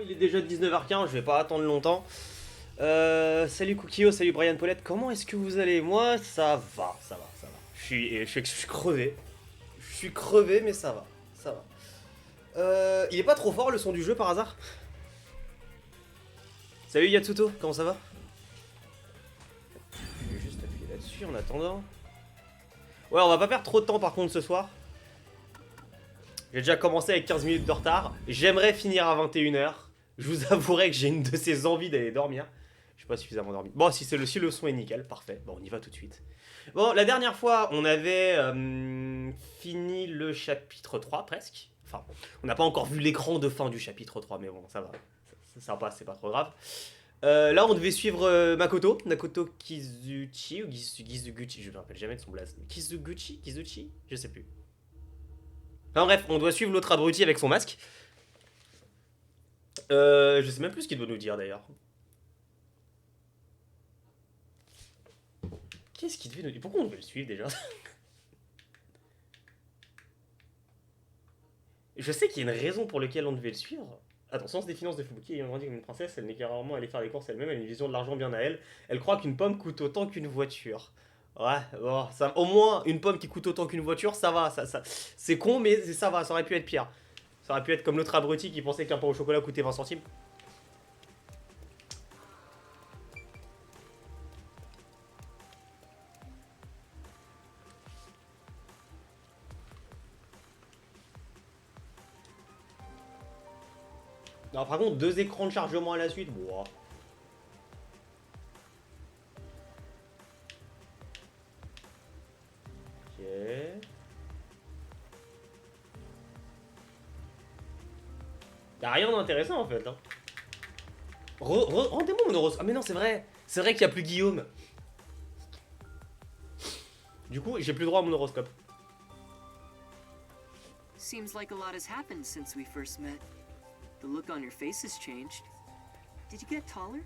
il est déjà 19h15, je vais pas attendre longtemps. Salut Cookio, salut Brian Paulette, comment est-ce que vous allez? Moi, ça va. Je suis crevé. Je suis crevé, mais ça va. Il est pas trop fort le son du jeu par hasard? Salut Yatsuto, comment ça va? Je vais juste appuyer là-dessus en attendant. Ouais, on va pas perdre trop de temps par contre ce soir. J'ai déjà commencé avec 15 minutes de retard. J'aimerais finir à 21h. Je vous avouerai que j'ai une de ces envies d'aller dormir. Je suis pas suffisamment dormi. Bon, si le son est nickel, parfait. Bon, on y va tout de suite. Bon, la dernière fois, on avait fini le chapitre 3 presque. Enfin, on n'a pas encore vu l'écran de fin du chapitre 3, mais bon, ça va. Ça passe, c'est pas trop grave. Là, on devait suivre Makoto Kagutsuchi ou Gizuguchi, je me rappelle jamais de son blaze. Kizuchi, je sais plus. Enfin bref, on doit suivre l'autre abruti avec son masque. Je sais même plus ce qu'il doit nous dire d'ailleurs. Qu'est-ce qu'il devait nous dire? Pourquoi on devait le suivre déjà? Je sais qu'il y a une raison pour laquelle on devait le suivre. Attention, des finances de Fubuki ayant grandi comme une princesse, elle n'est qu'à rarement aller faire les courses elle-même, elle a une vision de l'argent bien à elle. Elle croit qu'une pomme coûte autant qu'une voiture. Ouais, bon, ça, au moins une pomme qui coûte autant qu'une voiture, ça va, c'est con, mais ça va, ça aurait pu être pire. Ça aurait pu être comme l'autre abruti qui pensait qu'un pain au chocolat coûtait 20 centimes. Non, par contre, 2 écrans de chargement à la suite, wow. Ok. Y'a rien d'intéressant en fait. Hein. Rendez-moi mon horoscope. Ah, mais non, c'est vrai. C'est vrai qu'il n'y a plus Guillaume. Du coup, j'ai plus droit à mon horoscope. Seems like a lot has happened since we first met. The look on your face has changed. Did you get taller?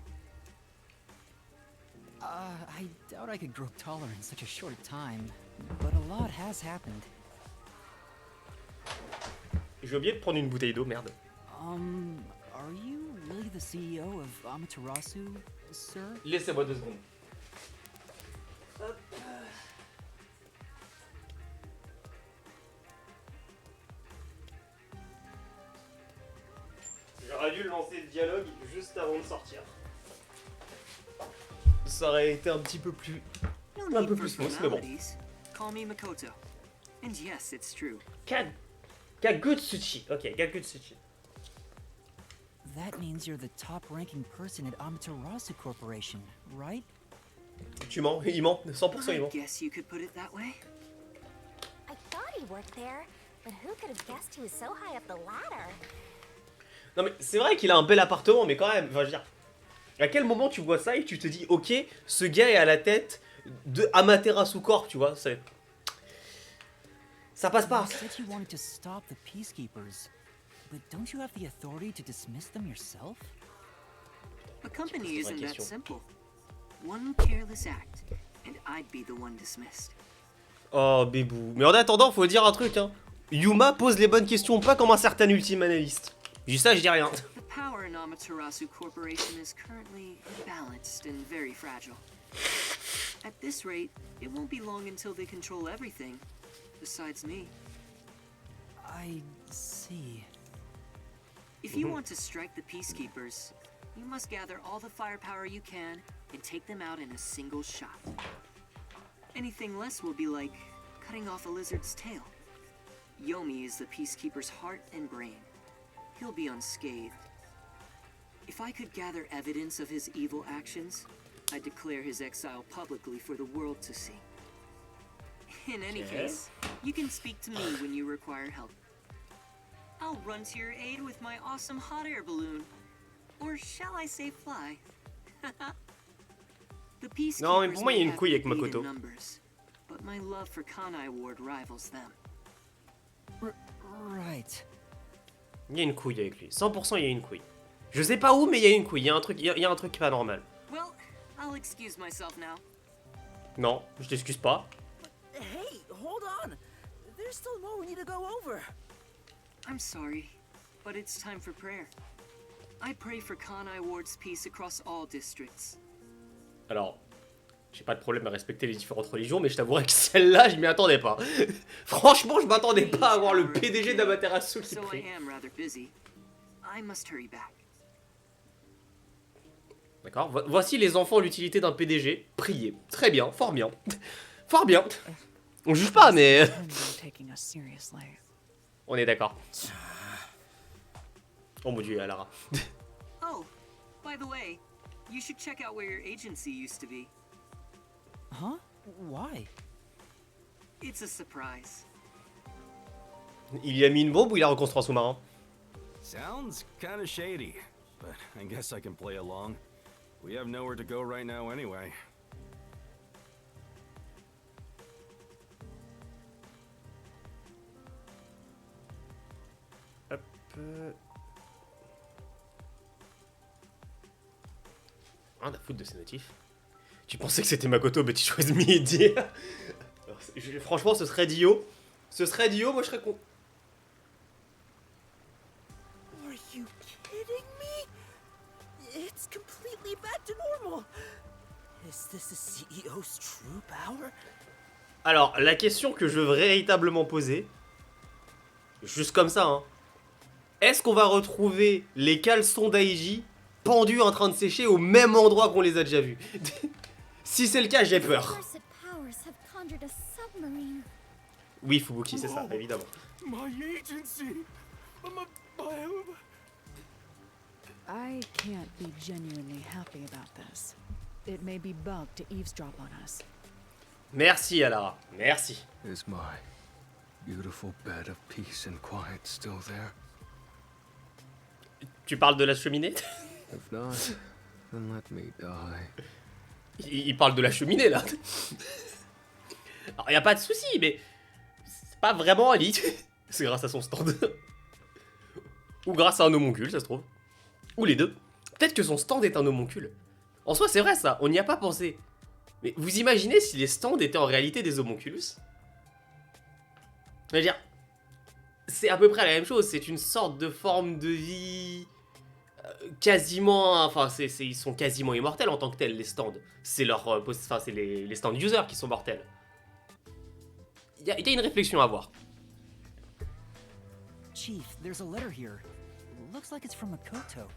I doubt I could grow taller in such a short time, but a lot has happened. J'ai oublié de prendre une bouteille d'eau, merde. Are you really the CEO of Amaterasu, sir? Laissez-moi 2 secondes. Hop. J'aurais dû lancer le dialogue juste avant de sortir. Ça aurait été un petit peu plus... No need for formalities. Call me Makoto. And yes, it's true. Kagutsuchi. Ok, Kagutsuchi. That means you're the top-ranking person at Amaterasu Corporation, right? Tu mens, il ment, 100% il ment. I guess you could put it that way. I thought he worked there, but who could have guessed he was so high up the ladder? Non mais c'est vrai qu'il a un bel appartement, mais quand même, enfin je veux dire, à quel moment tu vois ça et tu te dis, ok, ce gars est à la tête de Amaterasu Corp, tu vois, ça passe pas. You said you wanted to stop the peacekeepers, but don't you have the authority to dismiss them yourself? A company isn't that simple. One careless act, and I'd be the one dismissed. Oh bébou, mais en attendant, faut dire un truc, hein. Yuma pose les bonnes questions, pas comme un certain ultime analyste. Je dis ça, je dis rien. The power in Amaterasu Corporation is currently imbalanced and very fragile. At this rate, it won't be long until they control everything, besides me. I see. If you want to strike the peacekeepers, you must gather all the firepower you can and take them out in a single shot. Anything less will be like cutting off a lizard's tail. Yomi is the peacekeeper's heart and brain. He'll be unscathed. If I could gather evidence of his evil actions, I'd declare his exile publicly for the world to see. In any case, you can speak to me when you require help. I'll run to your aid with my awesome hot air balloon. Or shall I say fly? The peacekeepers Non, mais pour moi, il y a une couille avec may have Makoto. beat in numbers, but my love for Kanai Ward rivals them. Right. Il y a une couille avec lui, 100% il y a une couille. Je sais pas où, mais il y a une couille, il y a un truc pas normal. Well, I'll excuse myself now. Non, je t'excuse pas. Hey, hold on. There's still more we need to go over. I'm sorry, but it's time for prayer. I pray for Kanai Ward's peace across all districts. Alors, j'ai pas de problème à respecter les différentes religions, mais je t'avouerais que celle-là, je m'y attendais pas. Franchement, je m'attendais pas à voir le PDG d'Amaterasu qui So I prie. am rather busy. I must hurry back. D'accord, voici les enfants l'utilité d'un PDG. Prier. Très bien, fort bien. Fort bien. On juge pas, mais... Taking us seriously. On est d'accord. Oh mon dieu, Alara. Oh, by the way, you should check out where your agency used to be. Huh? Why? It's a surprise. Il y a mis une bombe ou il a reconstruit un sous-marin? Sounds kinda shady, but I guess I can play along. We have nowhere to go right now anyway. Hop. Rien à foutre de ces notifs. Tu pensais que c'était Makoto, but it was midi. Franchement, ce serait Dio. Ce serait Dio, moi je serais con. Are you kidding me? It's completely back to normal. Is this the CEO's true power? Alors, la question que je veux véritablement poser, juste comme ça, hein. Est-ce qu'on va retrouver les caleçons d'Aiji pendus en train de sécher au même endroit qu'on les a déjà vus? Si c'est le cas, j'ai peur. Cursed powers have conjured a submarine. Oui, Fubuki, c'est ça, évidemment. My agency! I can't be genuinely happy about this. It may be bugged to eavesdrop on us. Merci, Alara. Merci. Is my beautiful bed of peace and quiet still there? Tu parles de la cheminée? If not, then let me die. Il parle de la cheminée, là. Alors, y a pas de souci, mais c'est pas vraiment Ali. C'est grâce à son stand. Ou grâce à un homoncule, ça se trouve. Ou les deux. Peut-être que son stand est un homoncule. En soi, c'est vrai, ça. On n'y a pas pensé. Mais vous imaginez si les stands étaient en réalité des homonculus? Je veux dire, c'est à peu près la même chose. C'est une sorte de forme de vie... quasiment... Enfin, ils sont quasiment immortels en tant que tels, les stands. C'est leur... Enfin, c'est les stand users qui sont mortels. Il y a une réflexion à avoir. Chief, there's a letter here. Looks like it's from Makoto.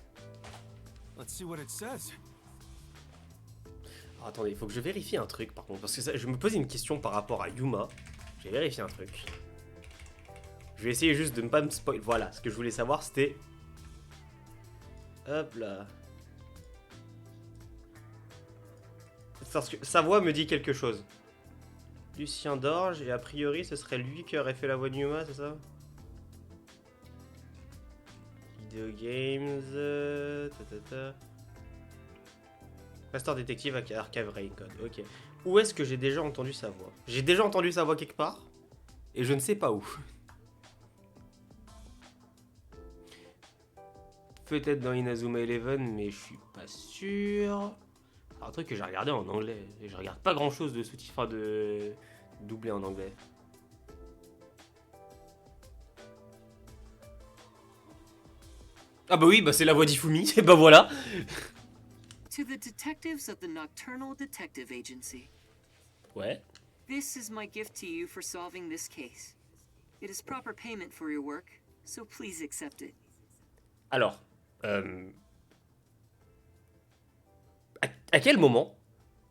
Let's see what it says. Alors, attendez, il faut que je vérifie un truc par contre. Parce que ça, je me posais une question par rapport à Yuma. J'ai vérifié un truc. Je vais essayer juste de ne pas me spoil. Voilà, ce que je voulais savoir c'était... Hop là. Parce que sa voix me dit quelque chose. Lucien Dorge, et a priori ce serait lui qui aurait fait la voix de Yuma, c'est ça? Video games... Pasteur détective avec Archive Raincode, ok. Où est-ce que j'ai déjà entendu sa voix? J'ai déjà entendu sa voix quelque part, et je ne sais pas où. Peut-être dans Inazuma Eleven, mais je suis pas sûr. Un truc que j'ai regardé en anglais, et je regarde pas grand chose de sous-titres, enfin de doublé en anglais. Ah bah oui, bah c'est la voix d'Ifumi, et bah voilà. To the detectives of the Nocturnal Detective Agency. Ouais. This is my gift to you for solving this case. It is proper payment for your work, so please accept it. Alors, à quel moment?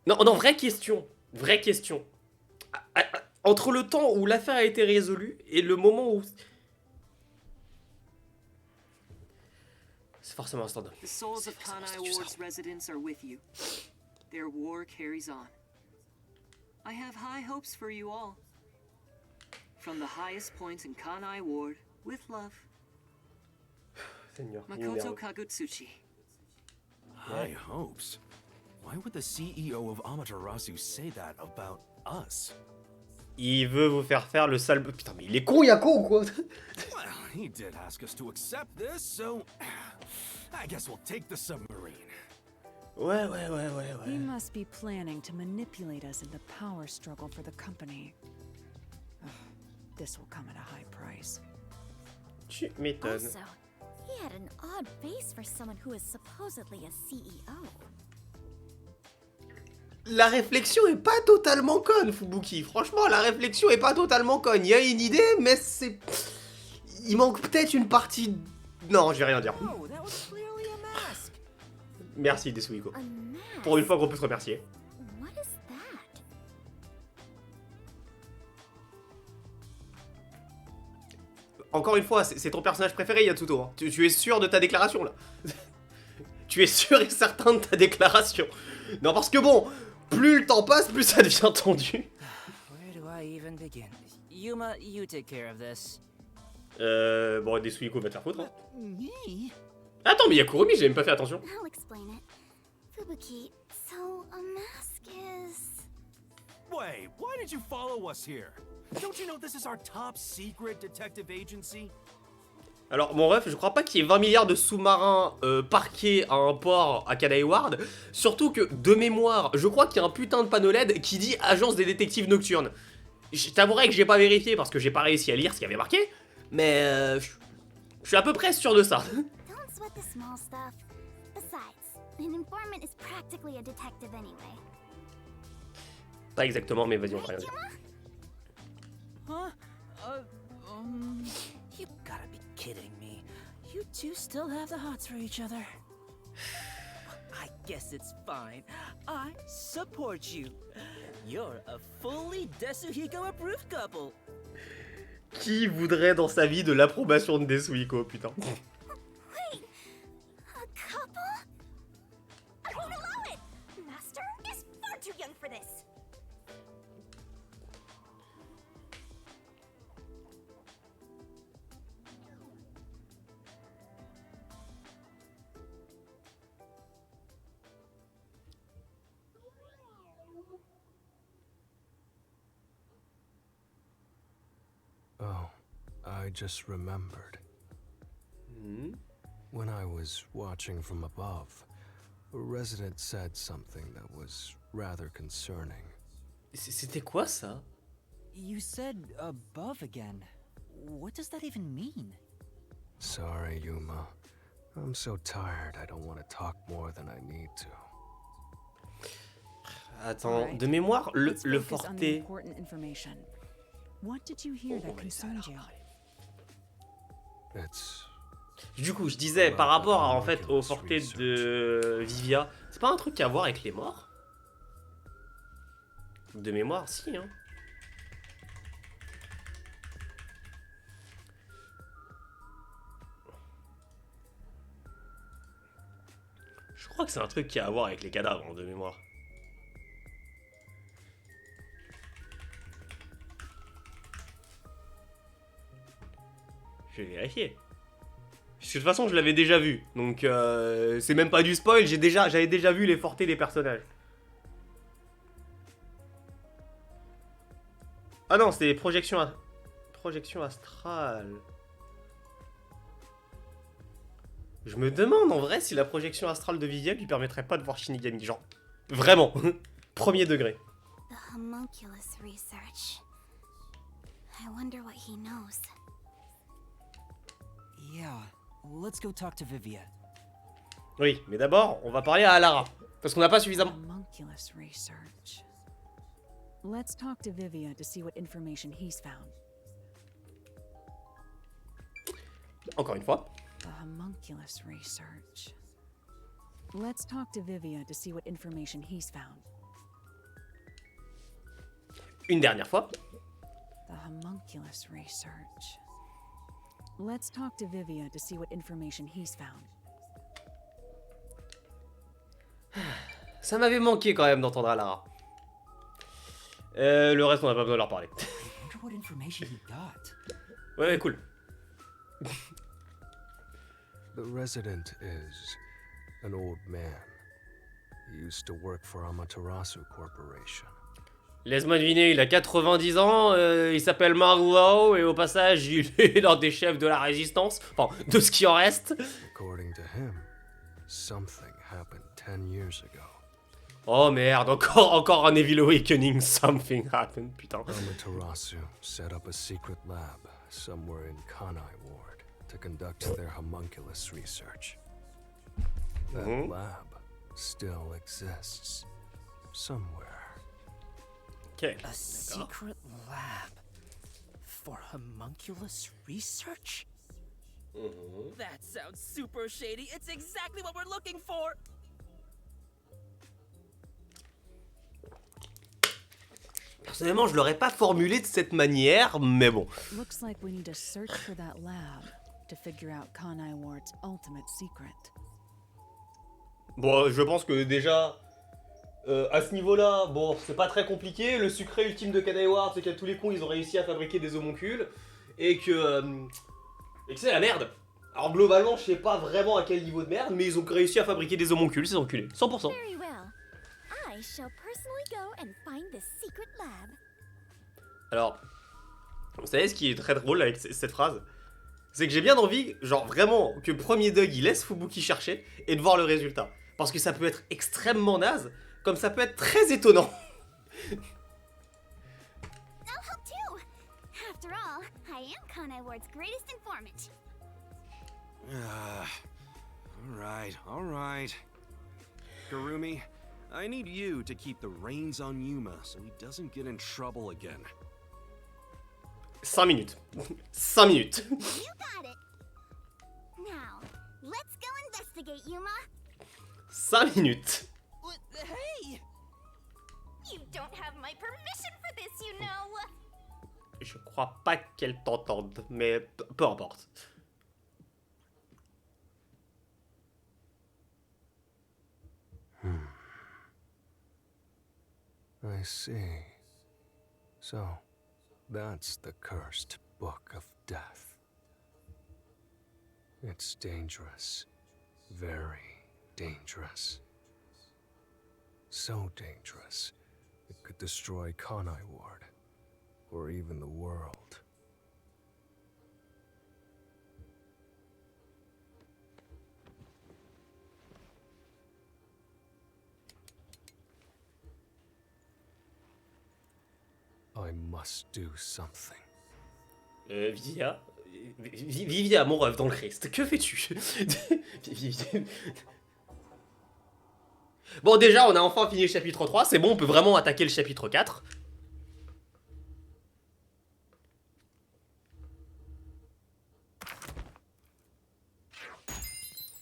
Non, non, vraie question. Vraie question. Entre le temps où l'affaire a été résolue et le moment où... C'est forcément un stand-up. The souls of Kanai Ward's residents are with you. Their war carries on. I have high hopes for you all. From the highest points in Kanai Ward, with love, Seigneur, Makoto Kagutsuchi. High hopes? Why would the CEO of Amaterasu say that about us? Il veut vous faire le sale... Putain, mais il est con, Yako, ou quoi? Well, he did ask us to accept this, so I guess we'll take the submarine. Ouais. He must be planning to manipulate us in the power struggle for the company. Ugh, this will come at a high price. Tu m'étonnes. Also, He had an odd face for someone who is supposedly a CEO. La réflexion est pas totalement conne, Fubuki. Franchement, la réflexion est pas totalement conne. Il y a une idée, mais c'est... Il manque peut-être une partie... Non, je vais rien dire. Oh, that was clearly a mask. Merci, Desuiko. A mask? Pour une fois qu'on peut se remercier. What is that? Encore une fois, c'est ton personnage préféré, Yatsuto. Hein. Tu es sûr de ta déclaration, là? Tu es sûr et certain de ta déclaration? Non, parce que bon, plus le temps passe, plus ça devient tendu. Where do I even begin? Yuma, you take care of this. Bon, Desuiko va te faire foutre. Hein. Me? Attends, mais il y a Kurumi, j'ai même pas fait attention. I'll explain it. Fubuki, so a mask is... Wait, why did you follow us here? Don't you know this is our top secret detective agency? Alors, mon ref, je crois pas qu'il y ait 20 milliards de sous-marins parqués à un port à Kanaïward. Surtout que, de mémoire, je crois qu'il y a un putain de panneau LED qui dit Agence des détectives nocturnes. Je t'avouerai que j'ai pas vérifié parce que j'ai pas réussi à lire ce qu'il y avait marqué. Mais je suis à peu près sûr de ça. Don't sweat the small stuff. Besides, an informant is practically a detective anyway. Pas exactement, mais vas-y, on va rien dire. Huh? You gotta be kidding me. You two still have the hots for each other. I guess it's fine. I support you. You're a fully Desuhiko-approved couple. Qui voudrait dans sa vie de l'approbation de Desuhiko, putain? Wait, a couple? I won't allow it! Master is far too young for this. Oh, I just remembered. When I was watching from above, a resident said something that was rather concerning. C'était quoi ça? You said above again. What does that even mean? Sorry, Yuma. I'm so tired I don't want to talk more than I need to. Attends, de mémoire, le Let's focus on the forté... important information. What did you hear that concerned you? It's... Du coup, je disais, par rapport à, en fait, au forté de Vivia, c'est pas un truc à voir avec les morts? De mémoire, si, hein. Je crois que c'est un truc qui a à voir avec les cadavres, hein, de mémoire. Je vais vérifier. Parce que de toute façon, je l'avais déjà vu. Donc, c'est même pas du spoil, j'avais déjà vu les fortés des personnages. Ah non, c'était projection astrale. Je me demande en vrai si la projection astrale de Vivienne lui permettrait pas de voir Shinigami. Genre, vraiment, premier degré. The homunculus research. I wonder what he knows. Yeah, let's go talk to Vivia. Oui, mais d'abord, on va parler à Alara. Parce qu'on n'a pas suffisamment... Homunculus research. Let's talk to Vivia to see what information he's found. Encore une fois. The homunculus research. Let's talk to Vivia to see what information he's found. Une dernière fois. The homunculus research. Let's talk to Vivia to see what information he's found. Ça m'avait manqué quand même d'entendre Alara. Le reste, on n'a pas besoin de leur parler. Wonder what information he got. Ouais, cool. The resident is an old man. He used to work for Amaterasu Corporation. Laisse-moi deviner, il a 90 ans, il s'appelle Marlowe, et au passage, il est l'un des chefs de la résistance. Enfin, de ce qui en reste. According to him, something happened 10 years ago. Oh merde, encore un Evil Awakening, something happened, putain. Amaterasu set up a secret lab somewhere in Kanai Ward. to conduct their homunculus research. That lab still exists somewhere. Ok. A secret lab for homunculus research? That sounds super shady. It's exactly what we're looking for. Personnellement, je l'aurais pas formulé de cette manière, mais bon. Looks like we need to search for that lab to figure out Kanai Ward's ultimate secret. Bon, je pense que déjà, à ce niveau-là, bon, c'est pas très compliqué. Le secret ultime de Kanai Ward, c'est qu'à tous les cons, ils ont réussi à fabriquer des homoncules. Et que c'est la merde. Alors globalement, je sais pas vraiment à quel niveau de merde, mais ils ont réussi à fabriquer des homoncules, ces enculés. 100%. Very well. I shall personally go and find the secret lab. Alors, vous savez ce qui est très drôle avec cette phrase? C'est que j'ai bien envie, genre vraiment, que premier Doug il laisse Fubuki chercher et de voir le résultat. Parce que ça peut être extrêmement naze, comme ça peut être très étonnant. I'll help too. After all, I am Kanai Ward's greatest informant. All right. Kurumi, I need you to keep the reins on Yuma so he doesn't get in trouble again. 5 minutes. 5 minutes. You got it. Now, let's go investigate, Yuma. 5 minutes. Hey! You don't have my permission for this, you know. Je crois pas qu'elle t'entende, mais peu importe. I see. So, that's the cursed book of death. It's dangerous. Very dangerous. So dangerous, it could destroy Kanai Ward, or even the world. I must do something. Vivia, mon rêve dans le Christ, que fais-tu? Bon, déjà, on a enfin fini le chapitre 3, c'est bon, on peut vraiment attaquer le chapitre 4.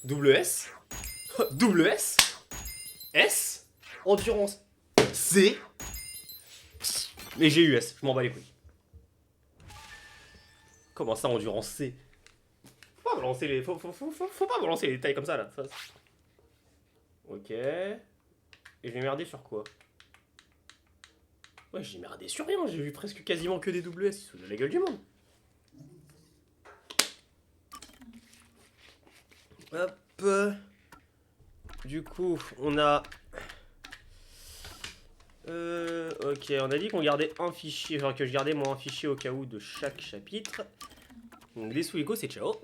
Double S. Double S. S. Endurance. C. Mais j'ai eu S, je m'en bats les couilles. Comment ça, endurance C? Faut pas balancer les... Faut pas balancer les détails comme ça, là. Ça... Ok. Et je vais merder sur quoi? Ouais, j'ai merdé sur rien, j'ai vu presque quasiment que des double S, ils sont de la gueule du monde. Hop. Du coup, on a... ok, on a dit qu'on gardait un fichier, genre que je gardais moi un fichier au cas où de chaque chapitre. Donc les sous-égos, c'est ciao.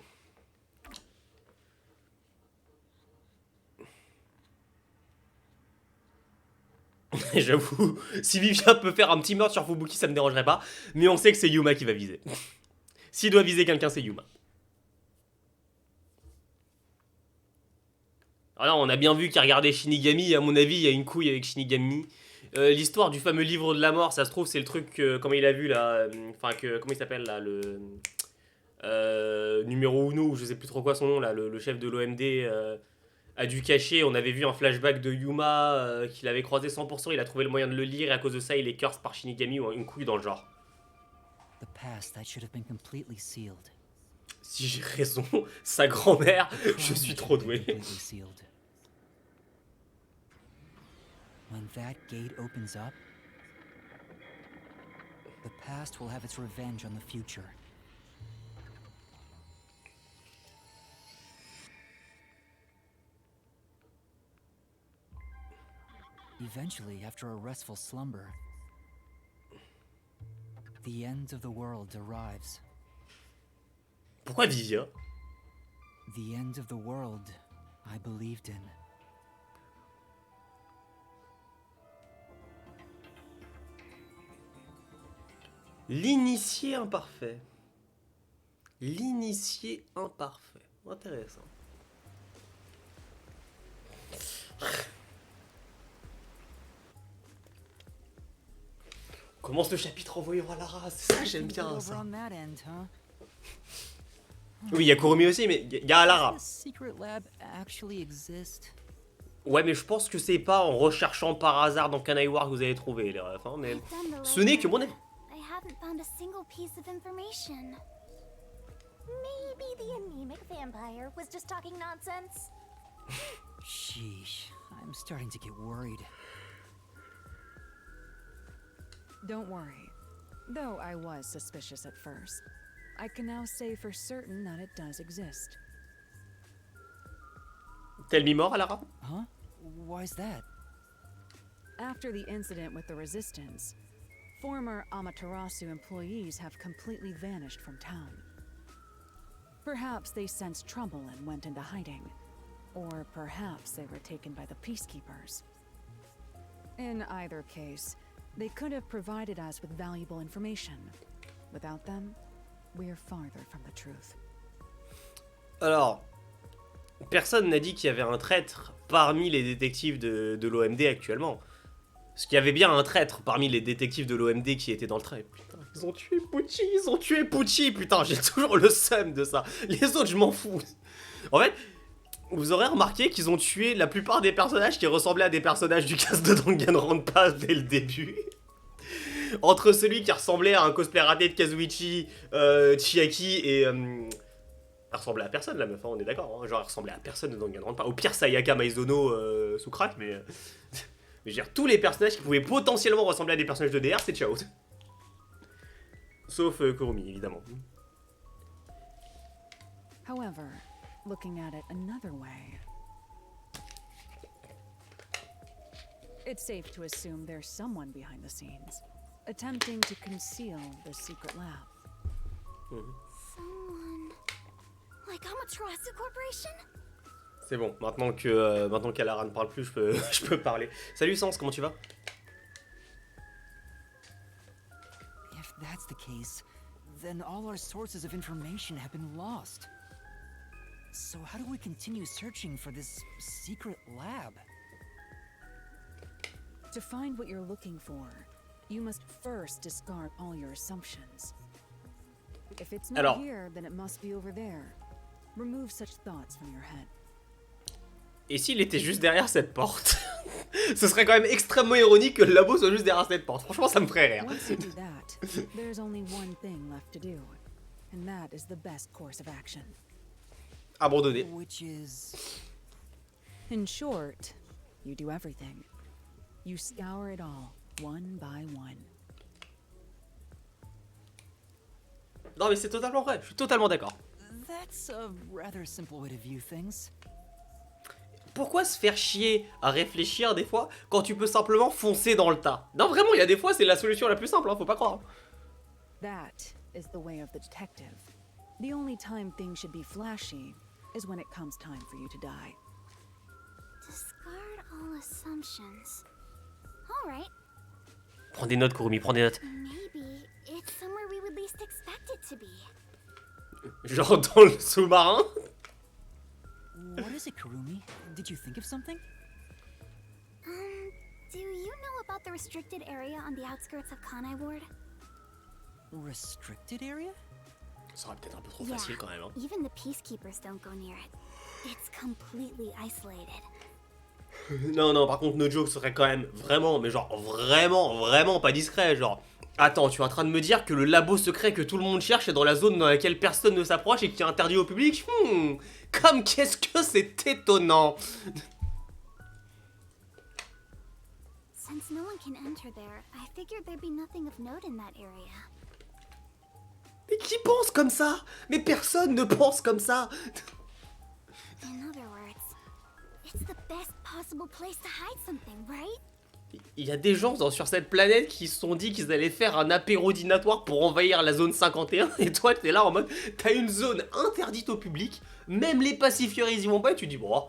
J'avoue, si Vivien peut faire un petit meurtre sur Fubuki, ça me dérangerait pas. Mais on sait que c'est Yuma qui va viser. S'il doit viser quelqu'un, c'est Yuma. Alors là, on a bien vu qu'il regardait Shinigami. À mon avis, il y a une couille avec Shinigami. L'histoire du fameux livre de la mort, ça se trouve, c'est le truc comment il a vu là. Enfin, comment il s'appelle là, le. Numéro Uno, ou je sais plus trop quoi son nom là, le chef de l'OMD. A dû cacher, on avait vu un flashback de Yuma qu'il avait croisé 100%, il a trouvé le moyen de le lire et à cause de ça il est curse par Shinigami ou une couille dans le genre. The past that should have been completely sealed. Si j'ai raison, sa grand-mère, je suis trop doué. Completely sealed. When that gate opens up, the past will have its revenge on the future. Eventually, after a restful slumber, the end of the world arrives. Pourquoi Vivia? The end of the world I believed in. L'initié imparfait. L'initié imparfait. Intéressant. On commence le chapitre en voyant Lara, c'est ça j'aime bien ça. On that end, huh? Oui, il y a Kurumi aussi, mais il y a Lara. Does this secret lab actually exist? Ouais, mais je pense que c'est pas en recherchant par hasard dans Kanai War que vous allez trouver les refs, hein, mais ce n'est que mon avis. I haven't found a single piece of information. Maybe the anemic vampire was just talking nonsense. Sheesh, I'm starting to get worried. Don't worry. Though I was suspicious at first, I can now say for certain that it does exist. Tell me more, Lara? Huh? Why's that? After the incident with the Resistance, former Amaterasu employees have completely vanished from town. Perhaps they sensed trouble and went into hiding. Or perhaps they were taken by the peacekeepers. In either case, they could have provided us with valuable information. Without them, we're farther from the truth. Alors, personne n'a dit qu'il y avait un traître parmi les détectives de l'OMD actuellement. Parce qu'il y avait bien un traître parmi les détectives de l'OMD qui étaient dans le train. Putain, ils ont tué Pucci, putain, j'ai toujours le seum de ça. Les autres, je m'en fous. En fait, vous aurez remarqué qu'ils ont tué la plupart des personnages qui ressemblaient à des personnages du cast de Danganronpa dès le début. Entre celui qui ressemblait à un cosplay raté de Kazuichi, Chiaki et... elle ressemblait à personne la meuf, hein, on est d'accord, hein, genre elle ressemblait à personne de Danganronpa. Au pire Sayaka Maizono sous crack, mais... mais je veux dire, tous les personnages qui pouvaient potentiellement ressembler à des personnages de DR, c'est ciao. Sauf Kurumi, évidemment. However, looking at it another way, it's safe to assume there's someone behind the scenes, attempting to conceal the secret lab. Someone like Amaterasu Corporation? C'est bon, maintenant qu'Alara ne parle plus, je peux parler. Salut Sans, comment tu vas? If that's the case, then all our sources of information have been lost. So how do we continue searching for this secret lab? To find what you're looking for, you must first discard all your assumptions. If it's not here, then it must be over there. Remove such thoughts from your head. Et s'il était juste derrière cette porte? Ce serait quand même extrêmement ironique que le labo soit juste derrière cette porte. Franchement, ça me ferait rire. Once you do that, there's only one thing left to do, and that is the best course of action. Abandonné. Which is... In short, you do everything. You scour it all, one by one. Non mais c'est totalement vrai, je suis totalement d'accord. That's a rather simple way to view things. Pourquoi se faire chier à réfléchir des fois quand tu peux simplement foncer dans le tas? Non vraiment, il y a des fois c'est la solution la plus simple, hein, faut pas croire. That is the way of the detective. The only time things should be flashy is when it comes time for you to die. Discard all assumptions. All right. Prends des notes, Kurumi, prends des notes. Maybe it's somewhere we would least expect it to be. Genre dans le sous-marin. What is it, Kurumi? Did you think of something? Do you know about the restricted area on the outskirts of Kanai Ward? Restricted area? Ça sera peut-être un peu trop facile quand même. Hein. Even the peacekeepers don't go near it. It's completely isolated. Non, non, par contre, no joke, ce serait quand même vraiment, mais genre vraiment pas discret. Genre, attends, tu es en train de me dire que le labo secret que tout le monde cherche est dans la zone dans laquelle personne ne s'approche et qui est interdit au public? Comme qu'est-ce que c'est étonnant! Since no one can enter there, I figured there'd be nothing of note in that area. Mais qui pense comme ça? Mais personne ne pense comme ça! In other words, it's the best possible place to hide something, right? Il y a des gens sur cette planète qui se sont dit qu'ils allaient faire un apéro dînatoire pour envahir la zone 51 et toi t'es là en mode t'as une zone interdite au public, même les pacifieurs ils y vont pas et tu dis bon,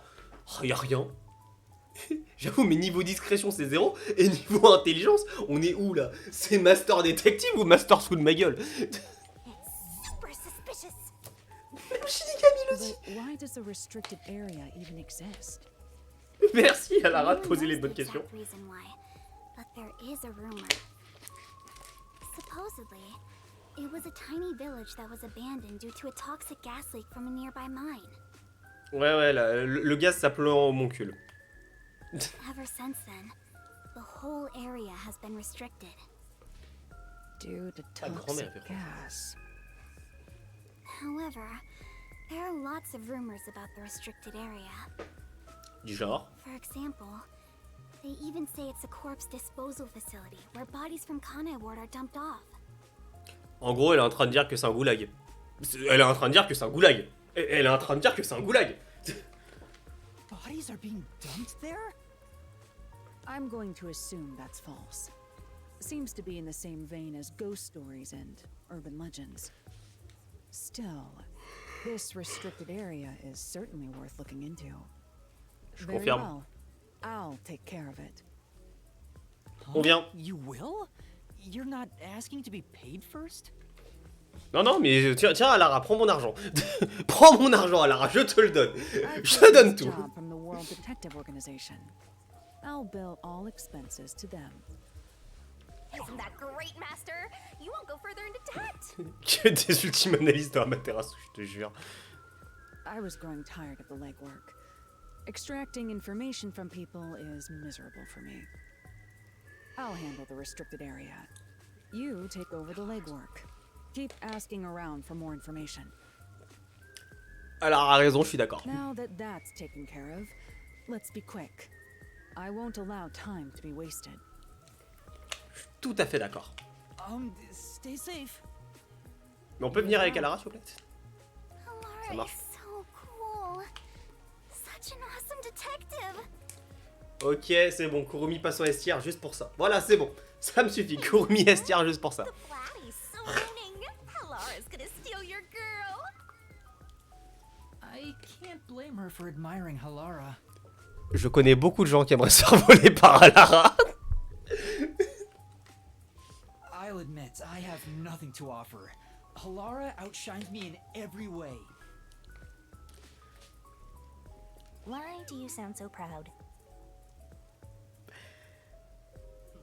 y a rien. J'avoue, mais niveau discrétion c'est 0 et niveau intelligence on est où là? C'est Master Détective ou Master sous de ma gueule? It's super suspicious. Shinigami aussi. But why does a restricted area even exist? Merci à Lara de No one poser les knows bonnes the questions. exact reason why, but there is a rumor. Supposedly, it was a tiny village that was abandoned due to a toxic gas leak from a nearby mine. Ouais, le gaz s'appelant homoncule. Ever since then, the whole area has been restricted. Due to Ta grand-mère toxic fait quoi? gas. However, there are lots of rumors about the restricted area. Du genre. For example, they even say it's a corpse disposal facility where bodies from Kanai Ward are dumped off. En gros, elle est en train de dire que c'est un goulag. Elle est en train de dire que c'est un goulag. Elle est en train de dire que c'est un goulag. Bodies are being dumped there? I'm going to assume that's false. Seems to be in the same vein as ghost stories and urban legends. Still, this restricted area is certainly worth looking into. Je Very confirme. well. I'll take care of it. On vient. You will? You're not asking to be paid first? Non, mais tiens, Lara, prends mon argent. Prends mon argent, Lara, je te le donne. I've Je got te donne this tout. job from the World Detective Organization. I'll bill all expenses to them. Isn't that great, Master? You won't go further into debt. Que des ultimes analyses de Amaterasu, je te jure. I was growing tired of the legwork. Extracting information from people is miserable for me. I'll handle the restricted area. You take over the legwork. Keep asking around for more information. Elle a raison, je suis d'accord. Now that that's taken care of, let's be quick. I won't allow time to be wasted. Tout à fait d'accord. Stay safe. Mais on peut venir avec Alara, s'il vous plaît? Ça Alara marche. is so cool. Such an awesome detective. Ok, c'est bon, Kurumi passe en S-tier juste pour ça. Voilà, c'est bon. Ça me suffit, Kurumi S-tier juste pour ça. The Platy's so winning. Alara's gonna steal your girl. I can't blame her for admiring Halara. Je connais beaucoup de gens qui aimeraient se faire voler par Alara. I'll admit, I have nothing to offer. Halara outshines me in every way. Why do you sound so proud?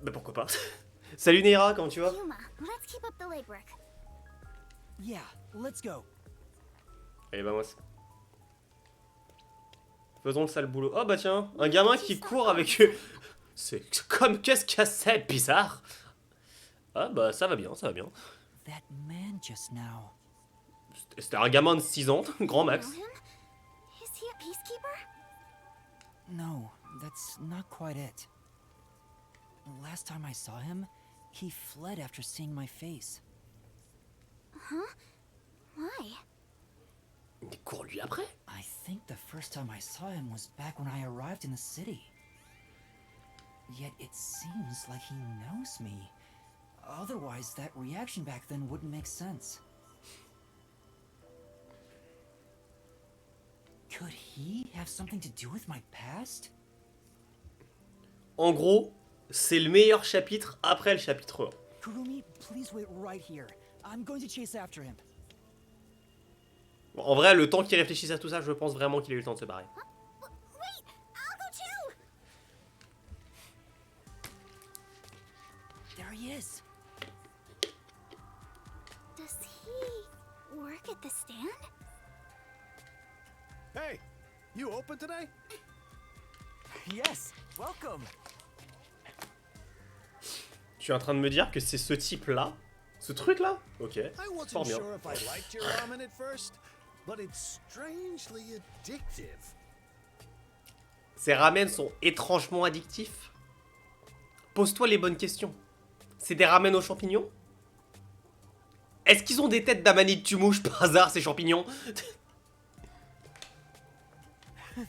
Mais pourquoi pas? Salut Neira, comment tu vas? Yuma, let's keep up the legwork. Yeah, let's go. Allez, bah moi. Faisons le sale boulot. Oh bah tiens, un gamin qui court avec eux. C'est comme qu'est-ce que c'est bizarre. Ah bah ça va bien, ça va bien. That man just now. C'était un gamin de 6 ans, grand max. Know him? Is he a peacekeeper? No, that's not quite it. Last time I saw him, he fled after seeing my face. Huh? Why? Il court lui après. I think the first time I saw him was back when I arrived in the city. Yet it seems like he knows me. Otherwise, that reaction back then wouldn't make sense. Could he have something to do with my past? En gros, c'est le meilleur chapitre après le chapitre 1. Kurumi, please wait right here. I'm going to chase after him. Bon, en vrai, le temps qu'il réfléchisse à tout ça, je pense vraiment qu'il a eu le temps de se barrer. Wait, I'll go too. There he is. Does he work at the stand? Hey, you open today? Yes, welcome. Tu es en train de me dire que c'est ce type-là? Ce truc-là? Ok, I fort wasn't bien. sure if I liked your ramen at first, but it's strangely addictive. Ces ramen sont étrangement addictifs? Pose-toi les bonnes questions. C'est des ramen aux champignons? Est-ce qu'ils ont des têtes d'amanite tumouche par hasard, ces champignons?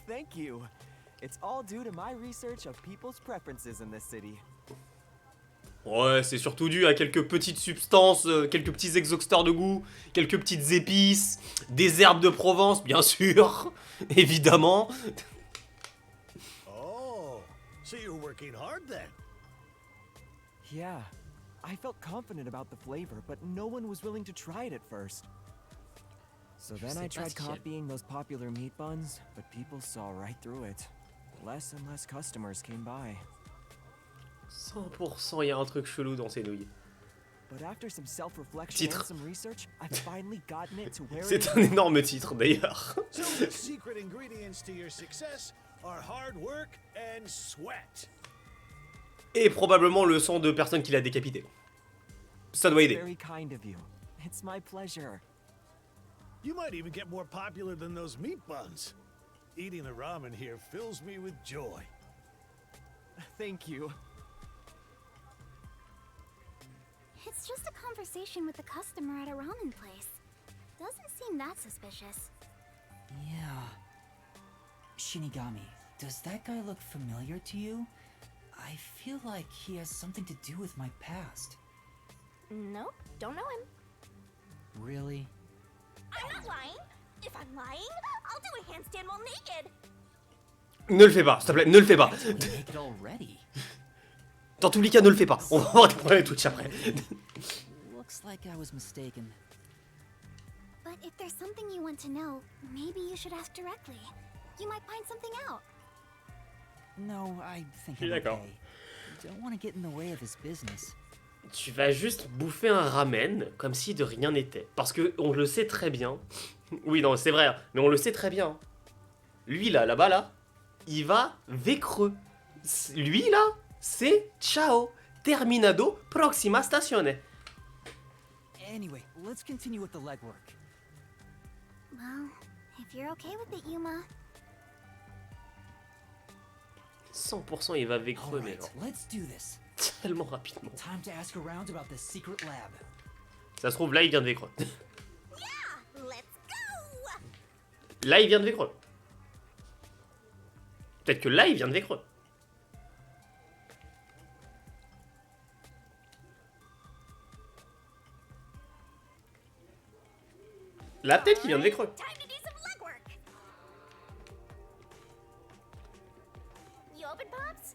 Thank you. It's all due to my research of people's preferences in this city. Ouais, c'est surtout dû à quelques petites substances, quelques petits exhausteurs de goût, quelques petites épices, des herbes de Provence, bien sûr, évidemment. Oh, so you're working hard then? Yeah, I felt confident about the flavor, but no one was willing to try it at first. So then I tried copying those popular meat buns, but people saw right through it. Less and less customers came by. 100%, il y a un truc chelou dans ces nouilles. But after some self-reflection Titre. and some research, I've finally gotten it to where C'est un énorme titre d'ailleurs. So the secret ingredients to your success are hard work and sweat. Et probablement le sang de personne qui l'a décapité. Ça doit aider. Very kind of you. It's my pleasure. You might even get more popular than those meat buns. Eating the ramen here fills me with joy. Thank you. It's just a conversation with a customer at a ramen place. Doesn't seem that suspicious. Yeah. Shinigami, does that guy look familiar to you? I feel like he has something to do with my past. Nope, don't know him. Really? I'm not lying. If I'm lying, I'll do a handstand while naked. Ne le fais pas, s'il te plaît, ne le fais pas. Naked already. Dans tous les cas, ne le fais pas. On va avoir des problèmes Twitch après. Looks like I was mistaken. But if there's something you want to know, maybe you should ask directly. You might find something out. No, I think Je suis I'm d'accord. okay. Don't want to get in the way of his business. Tu vas juste bouffer un ramen comme si de rien n'était. Parce que on le sait très bien. Oui, non, c'est vrai, mais on le sait très bien. Lui là, là-bas là, il va vécreux. Lui là, c'est ciao. Terminado, proxima stazione. Anyway, let's continue with the legwork. Well, if you're okay with it, Yuma. 100% il va vécreux, mais Alright, genre, let's do this. tellement rapidement. Time to ask around about the secret lab. Ça se trouve, là, il vient de vécreux. Yeah, let's go. Là, il vient de vécreux. Peut-être que là, il vient de vécreux. Là, peut-être qu'il vient de vécreux. Time to do some legwork. You open, Pops?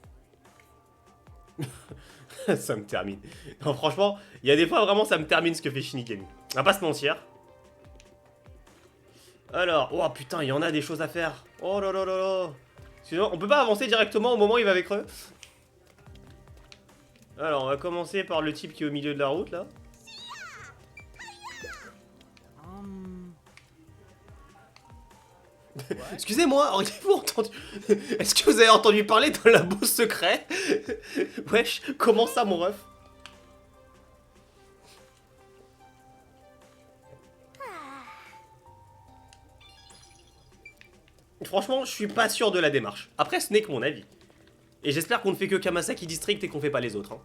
Ça me termine. Non, franchement, il y a des fois, vraiment, ça me termine ce que fait Shinigami. On va pas se mentir. Alors, oh putain, il y en a des choses à faire. Oh là là là là. Sinon, on peut pas avancer directement au moment où il va vécreux. Alors, on va commencer par le type qui est au milieu de la route, là. Excusez-moi, auriez-vous entendu... Est-ce que vous avez entendu parler d'un labo secret? Wesh, comment ça, mon ref? Franchement, je suis pas sûr de la démarche. Après, ce n'est que mon avis. Et j'espère qu'on ne fait que Kamasaki District et qu'on fait pas les autres, hein.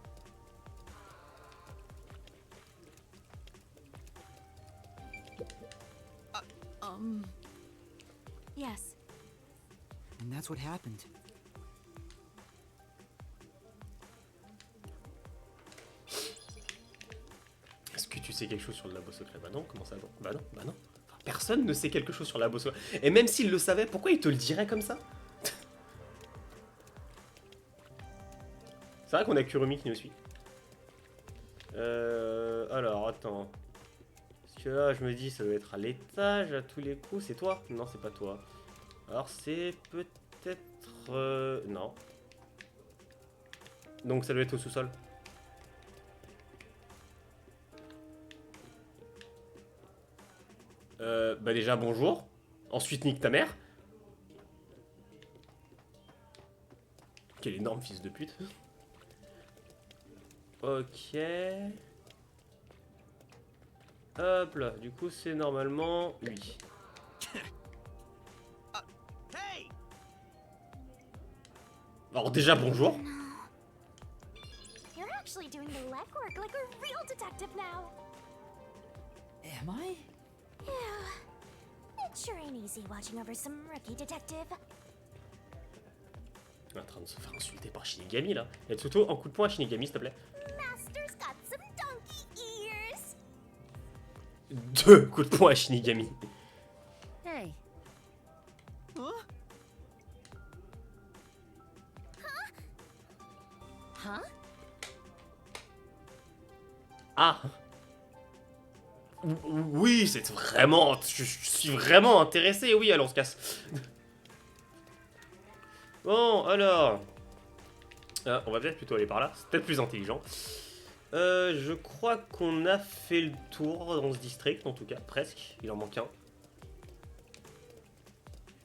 Yes. And that's what happened. Est-ce que tu sais quelque chose sur le labo secret? Bah non, comment ça? Non, bah non, bah non. Enfin, personne ne sait quelque chose sur le labo secret. Et même s'il le savait, pourquoi il te le dirait comme ça? C'est vrai qu'on a Kurumi qui nous suit. Alors, attends. Parce que là, je me dis, ça doit être à l'étage à tous les coups. C'est toi? Non, c'est pas toi. Alors, c'est peut-être... Non. Donc, ça doit être au sous-sol. Bah déjà, bonjour. Ensuite, nique ta mère. Quel énorme fils de pute. Ok. Hop là, du coup c'est normalement lui. Alors déjà bonjour. You're actually doing the legwork like a real detective now. Am I? Yeah. It sure ain't easy watching over some rookie detective. On est en train de se faire insulter par Shinigami là. Yatsuto, un coup de poing à Shinigami s'il te plaît. Master's got some donkey ears. 2 coups de poing à Shinigami. Hey. Huh? Ah. Oui, c'est vraiment suis vraiment intéressé, oui, alors on se casse. Bon, alors... on va peut-être plutôt aller par là, c'est peut-être plus intelligent. Je crois qu'on a fait le tour dans ce district, en tout cas, presque. Il en manque un.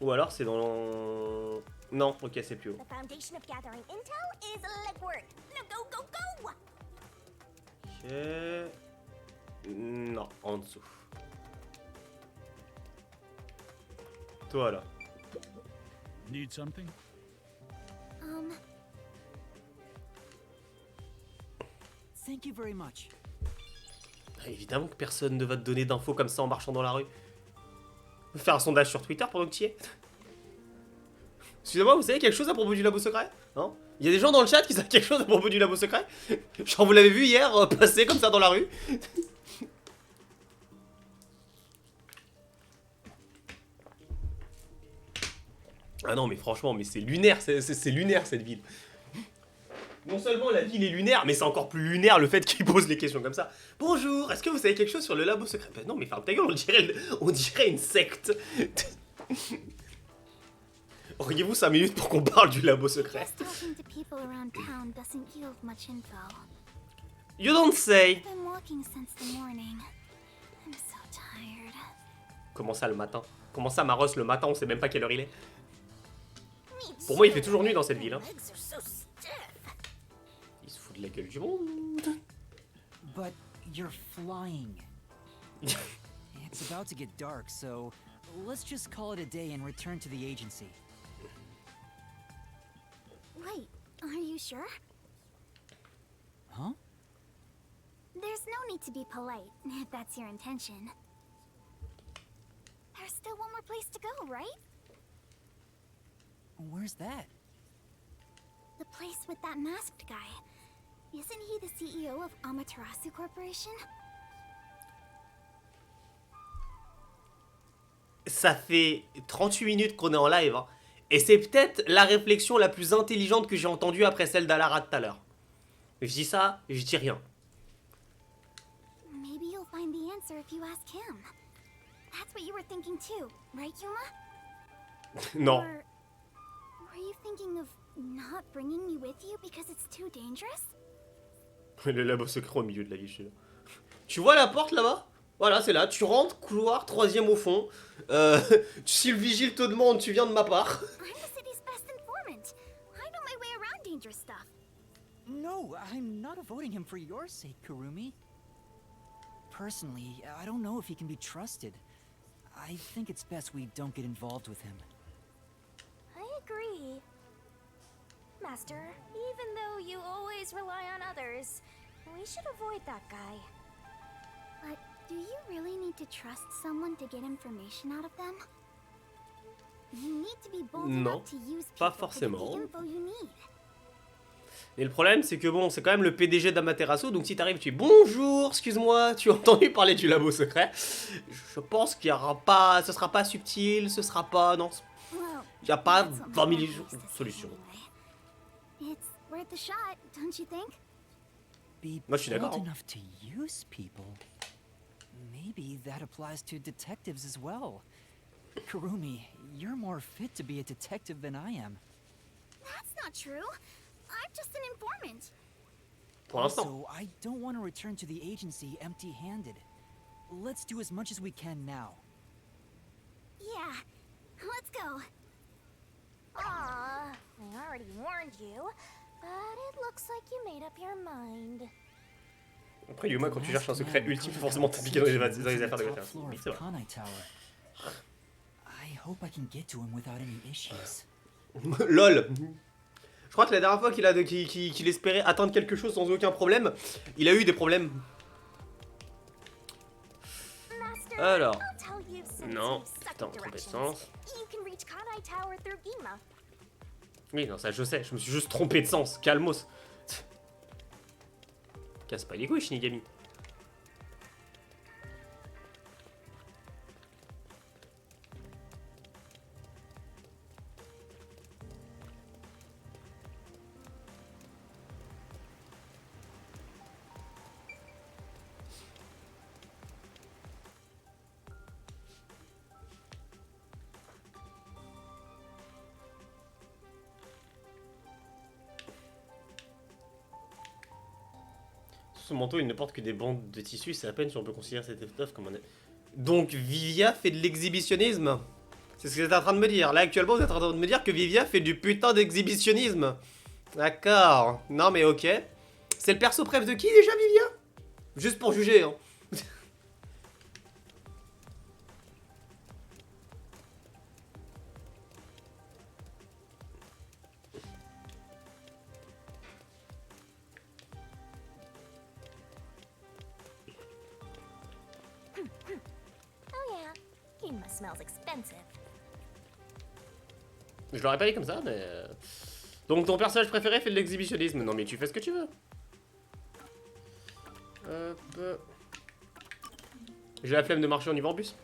Ou alors c'est dans... Non, ok, c'est plus haut. The foundation of gathering intel is legwork. Now go, go, go! Ok... Non, en dessous. Toi là. Need something? Thank you very much. Évidemment que personne ne va te donner d'infos comme ça en marchant dans la rue. On va faire un sondage sur Twitter pendant que tu y es. Excusez-moi, vous savez quelque chose à propos du labo secret? Non? Il y a des gens dans le chat qui savent quelque chose à propos du labo secret? Genre vous l'avez vu hier passer comme ça dans la rue? Ah non mais franchement, mais c'est lunaire, c'est lunaire cette ville. Non seulement la ville est lunaire, mais c'est encore plus lunaire le fait qu'il pose les questions comme ça. Bonjour, est-ce que vous savez quelque chose sur le labo secret? Ben non mais ferme ta gueule, on dirait une secte. Auriez-vous 5 minutes pour qu'on parle du labo secret? Just talking to people around town doesn't yield much info. You don't say. I've been walking since the morning. I'm so tired. Comment ça le matin? Comment ça Maros le matin, on sait même pas quelle heure il est? Me Pour moi il too. fait toujours nuit dans cette ville hein. My legs are so stiff. Il se fout de la gueule du monde. But you're flying. It's about to get dark, so let's just call it a day and return to the agency. Wait, are you sure? Huh? There's no need to be polite, if that's your intention. There's still one more place to go, right? Where's that? The place with that masked guy. Isn't he the CEO of Amaterasu Corporation? Ça fait 38 minutes qu'on est en live hein. Et c'est peut-être la réflexion la plus intelligente que j'ai entendue après celle d'Alara tout à l'heure. Je dis ça, je dis rien. Maybe you'll find the answer if you ask him. That's what you were thinking too, right, Yuma? Non. Or were you thinking of not bringing me with you because it's too dangerous? Le labo secret au milieu de la ville, je suis là. Tu vois la porte là-bas? Voilà, c'est là. Tu rentres, couloir, 3e au fond. Si le vigile te demande, tu viens de ma part. I'm the city's best informant. I know my way around dangerous stuff. No, I'm not avoiding him for your sake, Kurumi. Personally, I don't know if he can be trusted. I think it's best we don't get involved with him. I agree. Master, even though you always rely on others, we should avoid that guy. But do you really need to trust someone to get information out of them? You need to be bold Non, enough to use pas people to get forcément. the info you need. Et le problème, c'est que bon, c'est quand même le PDG d'Amaterasu, donc si t'arrives, tu dis bonjour, excuse-moi, tu as entendu parler du labo secret. Je pense qu'il y aura pas, ce sera pas subtil, ce sera pas, non, Well, il y a pas that's what 20 my 000 mom used to say solutions. anyway. It's worth a shot, don't you think? Be Moi, je suis d'accord. bold enough to use people. Maybe that applies to detectives as well. Kurumi, you're more fit to be a detective than I am. That's not true. I'm just an informant. Pour l'instant. Also, I don't want to return to the agency empty-handed. Let's do as much as we can now. Yeah, let's go. Aw, I already warned you, but it looks like you made up your mind. Après, Yuma, quand tu cherches un secret ultime, faut forcément t'impliquer dans les affaires de Top quelqu'un. floor Oui, of c'est vrai. Kanai Tower. I hope I can get to him without any issues. LOL. Je crois que la dernière fois qu'il espérait atteindre quelque chose sans aucun problème, il a eu des problèmes. Master, Alors. I'll tell you some Non, sucky putain, trompé de directions. sens. You can reach Kanai Tower through Gima. Oui, non, ça je sais, je me suis juste trompé de sens. Calmos. Casse pas les couilles, Shinigami. Son manteau, il ne porte que des bandes de tissu, c'est à peine si on peut considérer cette étoffe comme un... Donc Vivia fait de l'exhibitionnisme. C'est ce que vous êtes en train de me dire. Là, actuellement, vous êtes en train de me dire que Vivia fait du putain d'exhibitionnisme. D'accord. Non, mais ok. C'est le perso préf de qui, déjà, Vivia? Juste pour juger, hein. Oh yeah, Yuma smells expensive. Je l'aurais pas dit comme ça, mais... Donc ton personnage préféré fait de l'exhibitionnisme. Non mais tu fais ce que tu veux. Hop. J'ai la flemme de marcher en y va en bus.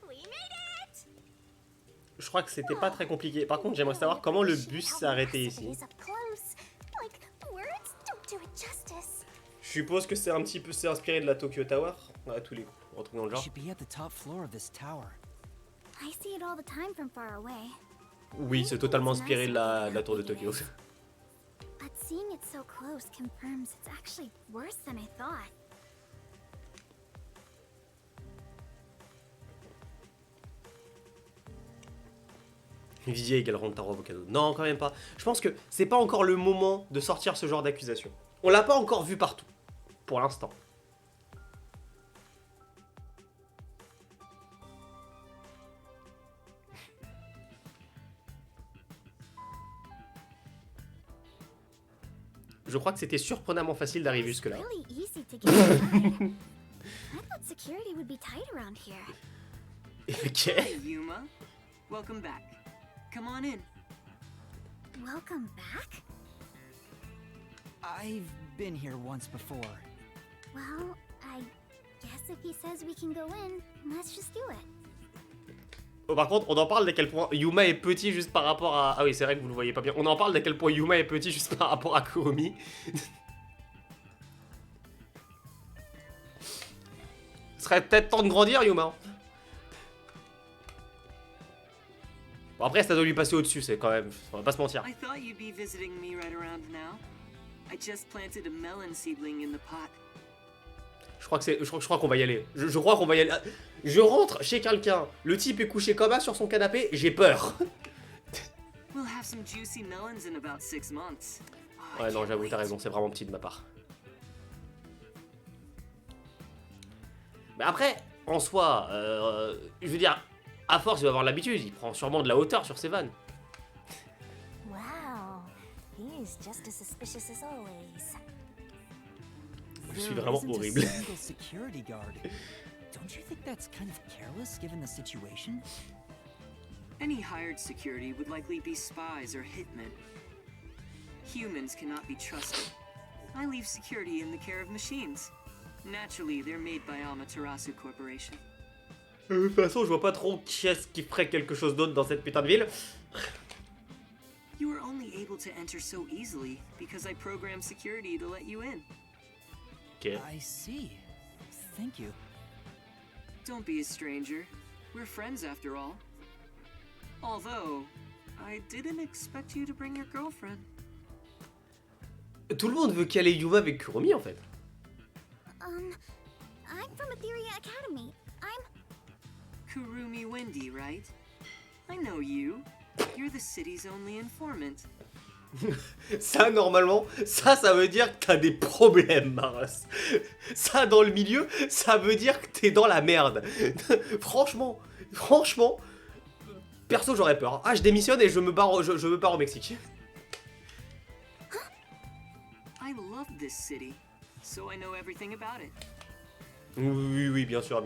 We made it! Je crois que c'était pas très compliqué. Par contre, j'aimerais savoir comment le bus s'est arrêté ici. Up close. Like, words don't do it justice. Je suppose que c'est un petit peu inspiré de la Tokyo Tower. À tous les coups, un truc dans le genre. Should be at the top floor of this tower. I see it all the time from far away. Oui, c'est totalement inspiré de la tour de Tokyo. But seeing it so close confirms it's actually worse than I thought. Vivier égale Rentaro Avocado. Non, quand même pas. Je pense que c'est pas encore le moment de sortir ce genre d'accusation. On l'a pas encore vu partout. Pour l'instant. Je crois que c'était surprenamment facile d'arriver jusque là. Really easy to get inside. I thought security would be tight around here. Ok. Hey, Yuma. Welcome back. Come on in. Welcome back? I've been here once before. Well, I guess if he says we can go in, let's just do it. Oh, par contre, on en parle d'à quel point Yuma est petit juste par rapport à... Ah oui, c'est vrai que vous le voyez pas bien. On en parle d'à quel point Yuma est petit juste par rapport à Kurumi. Ce serait peut-être temps de grandir, Yuma. Bon, après, ça doit lui passer au-dessus, c'est quand même... On va pas se mentir. I thought you'd be visiting me right around now. I just planted a melon seedling in the pot. Je crois que c'est... Je crois qu'on va y aller. Je crois qu'on va y aller. Je rentre chez quelqu'un. Le type est couché comme ça sur son canapé. J'ai peur. We'll have some juicy melons in about 6 months. Oh, I Ouais, non, can't j'avoue, wait. t'as raison. C'est vraiment petit de ma part. Mais après, en soi, je veux dire, à force, il va avoir l'habitude. Il prend sûrement de la hauteur sur ses vannes. Wow, he's just as suspicious as always. Je suis There vraiment isn't a horrible. single security guard. Don't you think that's kind of careless given the situation? Any hired security would likely be spies or hitmen. Humans cannot be trusted. I leave security in the care of machines. Naturally, they're made by Amaterasu Corporation. De toute façon, je vois pas trop qui est-ce qui ferait quelque chose d'autre dans cette putain de ville. You were only able to enter so easily because I programmed security to let you in. Ok. I see. Thank you. Don't be a stranger. We're friends after all. Although, I didn't expect you to bring your girlfriend. Tout le monde veut caler Yuma avec Kurumi en fait. I'm from Etheria Academy. I'm... Kurumi Wendy, right? I know you. You're the city's only informant. Ça, normalement, ça veut dire que t'as des problèmes, Maros. Ça, dans le milieu, ça veut dire que t'es dans la merde. Franchement, perso, j'aurais peur. Ah, je démissionne et je me barre au Mexique. I love this city, so I know everything about it. Oui, bien sûr.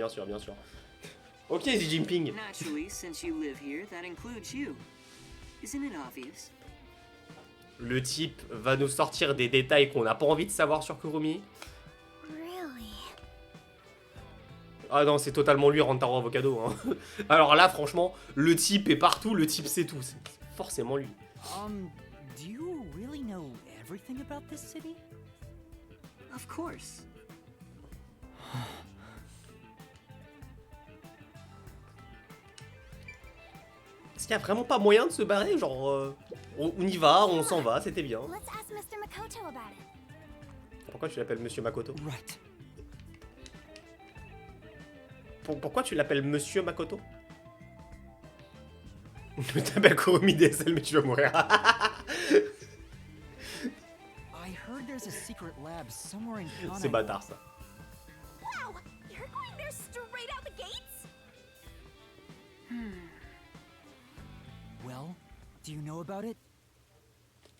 Ok, Xi Jinping. Naturally, since you live here, that includes you. Isn't it obvious? Le type va nous sortir des détails qu'on n'a pas envie de savoir sur Kurumi. Really? Ah non, c'est totalement lui, Rentaro Avocado. Hein. Alors là, franchement, le type est partout, le type c'est tout. C'est forcément lui. Do you really know everything about this city? Of course. Est-ce qu'il y a vraiment pas moyen de se barrer? Genre, on y va, on s'en va, c'était bien. Let's ask Mr. Makoto about it. Pourquoi tu l'appelles Monsieur Makoto? Right. Pourquoi tu l'appelles Monsieur Makoto? Je t'appelle Kurumi DSL, mais tu vas mourir. I heard there's a secret lab somewhere in C'est Kanai. bâtard ça. Wow, you're going there straight out the gates? Well, do you know about it?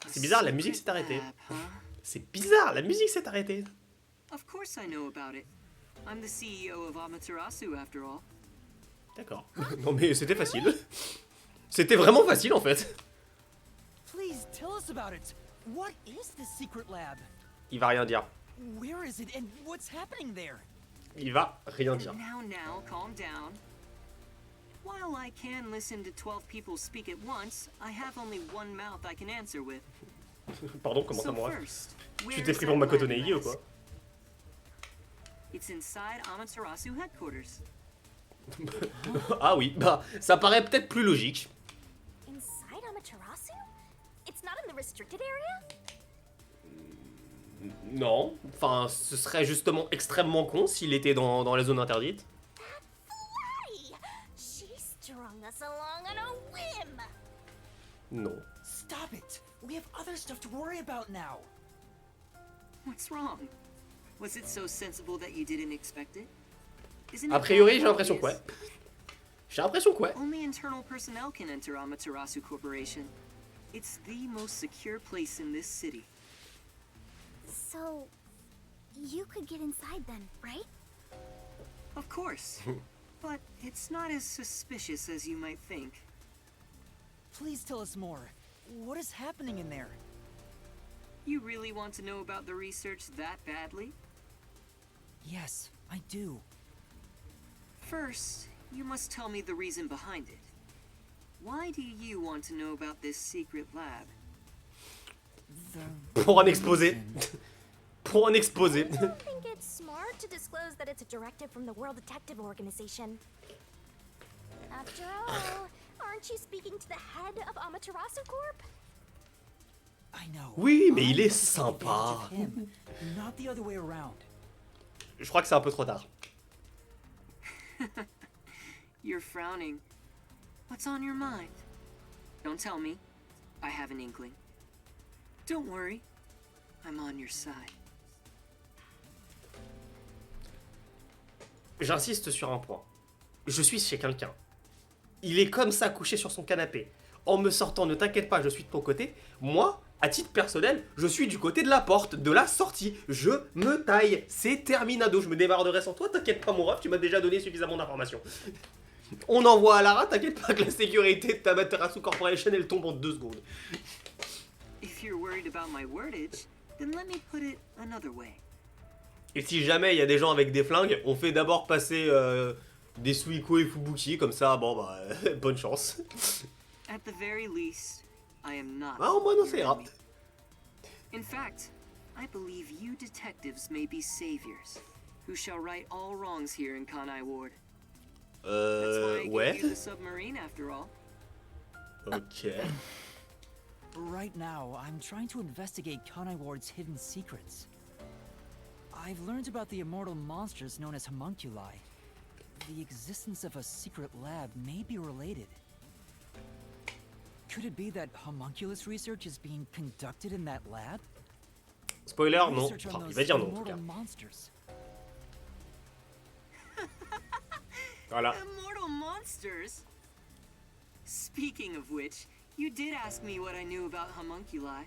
C'est bizarre, la musique s'est arrêtée. Lab, huh? C'est bizarre, la musique s'est arrêtée. Of course I know about it. I'm the CEO of Amaterasu, after all. D'accord. Non mais c'était facile. C'était vraiment facile en fait. Please tell us about it. What is this secret lab? Il va rien dire. Where is it and what's happening there? Il va rien dire. Now, calm down. While I can listen to 12 people speak at once, I have only one mouth I can answer with. Pardon, comment ça So moi? first, Tu where t'es is pris that pour Makoto lab, Neigi you ou quoi? ask? It's inside Amaterasu headquarters. Ah oui, bah ça paraît peut-être plus logique. Inside Amaterasu? It's not in the restricted area? Non, enfin ce serait justement extrêmement con s'il était dans les zones interdites. Fly! She strung us along on a whim! Non. Stop it. We have other stuff to worry about now. What's wrong? Was it so sensible that you didn't expect it? Isn't A it priori, j'ai obvious? l'impression que ouais. J'ai l'impression que ouais. Only internal personnel can enter Amaterasu Corporation. It's the most secure place in this city. So, you could get inside then, right? Of course. But it's not as suspicious as you might think. Please tell us more. What is happening in there? You really want to know about the research that badly? Yes, I do. First, you must tell me the reason behind it. Why do you want to know about this secret lab? Pour un exposé. Pour un exposé. I don't think it's smart to disclose that it's a directive from the World Detective Organization. After all, aren't you speaking to the head of Amaterasu Corp? I know. Oui, mais il est I'm taking sympa. advantage of him, not the other way around. Je crois que c'est un peu trop tard. You're frowning. What's on your mind? Don't tell me. I have an inkling. Don't worry. I'm on your side. J'insiste sur un point. Je suis chez quelqu'un. Il est comme ça couché sur son canapé. En me sortant, ne t'inquiète pas, je suis de ton côté. Moi, à titre personnel, je suis du côté de la porte, de la sortie. Je me taille. C'est terminado. Je me débarderai sans toi. T'inquiète pas, mon ref, tu m'as déjà donné suffisamment d'informations. On envoie à Lara, t'inquiète pas que la sécurité de ta Amaterasu Corporation, elle tombe en 2 secondes. If you're worried about my wordage, then let me put it another way. Et si jamais il y a des gens avec des flingues, on fait d'abord passer des Suiko et Fubuki, comme ça, bon bah, bonne chance. At the very least, I am not. Ah, au moins non, your ça ira. enemy. In fact, I believe you detectives may be saviors, who shall right all wrongs here in Kanai Ward. That's why I ouais. gave you the submarine, after all. Ok. Right now, I'm trying to investigate Kanai Ward's hidden secrets. I've learned about the immortal monsters known as homunculi. The existence of a secret lab may be related. Could it be that homunculus research is being conducted in that lab? Spoiler, non. Research on Enfin, il those va dire non, en tout immortal cas. monsters. Voilà. Immortal monsters? Speaking of which, you did ask me what I knew about homunculi.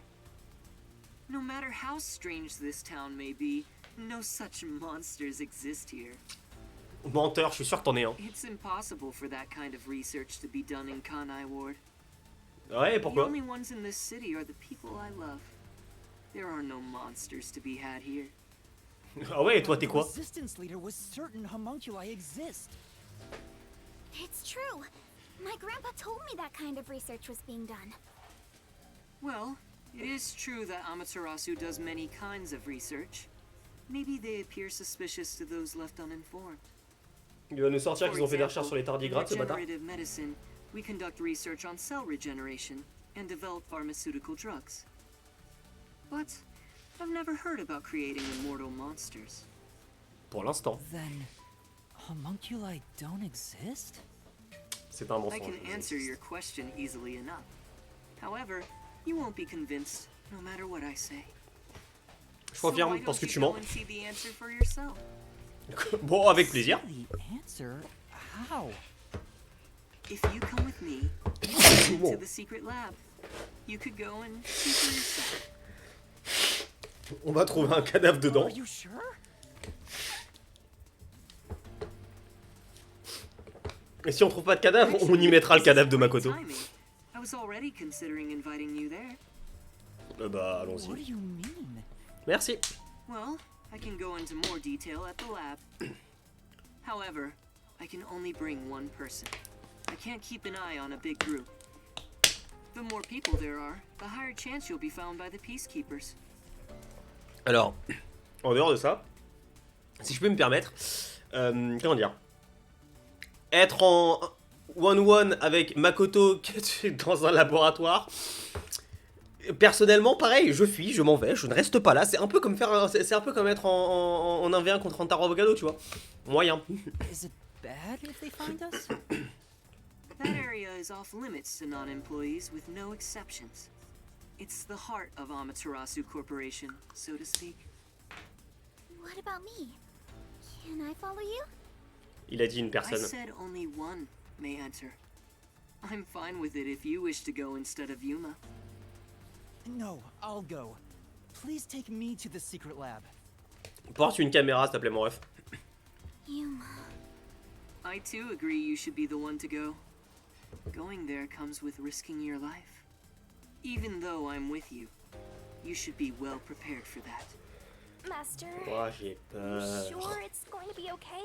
No matter how strange this town may be, no such monsters exist here. Menteur, je suis sûr que t'en es un. It's impossible for that kind of research to be done in Kanai Ward. Ouais, The pourquoi? only ones in this city are the people I love. There are no monsters to be had here. Ah ouais, et toi, t'es The quoi? resistance leader was certain homunculi exist. It's true. My grandpa told me that kind of research was being done. Well, it is true that Amaterasu does many kinds of research. maybe they appear suspicious to those left uninformed. Il va nous sortir For qu'ils ont fait des recherches example, sur les tardigrades, ce in bâtard. regenerative medicine, we conduct research on cell regeneration and develop pharmaceutical drugs. But I've never heard about creating immortal monsters. Pour l'instant. Then, homunculi don't exist? C'est un I mensonge. can answer your question easily enough. However, you won't be convinced no matter what I say. Je So confirme why parce que don't tu you go mens. and see the answer for yourself? Bon, avec plaisir. The answer? How? If you come with me to the secret lab, you could go and see for yourself. On va trouver un cadavre dedans. Are you sure? Et si on trouve pas de cadavre, on y mettra le cadavre de Makoto. Timing. I was already considering inviting you there. Bah, What do allons-y. you mean? Merci. Well, I can go into more detail at the lab. However, I can only bring one person. I can't keep an eye on a big group. The more people there are, the higher chance you'll be found by the peacekeepers. Alors, en dehors de ça, si je peux me permettre, comment dire, être en one-one avec Makoto dans un laboratoire, personnellement, pareil, je fuis, je m'en vais, je ne reste pas là. C'est un peu comme faire, c'est un peu comme être en 1v1 contre Unter Avocado, tu vois. Moyen. Is it bad if they find us? That area is off limits to non-employees with no exceptions. It's the heart of Amaterasu Corporation, so to speak. What about me? Can I follow you? Il a dit une I personne. said only one may enter. I'm fine with it if you wish to go instead of Yuma. No, I'll go. Please take me to the secret lab. Porte une caméra, s'il te plaît, mon ref. Yuma. I too agree you should be the one to go. Going there comes with risking your life. Even though I'm with you, you should be well prepared for that. Master, Oh, j'ai you peur. sure it's going to be okay?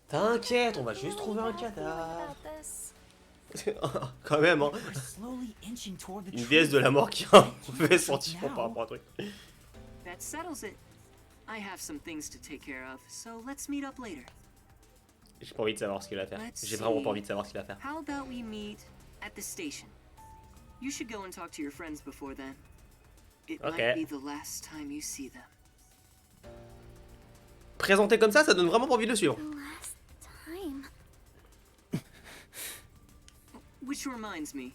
T'inquiète, on va Really juste trouver un bad feeling cadavre. about this. Quand même, hein. We're slowly inching toward the Une truth. déesse de la mort qui a un mauvais sentiment par rapport à un truc. That settles it. I have some things to take care of, so let's meet up later. J'ai pas envie de savoir ce qu'il va faire. Let's J'ai vraiment see. pas envie de savoir ce qu'il va faire. How about we meet at the station? You should go and talk to your friends before then. It Okay. might be the last time you see them. Présenté comme ça donne vraiment pas envie de le suivre. The last time. Which reminds me,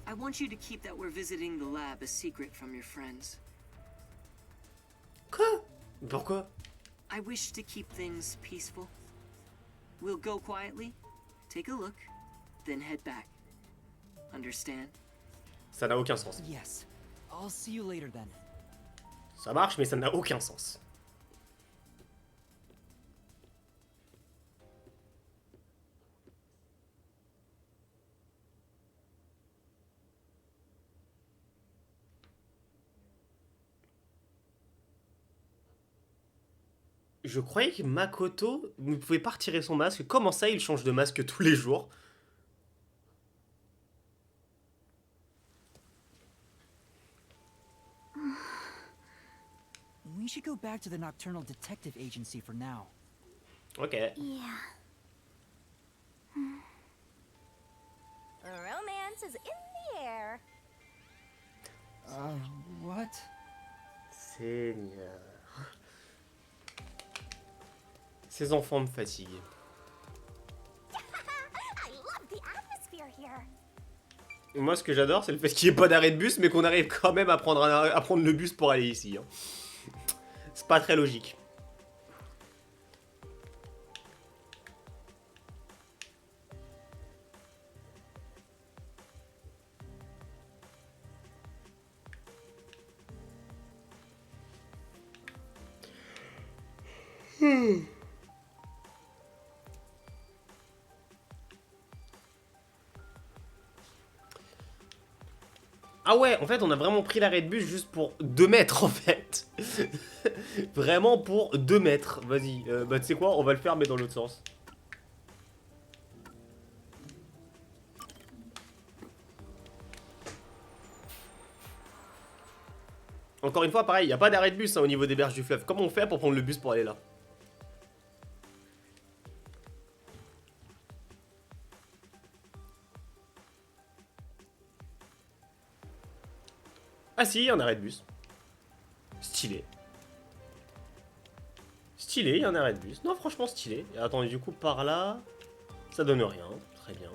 I want you to keep that we're visiting the lab a secret from your friends. Quoi? Pourquoi? I wish to keep things peaceful. We'll go quietly, take a look, then head back. Understand? Ça n'a aucun sens. Yes. I'll see you later then. Ça marche, mais ça n'a aucun sens. Je croyais que Makoto ne pouvait pas retirer son masque. Comment ça, il change de masque tous les jours? We should go back to the Nocturnal Detective Agency for now. Ok. Yeah. Romance is in the air. What? Seigneur. Ces enfants me fatiguent. I love the atmosphere here. Moi, ce que j'adore, c'est le fait qu'il n'y ait pas d'arrêt de bus, mais qu'on arrive quand même à prendre, à prendre le bus pour aller ici. Hein. C'est pas très logique. Ah ouais, en fait, on a vraiment pris l'arrêt de bus juste pour 2 mètres, en fait. Vraiment pour 2 mètres. Vas-y, bah tu sais quoi, on va le faire, mais dans l'autre sens. Encore une fois, pareil, il n'y a pas d'arrêt de bus hein, au niveau des berges du fleuve. Comment on fait pour prendre le bus pour aller là? Ah si, il y a un arrêt de bus. Stylé. Stylé, il y a un arrêt de bus. Non, franchement, stylé. Et attendez, du coup, par là, ça donne rien. Très bien.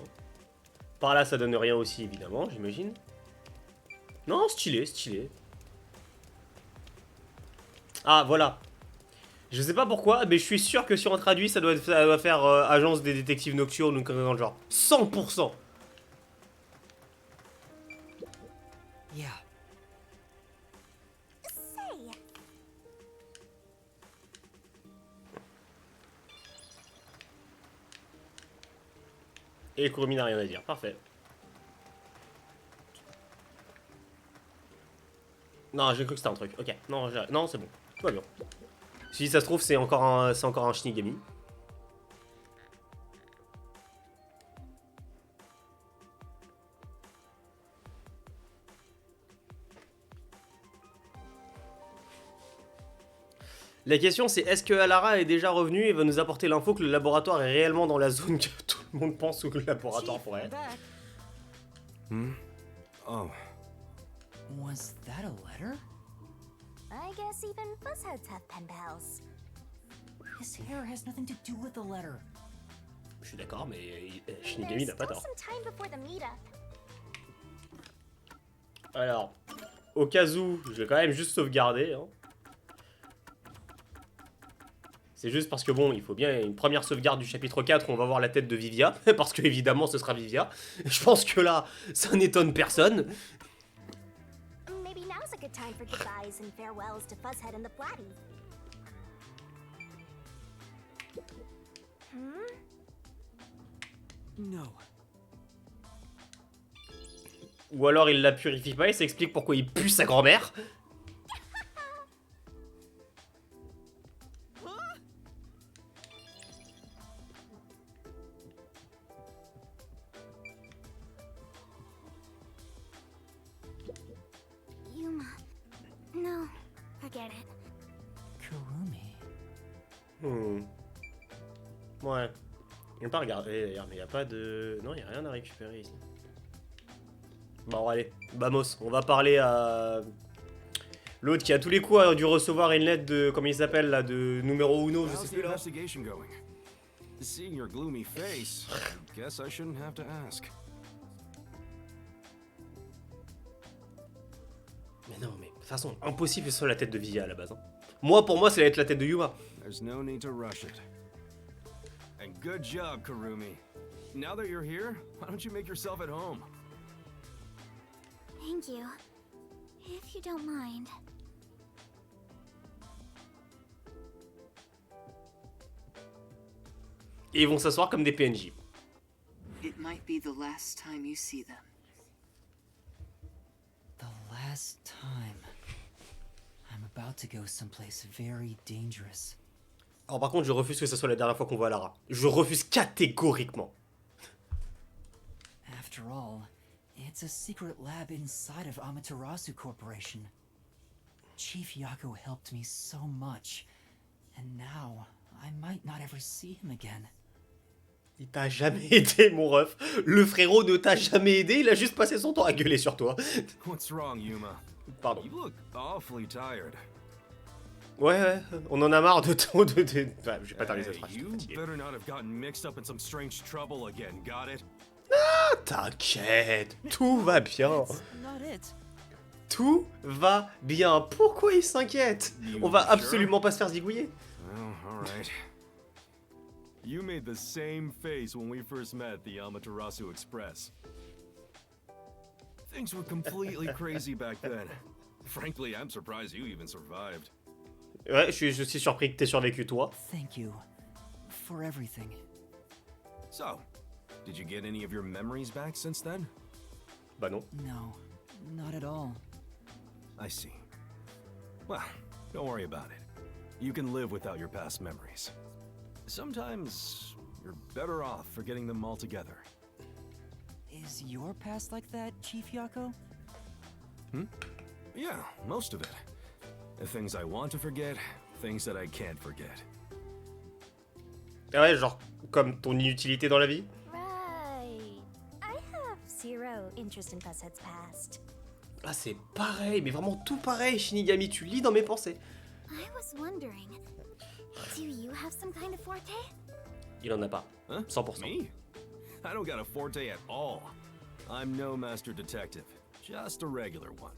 Par là, ça donne rien aussi, évidemment, j'imagine. Non, stylé, stylé. Ah, voilà. Je sais pas pourquoi, mais je suis sûr que si on traduit, ça doit faire agence des détectives nocturnes ou quelque chose dans le genre. 100%. Yeah. Say, Et Kurumi n'a rien à dire. Parfait. Non, j'ai cru que c'était un truc. Ok. Non, non c'est bon. Tout va bien. Si ça se trouve, c'est encore un Shinigami. La question c'est est-ce que Alara est déjà revenue et va nous apporter l'info que le laboratoire est réellement dans la zone que tout le monde pense que le laboratoire pourrait être. Hmm? Oh. Was that a letter? I guess even fuzzheads have pen pals. His hair has nothing to do with the letter. Je suis d'accord, mais Shinigami n'a pas tort. Some time before the meetup. Alors, au cas où, je vais quand même juste sauvegarder. Hein. C'est juste parce que bon, il faut bien une première sauvegarde du chapitre 4 où on va voir la tête de Vivia, parce que évidemment ce sera Vivia. Je pense que là, ça n'étonne personne. Maybe now's a good time for goodbyes and farewells to Fuzzhead and the Flatty. No. Ou alors il la purifie pas et ça explique pourquoi il pue sa grand-mère. Yuma. No, forget it. Kurumi. Ouais. On peut pas regarder d'ailleurs, mais il n'y a pas de... Non, il n'y a rien à récupérer ici. Bon, allez, vamos, on va parler à... L'autre qui à tous les coups a dû recevoir une lettre de... Comment il s'appelle là? De numéro 1, je sais How's the plus là. investigation going? Seeing your gloomy face, I guess I shouldn't have to ask. Mais non, mais de toute façon, impossible que ce soit la tête de Vivia à la base. Hein. Moi, pour moi, ça va être la tête de Yuma. There's no need to rush it. And good job, Kurumi. Now that you're here, why don't you make yourself at home? Thank you. If you don't mind. Et ils vont s'asseoir comme des PNJ. It might be the last time you see them. The last time. I'm about to go someplace very dangerous. Alors par contre, je refuse que ce soit la dernière fois qu'on voit Lara. Je refuse catégoriquement. After all, it's a secret lab inside of Amaterasu Corporation. Chief Yako helped me so much, and now I might not ever see him again. Il t'a jamais aidé, mon ref. Le frérot ne t'a jamais aidé, il a juste passé son temps à gueuler sur toi. What's wrong, Yuma? Pardon. You look awfully tired. Ouais, on en a marre de ton... Ouais, je vais pas terminer cette Hey, phrase. je suis you fatigué. better not have gotten mixed up in some strange trouble again, got it? T'inquiète, tout va bien. That's not it. Tout va bien. Pourquoi il s'inquiète? On va absolument pas se faire zigouiller. Oh, alright. You made the same face when we first met at the Amaterasu Express. Things were completely crazy back then. Frankly, I'm surprised you even survived. Ouais, je suis surpris que t'aies survécu, toi. Thank you for everything. So, did you get any of your memories back since then? Bah non. No, not at all. I see. Well, don't worry about it. You can live without your past memories. Sometimes you're better off forgetting them altogether. Is your past like that, Chief Yako? Yeah, most of it. Things I want to forget, things that I can't forget. Ah ouais, genre comme ton inutilité dans la vie. Right. I have zero interest in Fushead's past. Ah c'est pareil, mais vraiment tout pareil, Shinigami, tu lis dans mes pensées. I was wondering, do you have some kind of forte? Il en a pas. Huh? 100%. Me? I don't got a forte at all. I'm no master detective, just a regular one.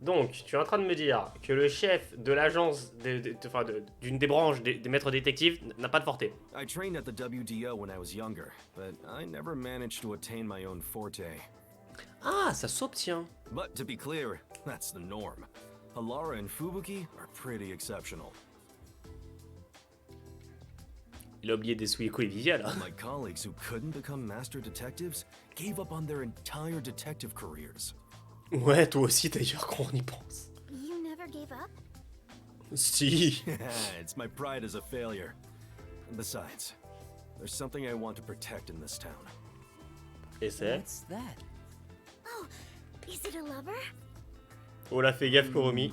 Donc, tu es en train de me dire que le chef de l'agence, d'une des branches des maîtres détectives n'a pas de forte. I trained at the WDO when I was younger, but I never managed to attain my own forte. Ah, ça s'obtient. But to be clear, that's the norm. Halara and Fubuki are pretty exceptional. Il a oublié des Suiko et Vivia là. My colleagues who couldn't become master detectives gave up on their entire detective careers. Ouais, toi aussi d'ailleurs quand on y pense. You never gave up? Si. It's my pride as a failure. Besides, there's something I want to protect in this town. Et c'est... What's that? Oh, is it a lover? Oh là, fais gaffe Kurumi.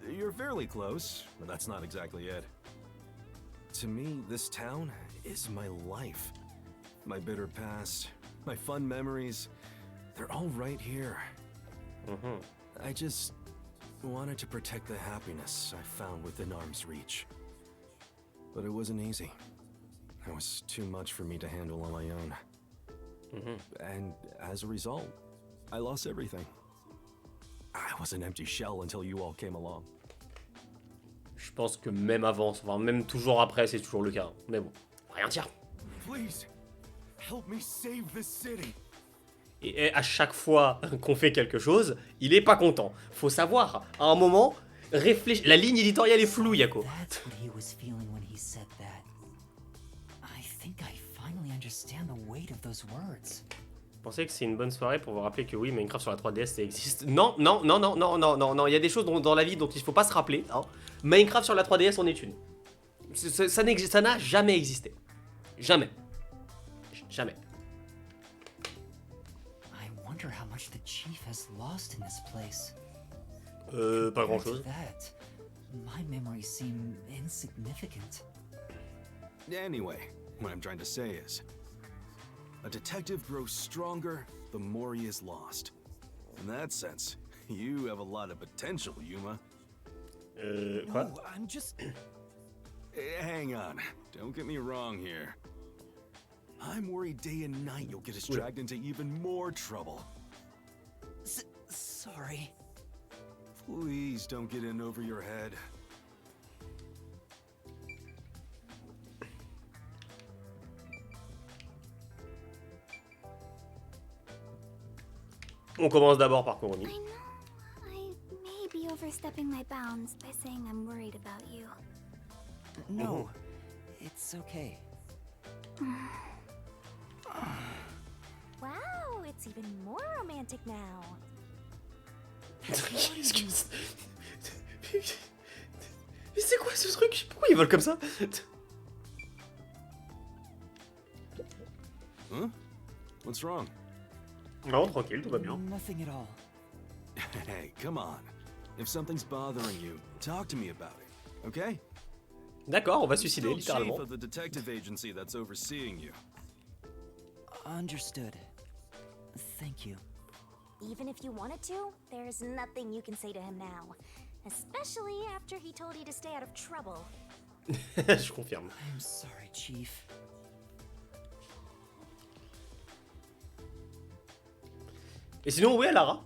You're fairly close, but that's not exactly it. To me, this town is my life. My bitter past, my fun memories, they're all right here. I just wanted to protect the happiness I found within arm's reach. But it wasn't easy. It was too much for me to handle on my own. And as a result, I lost everything. I was an empty shell until you all came along. Je pense que même avant, enfin même toujours après, c'est toujours le cas. Mais bon, rien tire. Please, help me save this city. Et à chaque fois qu'on fait quelque chose, il est pas content. Faut savoir, à un moment, réfléchir. La ligne éditoriale est floue, Yako. That's what he was feeling when he said that. I think I finally understand the weight of those words. Vous pensez que c'est une bonne soirée pour vous rappeler que oui, Minecraft sur la 3DS ça existe? Non, non, non, non, non, non, non, non. Il y a des choses dans la vie dont il faut pas se rappeler. Hein. Minecraft sur la 3DS en est une. Ça n'a jamais existé. Jamais. Jamais. I wonder how much the chief has lost in this place. Pas grand chose. That, my memories seem insignificant. Anyway, what I'm trying to say is, a detective grows stronger the more he is lost. In that sense, you have a lot of potential, Yuma. Quoi? No, I'm just... Hang on, don't get me wrong here. I'm worried day and night you'll get us dragged into even more trouble. Sorry. Please don't get in over your head. On commence d'abord par Kurumi. I know I may be overstepping my bounds by saying I'm worried about you. No, it's okay. Wow, it's even more romantic now. Excuse. Mais c'est quoi ce truc? Pourquoi ils volent comme ça? Huh? What's wrong? Non, tranquille, tout va bien. Nothing at all. Hey, come on. If something's bothering you, talk to me about it, okay? D'accord, on va suicider, Still chief littéralement. of the detective agency that's overseeing you. Understood. Thank you. Even if you wanted to, there's nothing you can say to him now. Especially after he told you to stay out of trouble. Je confirme. I'm sorry, Chief. Et sinon, où est Lara?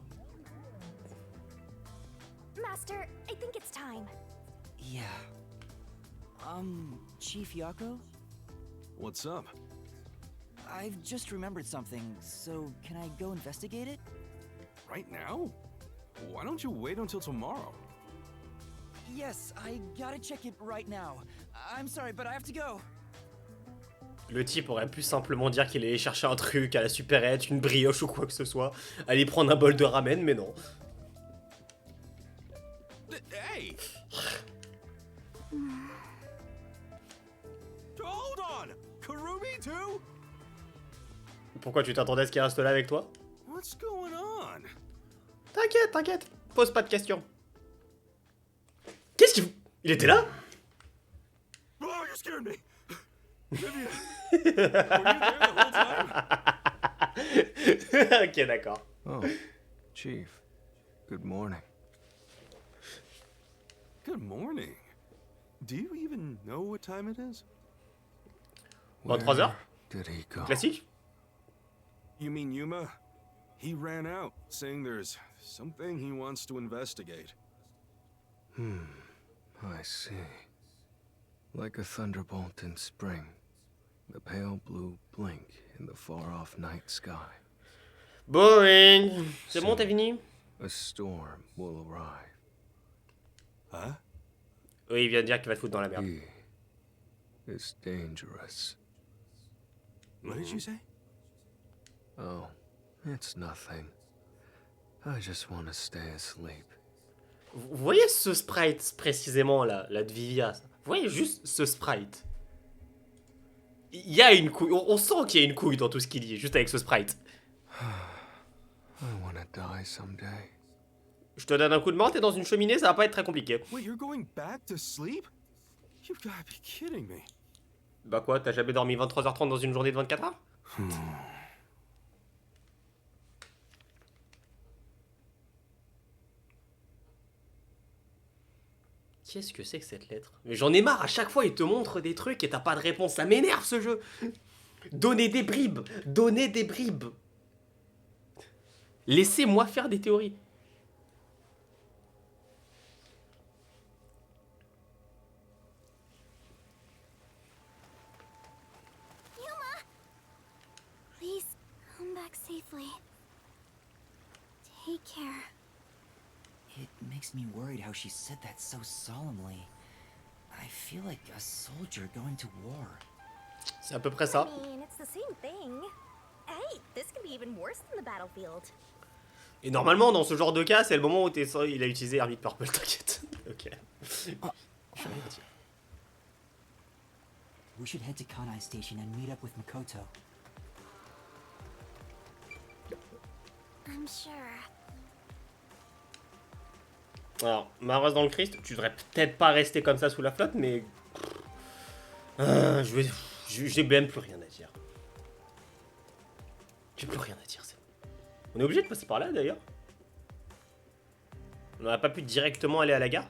Master, I think it's time. Yeah. Chief Yako? What's up? I've just remembered something, so can I go investigate it? Right now? Why don't you wait until tomorrow? Yes, I gotta check it right now. I'm sorry, but I have to go. Le type aurait pu simplement dire qu'il allait chercher un truc à la supérette, une brioche ou quoi que ce soit, aller prendre un bol de ramen, mais non. Hey! Hold on! Kurumi too? Pourquoi tu t'attendais à ce qu'il reste là avec toi? What's going on? T'inquiète, t'inquiète, pose pas de questions. Il était là? Oh, you scared me. Maybe, were you there the whole time? Ok, d'accord. Oh, Chief. Good morning. Good morning. Do you even know what time it is? 23 heures? Did he go? Classique? You mean Yuma? He ran out, saying there's something he wants to investigate. I see. Like a thunderbolt in spring, the pale blue blink in the far-off night sky. Boring. C'est bon, t'as fini? A storm will arrive. Huh? Oui, il vient de dire qu'il va te foutre dans la merde. He is dangerous. What did you say? Oh, it's nothing. I just want to stay asleep. Vous voyez ce sprite précisément là, la de Vivia, ça. Vous voyez juste ce sprite. Il y a une couille, on sent qu'il y a une couille dans tout ce qu'il dit, juste avec ce sprite. I want to die someday. Je te donne un coup de main, t'es dans une cheminée, ça va pas être très compliqué. Wait, you're going back to sleep? You've got to be kidding me. Bah quoi, t'as jamais dormi 23h30 dans une journée de 24 heures? Qu'est-ce que c'est que cette lettre? Mais j'en ai marre, à chaque fois il te montre des trucs et t'as pas de réponse, ça m'énerve ce jeu. Donnez des bribes, donnez des bribes. Laissez-moi faire des théories. Yuma! Please come back safely. Take care. It makes me worried how she said that so solemnly. I feel like a soldier going to war. C'est à peu près ça. I mean, it's the same thing. Hey, this can be even worse than the battlefield. Et normalement, dans ce genre de cas, c'est le moment où il a utilisé Hermit Purple, t'inquiète. Ok. Je vais rien dire. We should head to Kanai Station and meet up with Makoto. I'm sure. Alors, ma race dans le Christ, tu devrais peut-être pas rester comme ça sous la flotte, mais... j'ai même plus rien à dire. J'ai plus rien à dire, c'est bon. On est obligé de passer par là, d'ailleurs. On n'a pas pu directement aller à la gare.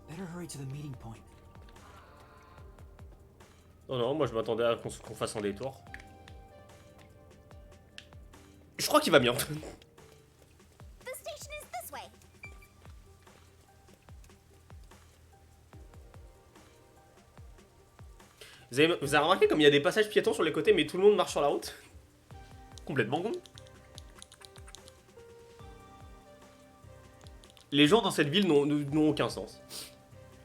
Better hurry to the meeting point. Oh non, moi je m'attendais à qu'on fasse un détour. Je crois qu'il va bien. The station is this way. Vous avez remarqué comme il y a des passages piétons sur les côtés, mais tout le monde marche sur la route? Complètement con. Les gens dans cette ville n'ont aucun sens.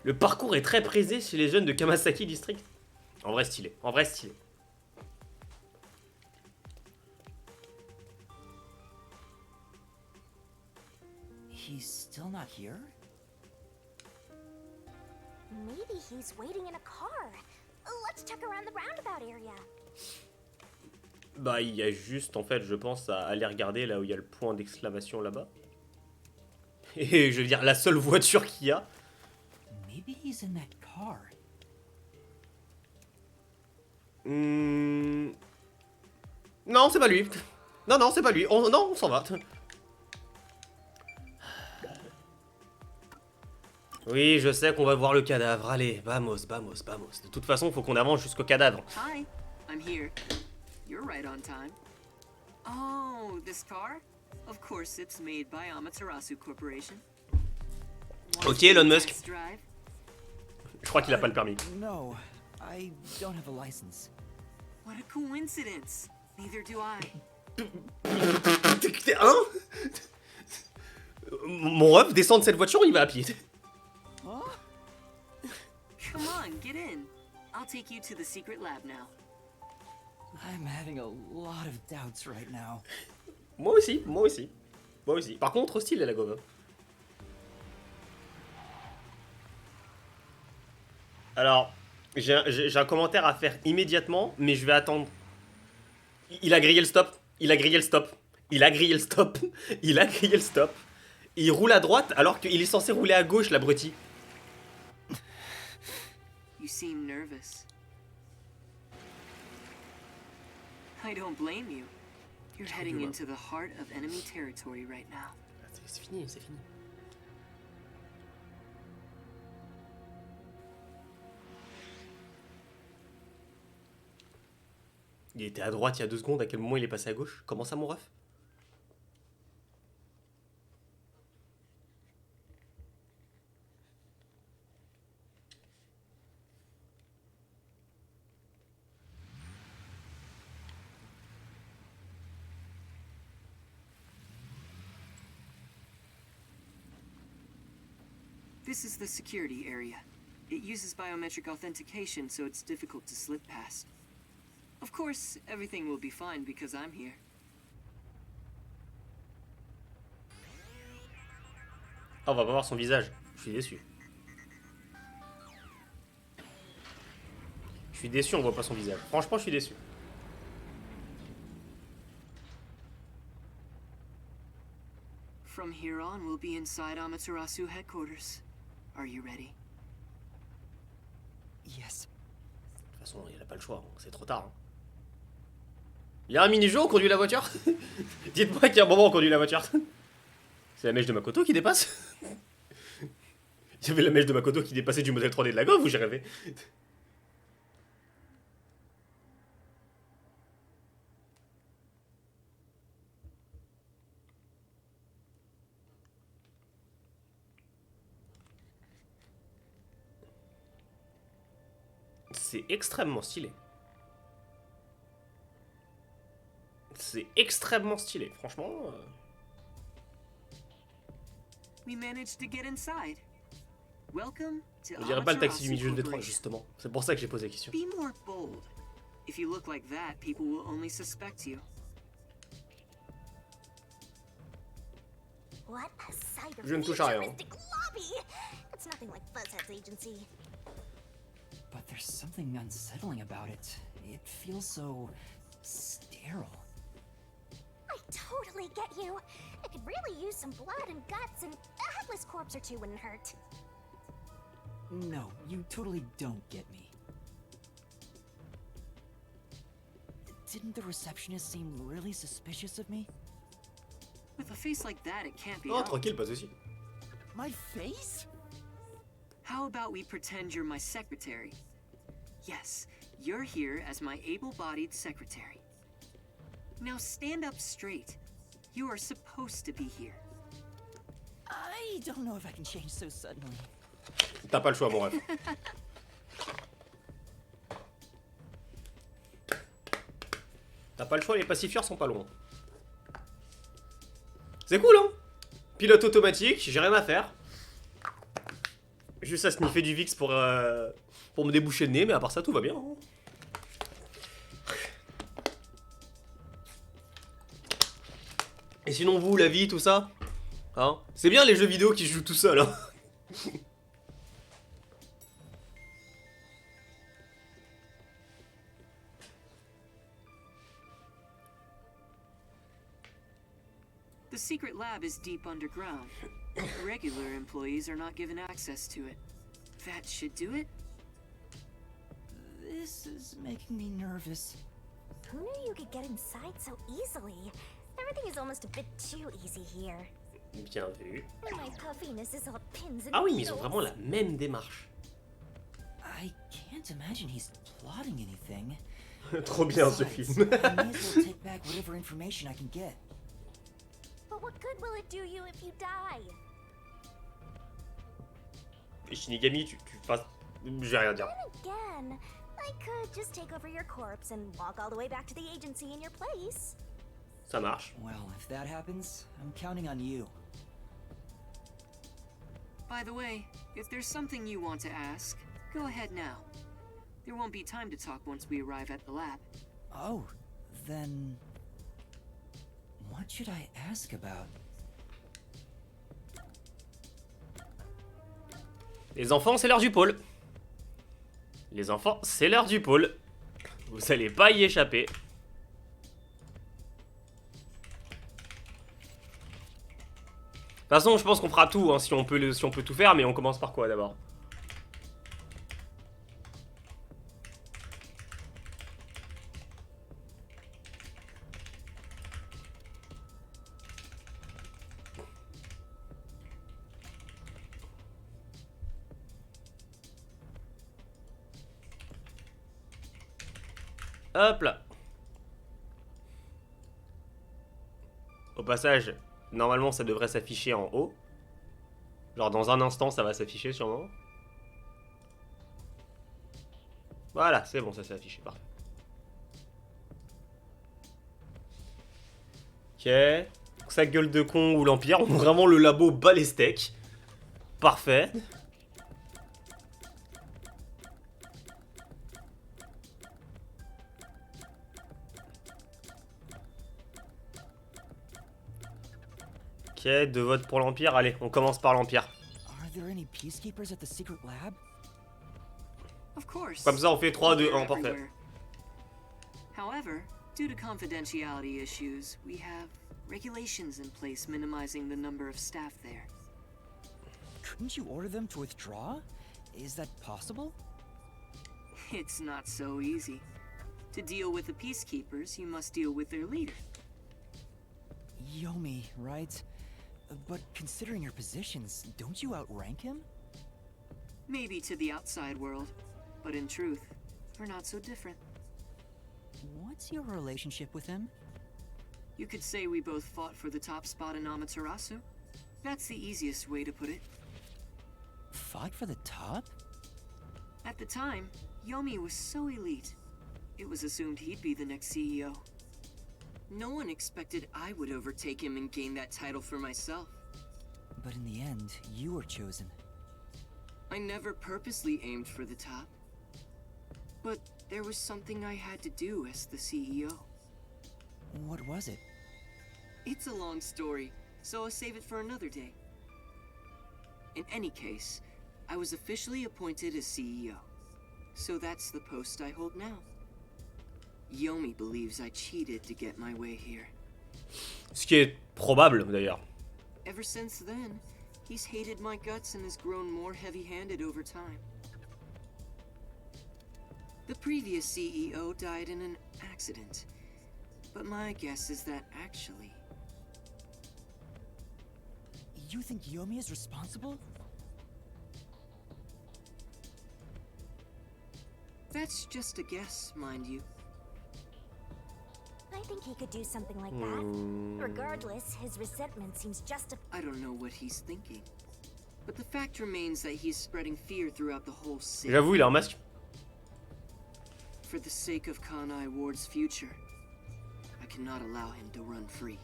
Le parcours est très prisé chez les jeunes de Kamasaki District. En vrai stylé, en vrai stylé. He's still not here? Maybe he's waiting in a car. Let's check around the roundabout area. Bah il y a juste en fait je pense à aller regarder là où il y a le point d'exclamation là-bas. Et je veux dire la seule voiture qu'il y a. Maybe he's in that car. Non c'est pas lui. Non non c'est pas lui. Non on s'en va. Oui je sais qu'on va voir le cadavre. Allez vamos vamos vamos. De toute façon faut qu'on avance jusqu'au cadavre. Hi, I'm here. You're right on time. Oh, this car? Of course, it's made by Amaterasu Corporation. Ok Elon Musk. Test drive? Je crois qu'il a pas le permis. No, I don't have a license. What a coincidence. Neither do I. Hein? Mon ref descend de cette voiture, il va à pied. Come on, get in. I'll I'll take you to the secret lab now. I'm having a lot of doubts right now. Moi aussi, moi aussi. Moi aussi. Par contre, hostile, la gomme. Alors, j'ai un commentaire à faire immédiatement, mais je vais attendre. Il a grillé le stop. Il a grillé le stop. Il a grillé le stop. Il a grillé le stop. Il roule à droite alors qu'il est censé rouler à gauche, l'abruti. You seem nervous. I don't blame you. You're heading into the heart of enemy territory right now. C'est fini, c'est fini. Il était à droite il y a 2 secondes, à quel moment il est passé à gauche? Comment ça, mon ref? This is the security area. It uses biometric authentication, so it's difficult to slip past. Of course, everything will be fine because I'm here. Ah, on va pas voir son visage. Je suis déçu. Je suis déçu, on voit pas son visage. Franchement, je suis déçu. From here on, we'll be inside Amaterasu headquarters. Are you ready? Yes. De toute façon, il a pas le choix, c'est trop tard. Hein. Il y a un mini-jeu, on conduit la voiture. Dites-moi qu'il y a un moment où on conduit la voiture. C'est la mèche de Makoto qui dépasse. Il y avait la mèche de Makoto qui dépassait du modèle 3D de la gomme ou j'ai rêvé? C'est extrêmement stylé. C'est extrêmement stylé, franchement. We managed to get inside. Welcome to On dirait pas le taxi du milieu de 3 Corporation. justement. C'est pour ça que j'ai posé la question. Be more bold. If you look like that, people will only suspect you. What a sight of Je ne touche à rien. futuristic lobby! It's nothing like Buzzhead's agency. But there's something unsettling about it. It feels so sterile. I totally get you. I could really use some blood and guts, and a headless corpse or two wouldn't hurt. No, you totally don't get me. Didn't the receptionist seem really suspicious of me? With a face like that, it can't be Oh, helped. tranquille, pas de soucis. My face? How about we pretend you're my secretary? Yes, you're here as my able-bodied secretary. Now stand up straight. You are supposed to be here. I don't know if I can change so suddenly. T'as pas le choix, mon ref. T'as pas le choix, les pacifieurs sont pas loin. C'est cool, hein? Pilote automatique, j'ai rien à faire. Juste à sniffer du VIX pour me déboucher le nez, mais à part ça, tout va bien. Hein. Et sinon, vous, la vie, tout ça hein? C'est bien les jeux vidéo qui se jouent tout seuls, hein. The secret lab is deep underground. Regular employees are not given access to it. That should do it. This is making me nervous. Who knew you could get inside so easily? Everything is almost a bit too easy here. Bien vu. My puffiness is all pins and Ah oui, mais ils ont needles. vraiment la même démarche. I can't imagine he's plotting anything. Trop bien ce Besides, film. I may as well take back whatever information I can get. But what good will it do you if you die? Et Shinigami, tu passes. Je vais rien dire. Then again, I could just take over your corpse and walk all the way back to the agency in your place. Ça marche. Well, if that happens, I'm counting on you. By the way, if there's something you want to ask, go ahead now. There won't be time to talk once we arrive at the lab. Oh, then... What should I ask about? Les enfants, c'est l'heure du pôle. Les enfants, c'est l'heure du pôle. Vous allez pas y échapper. De toute façon, je pense qu'on fera tout, hein, si on peut tout faire, mais on commence par quoi d'abord? Hop là. Au passage, normalement ça devrait s'afficher en haut. Genre dans un instant ça va s'afficher sûrement. Voilà, c'est bon, ça s'est affiché, parfait. Ok. Sa gueule de con ou l'Empire ont vraiment le labo bas les steaks. Parfait. Ok, 2 votes pour l'Empire. Allez, on commence par l'Empire. Are there any peacekeepers at the secret lab? Of course. Comme ça, on fait 3, 2, 1, parfait. Everywhere. However, due to confidentiality issues, we have regulations in place minimizing the number of staff there. Couldn't you order them to withdraw? Is that possible? It's not so easy. To deal with the peacekeepers, you must deal with their leader. Yomi, right? But considering your positions, don't you outrank him? Maybe to the outside world, but in truth, we're not so different. What's your relationship with him? You could say we both fought for the top spot in Amaterasu. That's the easiest way to put it. Fought for the top? At the time, Yomi was so elite. It was assumed he'd be the next CEO. No one expected I would overtake him and gain that title for myself. But in the end, you were chosen. I never purposely aimed for the top. But there was something I had to do as the CEO. What was it? It's a long story, so I'll save it for another day. In any case, I was officially appointed as CEO. So that's the post I hold now. Yomi believes I cheated to get my way here. Ce qui est probable d'ailleurs. Ever since then, he's hated my guts and has grown more heavy-handed over time. The previous CEO died in an accident, but my guess is that actually... You think Yomi is responsible? That's just a guess, mind you. I think he could do something like that. Regardless, his resentment seems I don't know what he's thinking. But the fact remains that he's spreading fear throughout the whole city. J'avoue, il a un masque. For the sake of Kanai Ward's future, I cannot allow him to run free.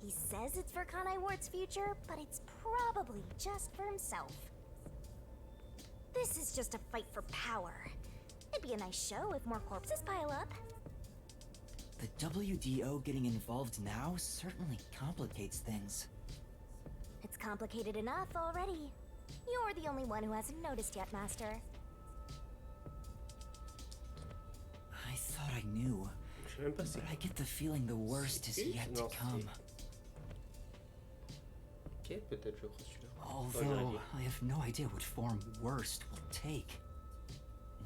He says it's for Kanai Ward's future, but it's probably just for himself. This is just a fight for power. It'd be a nice show if more corpses pile up. The WDO getting involved now certainly complicates things. It's complicated enough already. You're the only one who hasn't noticed yet, Master. I thought I knew, but I get the feeling the worst is yet to come. Ok, peut-être je crois celui-là. Although I have no idea what form worst will take.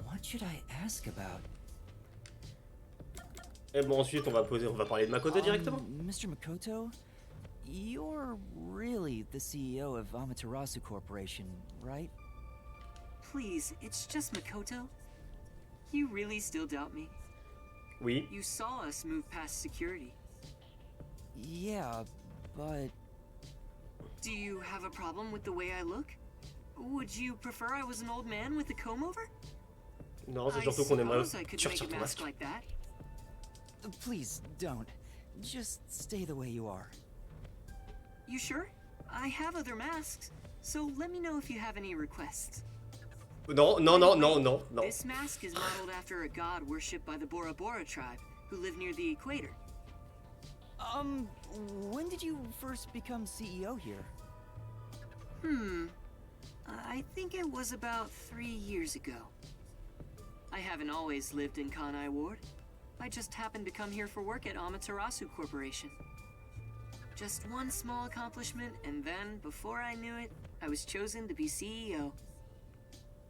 What should I ask about? Et bon, ensuite on va parler de Makoto directement. Mr. Makoto, you're really the CEO of Amaterasu Corporation, right? Please, it's just Makoto. You really still doubt me? Oui. You saw us move past security. Yeah, but... Do you have a problem with the way I look? Would you prefer I was an old man with a comb over? Non, c'est surtout qu'on aimerait I could sortir make ton a mask masque. like that. Please, don't. Just stay the way you are. You sure? I have other masks, so let me know if you have any requests. Non, non, non, non, non, non. This mask is modeled after a god worshipped by the Bora Bora tribe, who live near the equator. When did you first become CEO here? I think it was about 3 years ago. I haven't always lived in Kanai Ward. I just happened to come here for work at Amaterasu Corporation. Just one small accomplishment, and then, before I knew it, I was chosen to be CEO.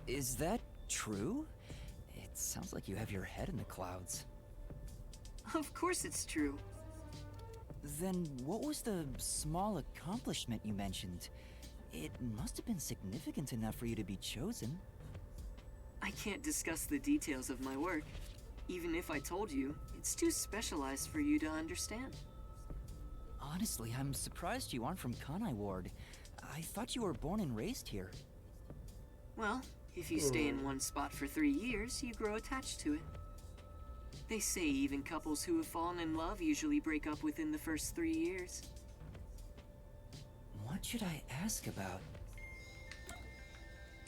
Is that true? It sounds like you have your head in the clouds. Of course it's true. Then what was the small accomplishment you mentioned? It must have been significant enough for you to be chosen. I can't discuss the details of my work. Even if I told you, it's too specialized for you to understand. Honestly, I'm surprised you aren't from Kanai Ward. I thought you were born and raised here. Well, if you stay in one spot for 3 years, you grow attached to it. They say even couples who have fallen in love usually break up within the first 3 years. What should I ask about?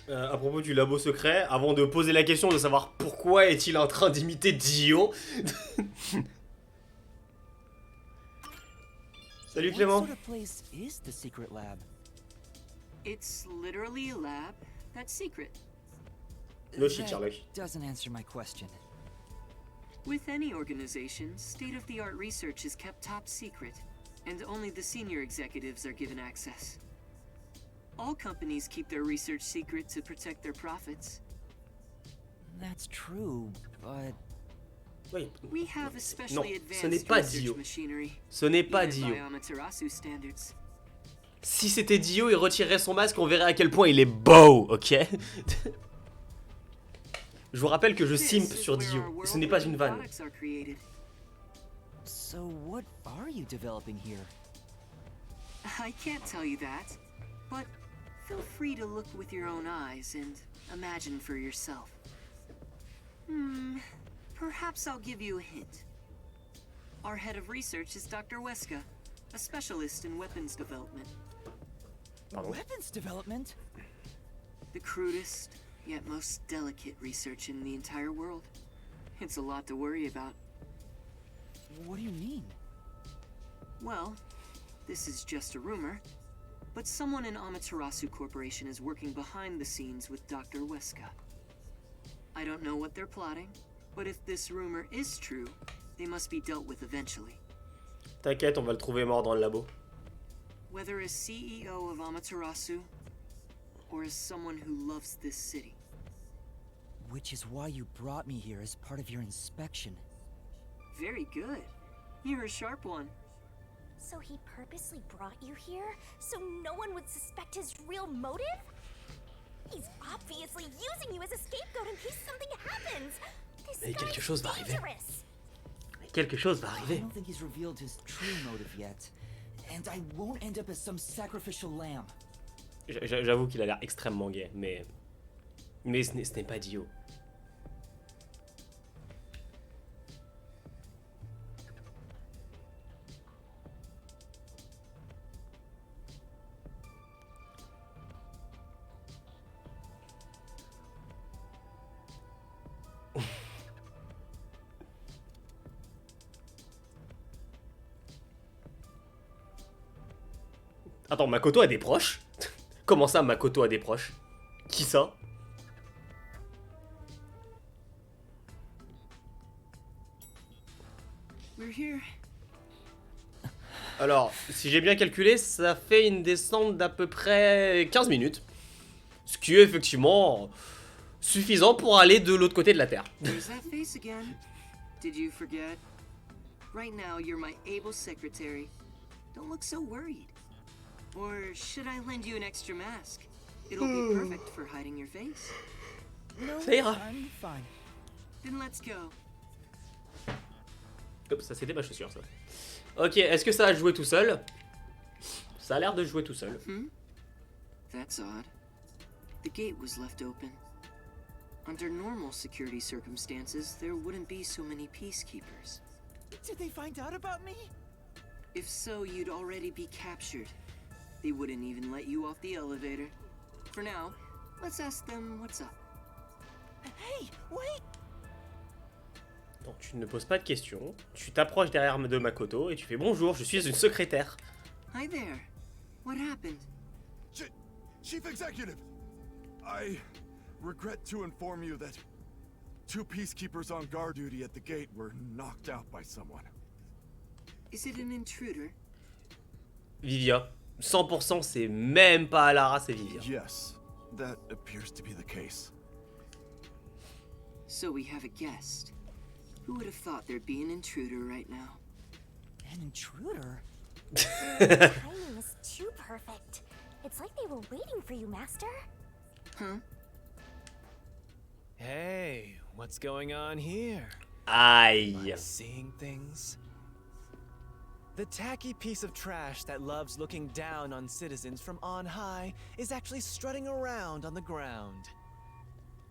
À propos du labo secret, avant de poser la question de savoir pourquoi est-il en train d'imiter Dio. Salut Clément. What sort of place is the secret lab? It's literally a lab that's secret. No shit, Sherlock. Doesn't answer my question. With any organization, state-of-the-art research is kept top secret, and only the senior executives are given access. All companies keep their research secret to protect their profits. That's true, but... Oui. We have especially ce n'est advanced pas research Dio. machinery. Ce n'est pas even Dio. by Amaterasu standards. Si c'était Dio, il retirerait son masque, on verrait à quel point il est beau, ok? Je vous rappelle que je simp sur Dio. Ce n'est pas une vanne. So what are you developing here? I can't tell you that, but feel free to look with your own eyes and imagine for yourself. Perhaps I'll give you a hint. Our head of research is Dr. Weska, a specialist in weapons development. Weapons development? The crudest, yet most delicate research in the entire world. It's a lot to worry about. What do you mean? Well, this is just a rumor, but someone in Amaterasu Corporation is working behind the scenes with Dr. Weska. I don't know what they're plotting, but if this rumor is true, they must be dealt with eventually. T'inquiète, on va le trouver mort dans le labo. Whether as CEO of Amaterasu, or as someone who loves this city. Which is why you brought me here as part of your inspection. Very good. You're a sharp one. So he purposely brought you here so no one would suspect his real motive? He's obviously using you as a scapegoat in case something happens. Et quelque chose va arriver. Dangerous. Quelque chose va I arriver. don't think he's revealed his true motive yet. And I won't end up as some sacrificial lamb. J'avoue qu'il a l'air extrêmement gay, mais ce n'est pas Dio. Attends, Makoto a des proches? Comment ça, Makoto a des proches? Qui ça? We're here. Alors, si j'ai bien calculé, ça fait une descente d'à peu près 15 minutes. Ce qui est effectivement suffisant pour aller de l'autre côté de la Terre. There's that face again. Did you forget? Right now, you're my able secretary. Don't look so worried. Or should I lend you an extra mask? It'll be perfect for hiding your face. No, Ça ira. I'm fine. Then let's go. Hop, ça c'était ma chaussure ça. Ok, est-ce que ça a joué tout seul? Ça a l'air de jouer tout seul. That's odd. The gate was left open. Under normal security circumstances, there wouldn't be so many peacekeepers. Did they find out about me? If so, you'd already be captured. They wouldn't even let you off the elevator. For now, let's ask them what's up. Hey, wait! Donc tu ne poses pas de questions, tu t'approches derrière de Makoto et tu fais bonjour, je suis une secrétaire. Hi there. What happened? Chief Executive! I regret to inform you that 2 peacekeepers on guard duty at the gate were knocked out by someone. Is it an intruder? Vivia, 100% c'est même pas Alara, c'est Vivia. Yes, that appears to be the case. So we have a guest. Who would have thought there'd be an intruder right now? An intruder? Timing is too perfect. It's like they were waiting for you, Master. Huh? Hey, what's going on here? Aïe. Am I seeing things? The tacky piece of trash that loves looking down on citizens from on high is actually strutting around on the ground.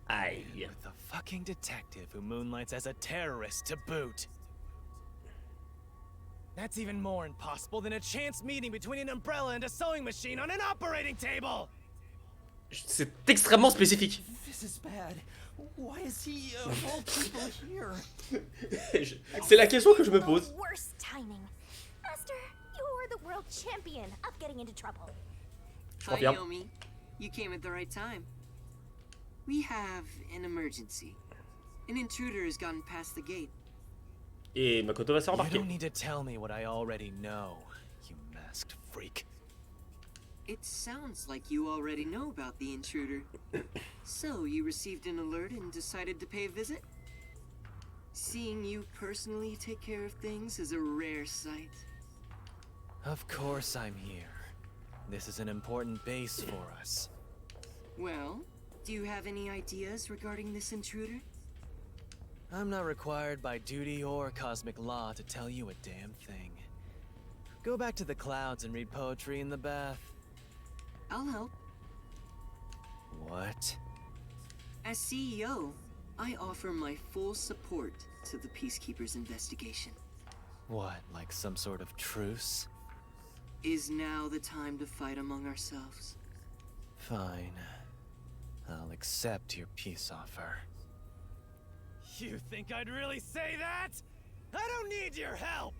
Aïe. With the fucking detective who moonlights as a terrorist to boot. That's even more impossible than a chance meeting between an umbrella and a sewing machine on an operating table! C'est extrêmement spécifique. This is bad. Why is he, of all people, here? C'est la question que je me pose. The worst timing. Master, you were the world champion of getting into trouble. Je Hi, confirme. Yomi. You came at the right time. We have an emergency. An intruder has gotten past the gate. Et Makoto va se You rembarquer. don't need to tell me what I already know, you masked freak. It sounds like you already know about the intruder. So, you received an alert and decided to pay a visit? Seeing you personally take care of things is a rare sight. Of course I'm here. This is an important base for us. Well, do you have any ideas regarding this intruder? I'm not required by duty or cosmic law to tell you a damn thing. Go back to the clouds and read poetry in the bath. I'll help. What? As CEO, I offer my full support to the Peacekeepers' investigation. What, like some sort of truce? Is now the time to fight among ourselves? Fine. I'll accept your peace offer. You think I'd really say that? I don't need your help!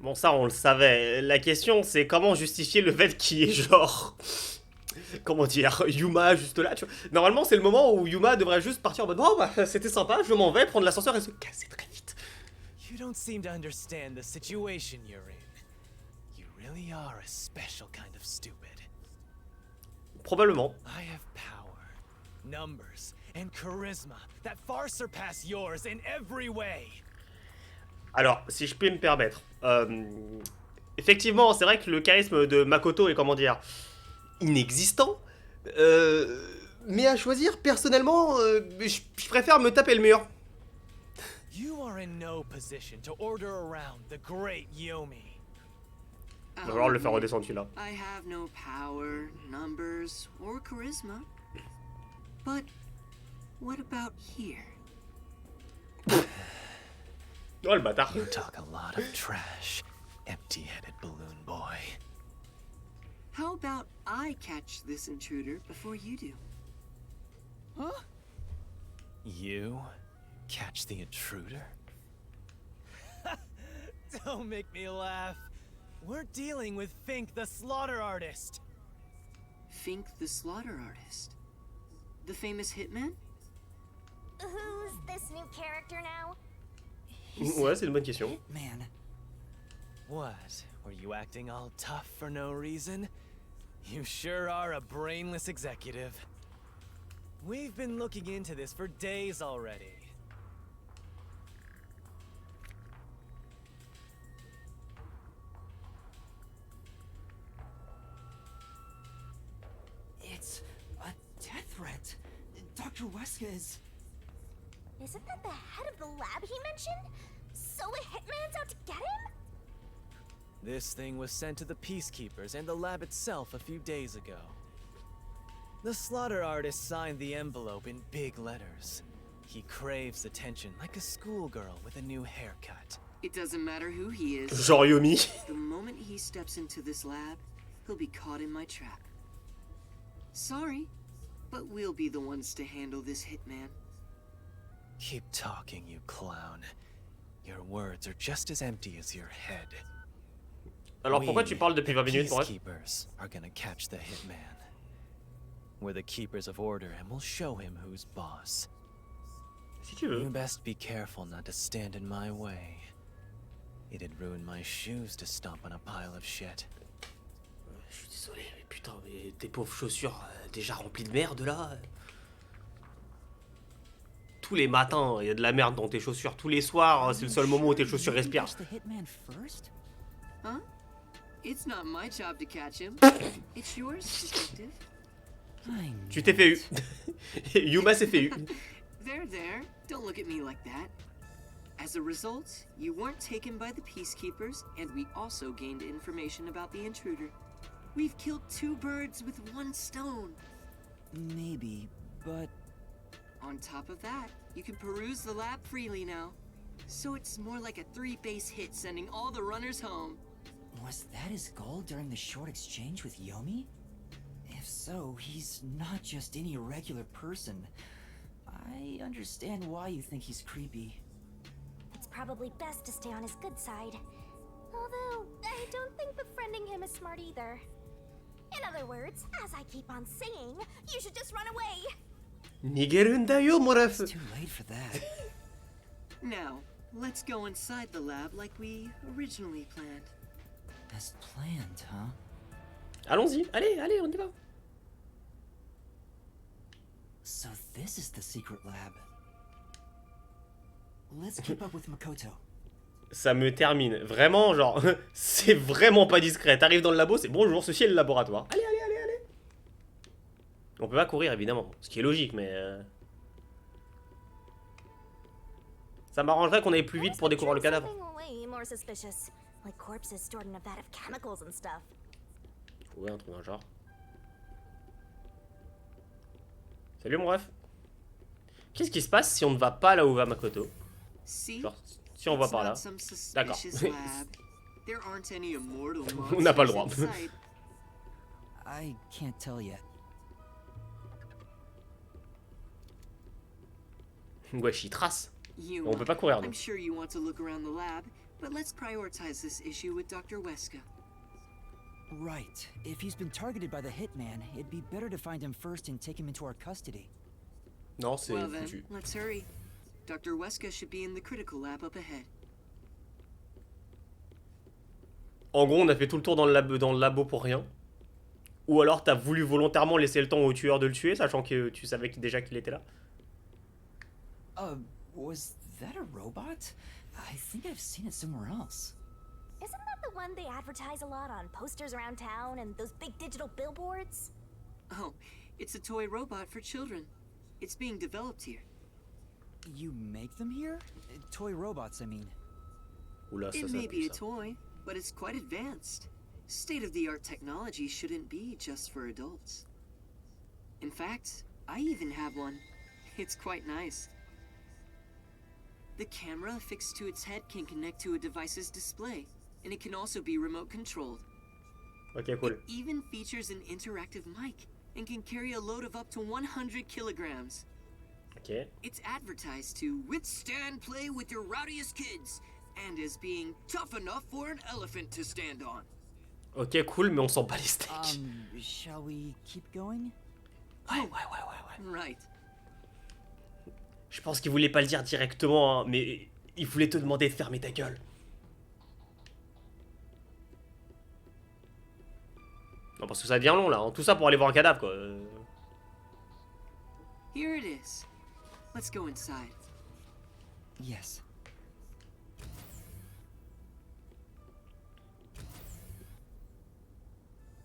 Bon, ça on le savait. La question c'est comment justifier le fait qu'il y ait genre. Comment dire, Yuma juste là, tu vois. Normalement c'est le moment où Yuma devrait juste partir en mode bon bah c'était sympa, je m'en vais, prendre l'ascenseur et se casser très vite. You don't seem to understand the situation you're in. You really are a special kind of stupid. Probablement. I have power, numbers, and charisma that far surpass yours in every way. Alors, si je peux me permettre, effectivement, c'est vrai que le charisme de Makoto est, comment dire, inexistant. Mais à choisir, personnellement, je préfère me taper le mur. You are in no position to order around the great Yomi. On va falloir le faire redescendre celui-là. I have no power, numbers, or charisma. But what about here? Oh le bâtard. You talk a lot of trash, empty-headed balloon boy. How about I catch this intruder before you do? Huh? You catch the intruder? Don't make me laugh. We're dealing with Fink the slaughter artist. Fink the slaughter artist? The famous hitman? Who's this new character now? Ouais, c'est une bonne question. Man, What? Were you acting all tough for no reason? You sure are a brainless executive. We've been looking into this for days already. it's a death threat. Dr. Weska is... Isn't that the head of the lab he mentioned? So a hitman's out to get him? This thing was sent to the Peacekeepers and the lab itself a few days ago. The slaughter artist signed the envelope in big letters. He craves attention like a schoolgirl with a new haircut. It doesn't matter who he is. Genre Yomi. The moment he steps into this lab, he'll be caught in my trap. Sorry, but we'll be the ones to handle this hitman. Keep talking, you clown. Your words are just as empty as your head. Alors pourquoi tu parles depuis 20 minutes, bref? Peacekeepers are gonna catch the hitman. We're the keepers of order and we'll show him who's boss. Si tu veux. You best be careful not to stand in my way. It'd ruin my shoes to stomp on a pile of shit. Je suis désolé, mais putain, mais tes pauvres chaussures déjà remplies de merde là. Tous les matins, il y a de la merde dans tes chaussures. Tous les soirs, c'est le seul moment où tes chaussures respirent. Huh? It's not my job to catch him. It's yours, detective. Tu t'es fait eu. Yuma s'est fait eu. There. Don't look at me like that. As a result, you weren't taken by the peacekeepers, and we also gained information about the intruder. We've killed 2 birds with 1 stone. Maybe, but... On top of that, you can peruse the lab freely now. So it's more like a 3-base hit sending all the runners home. Was that his goal during the short exchange with Yomi? If so, he's not just any regular person. I understand why you think he's creepy. It's probably best to stay on his good side. Although, I don't think befriending him is smart either. In other words, as I keep on saying, you should just run away! It's too late for that. Now, let's go inside the lab like we originally planned. As planned, huh? Allons-y, allez, on y va. So this is the secret lab. Let's keep up with Makoto. Ça me termine. Vraiment, genre, c'est vraiment pas discret. T'arrives dans le labo, c'est bonjour, ceci est le laboratoire. Allez. On peut pas courir, évidemment. Ce qui est logique, mais... Ça m'arrangerait qu'on aille plus vite pour découvrir le cadavre. Ouais, un truc dans le genre. Salut mon ref. Qu'est-ce qui se passe si on ne va pas là où va Makoto? Genre, si on va par là. D'accord. On n'a pas le droit. I can't tell yet. Wesh, il trace. On peut pas courir, I'm sure you want to look around the lab, but let's prioritize this issue with Dr. Weska. Right. If he's been targeted by the hitman, it'd be better to find him first and take him into our custody. Non, c'est well then, foutu. let's hurry. Dr. Weska should be in the critical lab up ahead. En gros, on a fait tout le tour dans le labo pour rien. Ou alors t'as voulu volontairement laisser le temps au tueur de le tuer, sachant que tu savais déjà qu'il était là. Was that a robot? I think I've seen it somewhere else. Isn't that the one they advertise a lot on posters around town and those big digital billboards? Oh, it's a toy robot for children. It's being developed here. You make them here? Toy robots, I mean. Oula, it may be a toy, but it's quite advanced. State-of-the-art technology shouldn't be just for adults. In fact, I even have one. It's quite nice. The camera affixed to its head can connect to a device's display, and it can also be remote controlled. Ok, cool. It even features an interactive mic and can carry a load of up to 100 kilograms. Ok. It's advertised to withstand play with your rowdiest kids and as being tough enough for an elephant to stand on. Ok, cool, mais on s'en bat les steaks. Shall we keep going? Ouais. Right. Je pense qu'il voulait pas le dire directement, hein, mais il voulait te demander de fermer ta gueule. Non, parce que ça devient long là, hein. Tout ça pour aller voir un cadavre quoi. Here it is. Let's go inside. Yes.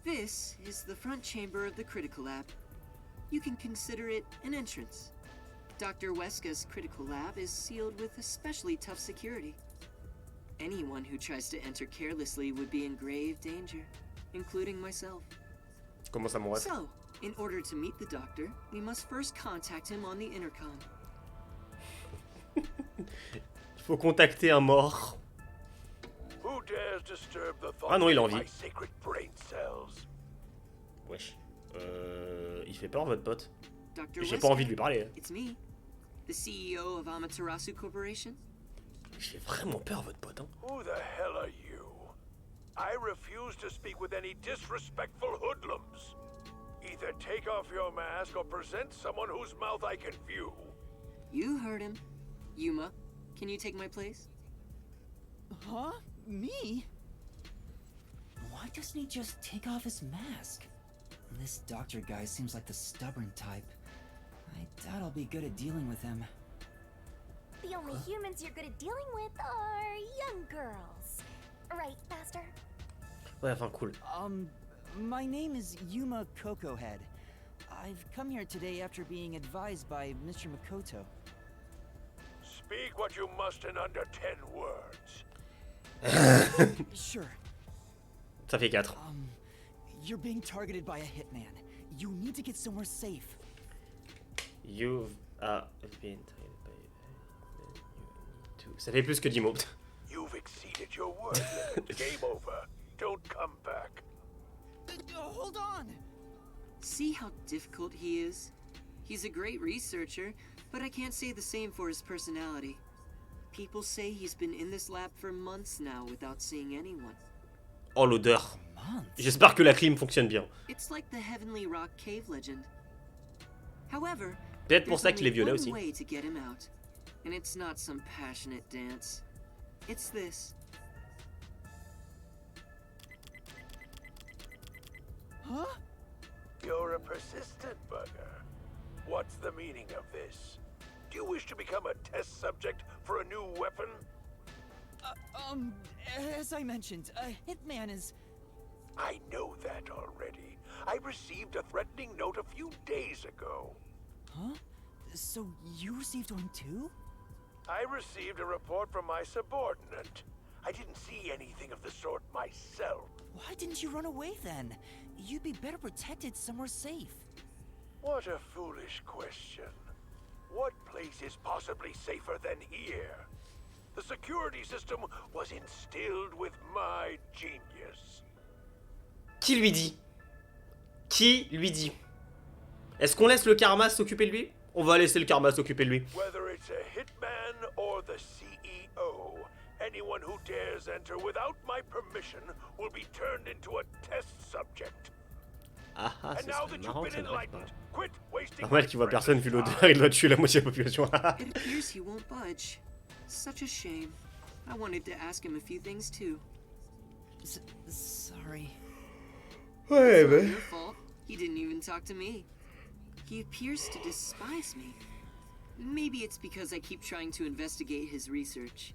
This is the front chamber of the critical lab. You can consider it an entrance. Dr. Weska's critical lab is sealed with especially tough security. Anyone who tries to enter carelessly would be in grave danger, including myself. Comment ça, mon ref? So, in order to meet the doctor, we must first contact him on the intercom. Il faut contacter un mort. Ah non, il a envie. Wesh. Il fait peur, votre pote. J'ai pas envie de lui parler. It's me. The CEO of Amaterasu Corporation? J'ai vraiment peur, votre pote. Hein. Who the hell are you? I refuse to speak with any disrespectful hoodlums. Either take off your mask or present someone whose mouth I can view. You heard him. Yuma, can you take my place? Huh? Me? Why doesn't he just take off his mask? This doctor guy seems like the stubborn type. I doubt I'll be good at dealing with him. The only humans you're good at dealing with are young girls. Right, Master? Ouais, enfin, cool. My name is Yuma Cocohead. I've come here today after being advised by Mr. Makoto. Speak what you must in under 10 words. Sure. Ça fait 4. You're being targeted by a hitman. You need to get somewhere safe. You've been targeted by... Ça fait plus que 10 mots. You've exceeded your word limit. Game over. Don't come back. Hold on! See how difficult he is? He's a great researcher, but I can't say the same for his personality. People say he's been in this lab for months now without seeing anyone. Oh, l'odeur. J'espère que la clim fonctionne bien. It's like the Heavenly Rock cave legend. However, peut-être pour ça qu'il est violet there's aussi. only one way to get him out, and it's not some passionate dance. It's this. Huh? You're a persistent bugger. What's the meaning of this? Do you wish to become a test subject for a new weapon? As I mentioned, a hitman is... I know that already. I received a threatening note a few days ago. Huh? So you received one too? I received a report from my subordinate. I didn't see anything of the sort myself. Why didn't you run away then? You'd be better protected somewhere safe. What a foolish question. What place is possibly safer than here? The security system was instilled with my genius. Qui lui dit? Qui lui dit? Est-ce qu'on laisse le karma s'occuper de lui? On va laisser le karma s'occuper de lui. Whether it's a hitman or the CEO, anyone who dares enter without my permission will be turned into a test subject. Ah ah, And now that you've been enlightened, quit wasting normal qu'il voit personne vu l'odeur, il doit tuer la moitié de la population. It appears he won't budge. Such a shame. I wanted to ask him a few things too. Sorry. Ouais, It's not your fault. He didn't even talk to me. He appears to despise me. Maybe it's because I keep trying to investigate his research.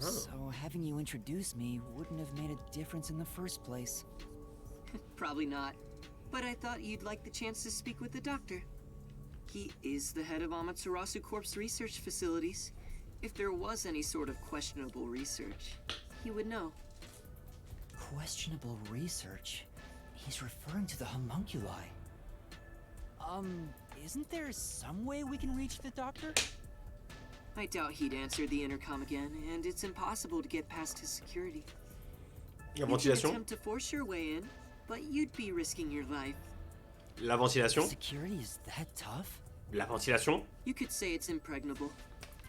So having you introduce me wouldn't have made a difference in the first place. Probably not. But I thought you'd like the chance to speak with the doctor. He is the head of Amaterasu Corp's research facilities. If there was any sort of questionable research, he would know. Questionable research? He's referring to the homunculi. Isn't there some way we can reach the doctor? I doubt he'd answer the intercom again, and it's impossible to get past his security. La You can ventilation. attempt to force your way in, but you'd be risking your life. La ventilation. Security is that tough? La ventilation. You could say it's impregnable.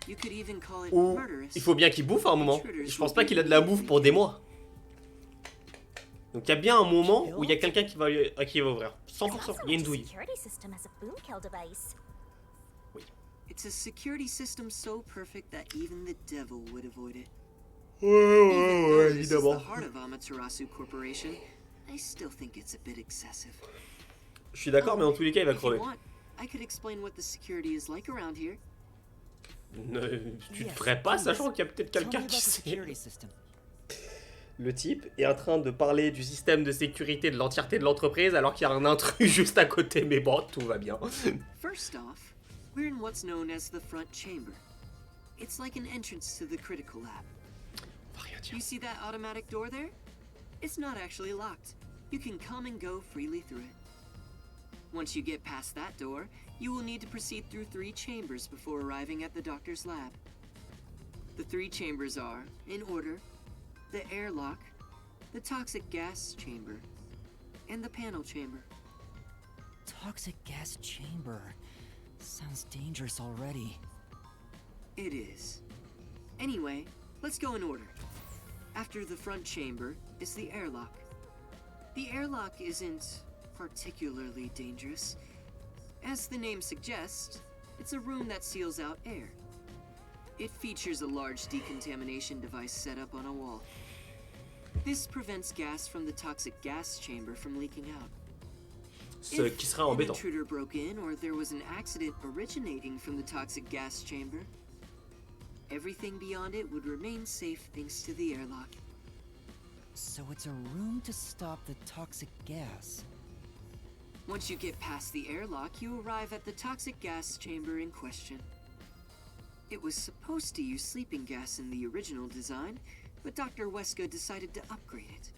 You could even call it Ou murderous. il faut bien qu'il bouffe à un moment. Je pense pas qu'il a de la bouffe pour des mois. Donc il y a bien un moment où il y a quelqu'un qui va ouvrir. 100%. Il y a une douille. It's a security system so perfect that even the devil would avoid it. Ouais, This is évidemment. the heart of Amaterasu Corporation. I still think it's a bit excessive. Je suis d'accord, mais dans tous les cas, il va If you crever. want, I could explain what the security is like around here. Tu te ferais pas, sachant qu'il y a peut-être quelqu'un qui sait. Le type est en train de parler du système de sécurité de l'entièreté de l'entreprise alors qu'il y a un intrus juste à côté, mais bon, tout va bien. First off, we're in what's known as the front chamber. It's like an entrance to the critical lab. You see that automatic door there? It's not actually locked. You can come and go freely through it. Once you get past that door, you will need to proceed through 3 chambers before arriving at the doctor's lab. The 3 chambers are, in order, the airlock, the toxic gas chamber, and the panel chamber. Toxic gas chamber. Sounds dangerous already. It is. Anyway, let's go in order. After the front chamber is the airlock. The airlock isn't particularly dangerous. As the name suggests, it's a room that seals out air. It features a large decontamination device set up on a wall. This prevents gas from the toxic gas chamber from leaking out. Ce qui serait If an embêtant. intruder broke in or there was an accident originating from the toxic gas chamber, everything beyond it would remain safe thanks to the airlock. So it's a room to stop the toxic gas. Once you get past the airlock, you arrive at the toxic gas chamber in question. It was supposed to use sleeping gas in the original design, but Dr. Weska decided to upgrade it.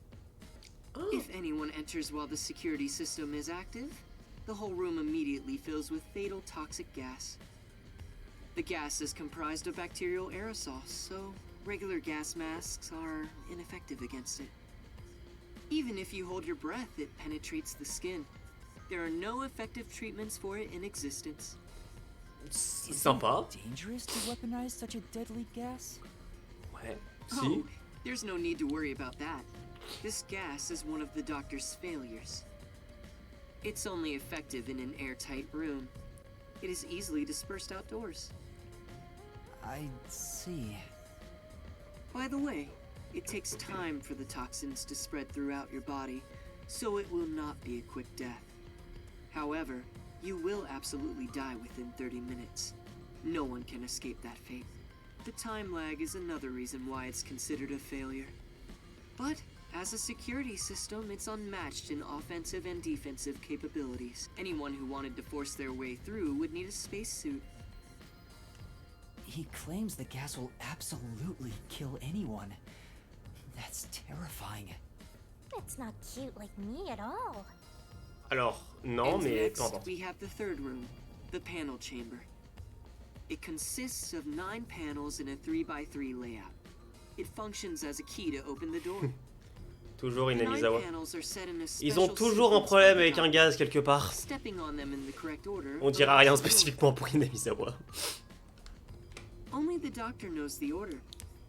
If anyone enters while the security system is active, the whole room immediately fills with fatal toxic gas. The gas is comprised of bacterial aerosols, so regular gas masks are ineffective against it. Even if you hold your breath, it penetrates the skin. There are no effective treatments for it in existence. C'est sympa. Dangerous to weaponize such a deadly gas? Ouais. Si. Oh, there's no need to worry about that. This gas is one of the doctor's failures. It's only effective in an airtight room. It is easily dispersed outdoors. I see. By the way, it takes time for the toxins to spread throughout your body, so it will not be a quick death. However, you will absolutely die within 30 minutes. No one can escape that fate. The time lag is another reason why it's considered a failure. But as a security system, it's unmatched in offensive and defensive capabilities. Anyone who wanted to force their way through would need a spacesuit. He claims the gas will absolutely kill anyone. That's terrifying. It's not cute like me at all. Alors, non, And mais peu next, importe. we have the third room, the panel chamber. It consists of 9 panels in a 3x3 layout. It functions as a key to open the door. Toujours The 9 Inamizawa. panels are set in a Ils ont special toujours un sequence problème by avec un the gaz quelque part. doctor. Stepping on them in the correct order On dira opens rien the door. spécifiquement pour Inamizawa. Only the doctor knows the order.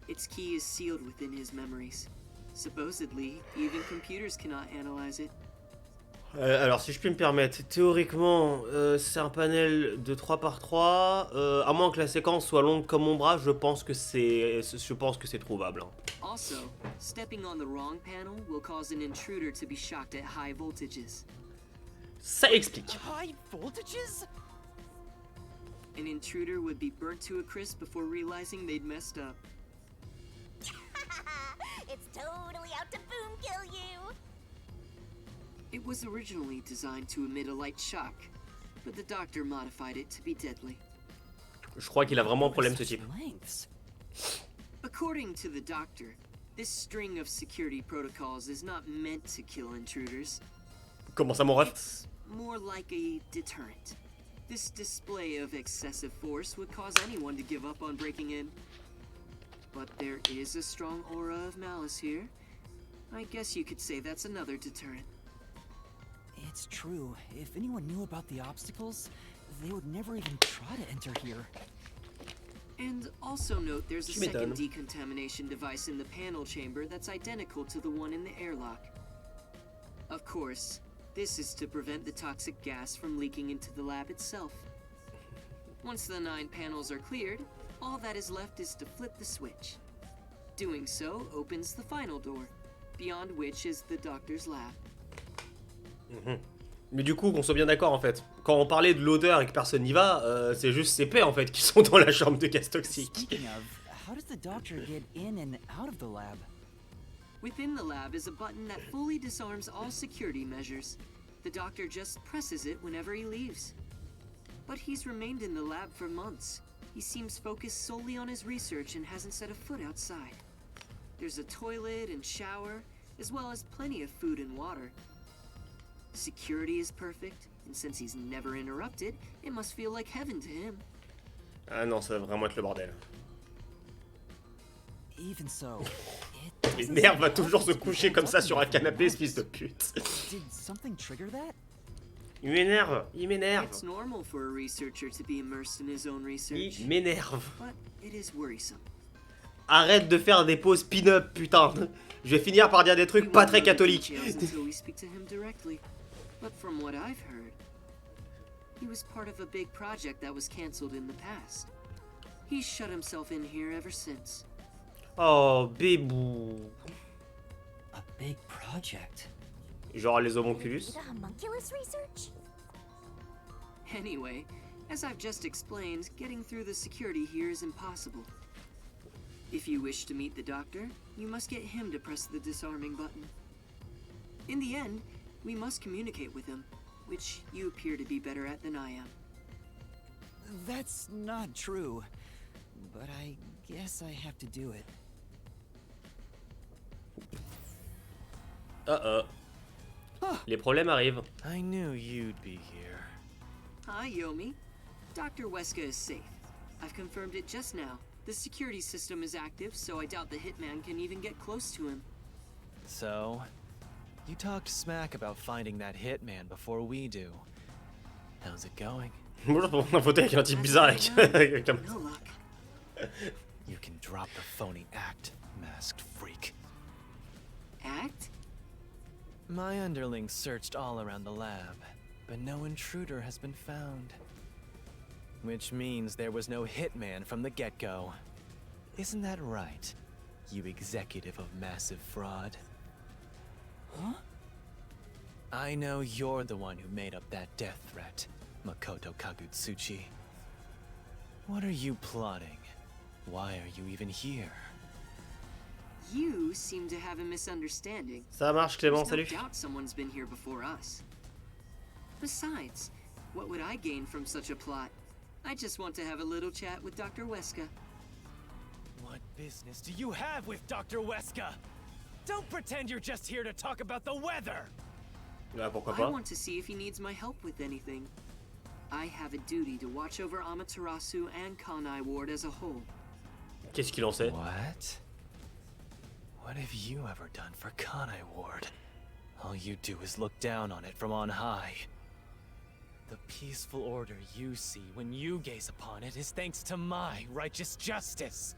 Its key is sealed within his memories. Supposedly, even computers cannot analyze it. Alors, si je puis me permettre, théoriquement, c'est un panel de 3x3. À moins que la séquence soit longue comme mon bras, je pense que c'est trouvable. Hein. Also, stepping on the wrong panel will cause an intruder to be shocked at high voltages. Ça explique. High voltages? An intruder would be burnt to a crisp before realizing they'd messed up. It's totally out to boom kill you. It was originally designed to emit a light shock, but the doctor modified it to be deadly. Je crois qu'il a vraiment un problème ce type. Lengths. According to the doctor, this string of security protocols is not meant to kill intruders. Comment ça, mon ref? It's more like a deterrent. This display of excessive force would cause anyone to give up on breaking in. But there is a strong aura of malice here. I guess you could say that's another deterrent. It's true. If anyone knew about the obstacles, they would never even try to enter here. And also note there's a Tu m'étonnes. second decontamination device in the panel chamber that's identical to the one in the airlock. Of course, this is to prevent the toxic gas from leaking into the lab itself. Once the 9 panels are cleared, all that is left is to flip the switch. Doing so opens the final door, beyond which is the doctor's lab. Mais du coup, qu'on soit bien d'accord en fait. Quand on parlait de l'odeur et que personne n'y va, c'est juste ces paix en fait qui sont dans la chambre de gaz toxique. Speaking of, how does the doctor get in and out of the lab? Within the lab is a button that fully disarms all security measures. The doctor just presses it whenever he leaves. But he's remained in the lab for months. He seems focused solely on his research and hasn't set a foot outside. There's a toilet and shower, as well as plenty of food and water. Security is perfect, and since he's never interrupted, it must feel like heaven to him. Ah non, ça va vraiment être le bordel. Even so, Et Nerf va toujours se coucher comme ça sur un canapé, ce fils de pute. Did something trigger that? Il m'énerve, il m'énerve. It's normal for a researcher to be immersed in his own research. Il m'énerve. But it is worrisome. Arrête de faire des pauses pin-up, putain. Je vais finir par dire des trucs pas très catholiques. Until we speak to him directly. But from what I've heard, he was part of a big project that was cancelled in the past. He's shut himself in here ever since. Oh, bébou. A big project. Genre les homonculus. The homunculus research? Anyway, as I've just explained, getting through the security here is impossible. If you wish to meet the doctor, you must get him to press the disarming button. In the end, we must communicate with him, which you appear to be better at than I am. That's not true. But I guess I have to do it. Les problèmes arrivent. I knew you'd be here. Hi, Yomi. Dr. Weska is safe. I've confirmed it just now. The security system is active, so I doubt the hitman can even get close to him. So, you talked smack about finding that hitman before we do. How's it going? Moi, je prends un fauteuil avec un type bizarre avec un... No luck. You can drop the phony act, masked freak. Act? My underlings searched all around the lab, but no intruder has been found. Which means there was no hitman from the get-go. Isn't that right, you executive of massive fraud? Huh? I know you're the one who made up that death threat, Makoto Kagutsuchi. What are you plotting? Why are you even here? You seem to have a misunderstanding. Ça marche, Clément, There's no salut. doubt someone's been here before us. Besides, what would I gain from such a plot? I just want to have a little chat with Dr. Weska. What business do you have with Dr. Weska? Don't pretend you're just here to talk about the weather! Pourquoi I pas? want to see if he needs my help with anything. I have a duty to watch over Amaterasu and Kanai Ward as a whole. Qu'est-ce qu'il en sait? What? What have you ever done for Kanai Ward? All you do is look down on it from on high. The peaceful order you see when you gaze upon it is thanks to my righteous justice.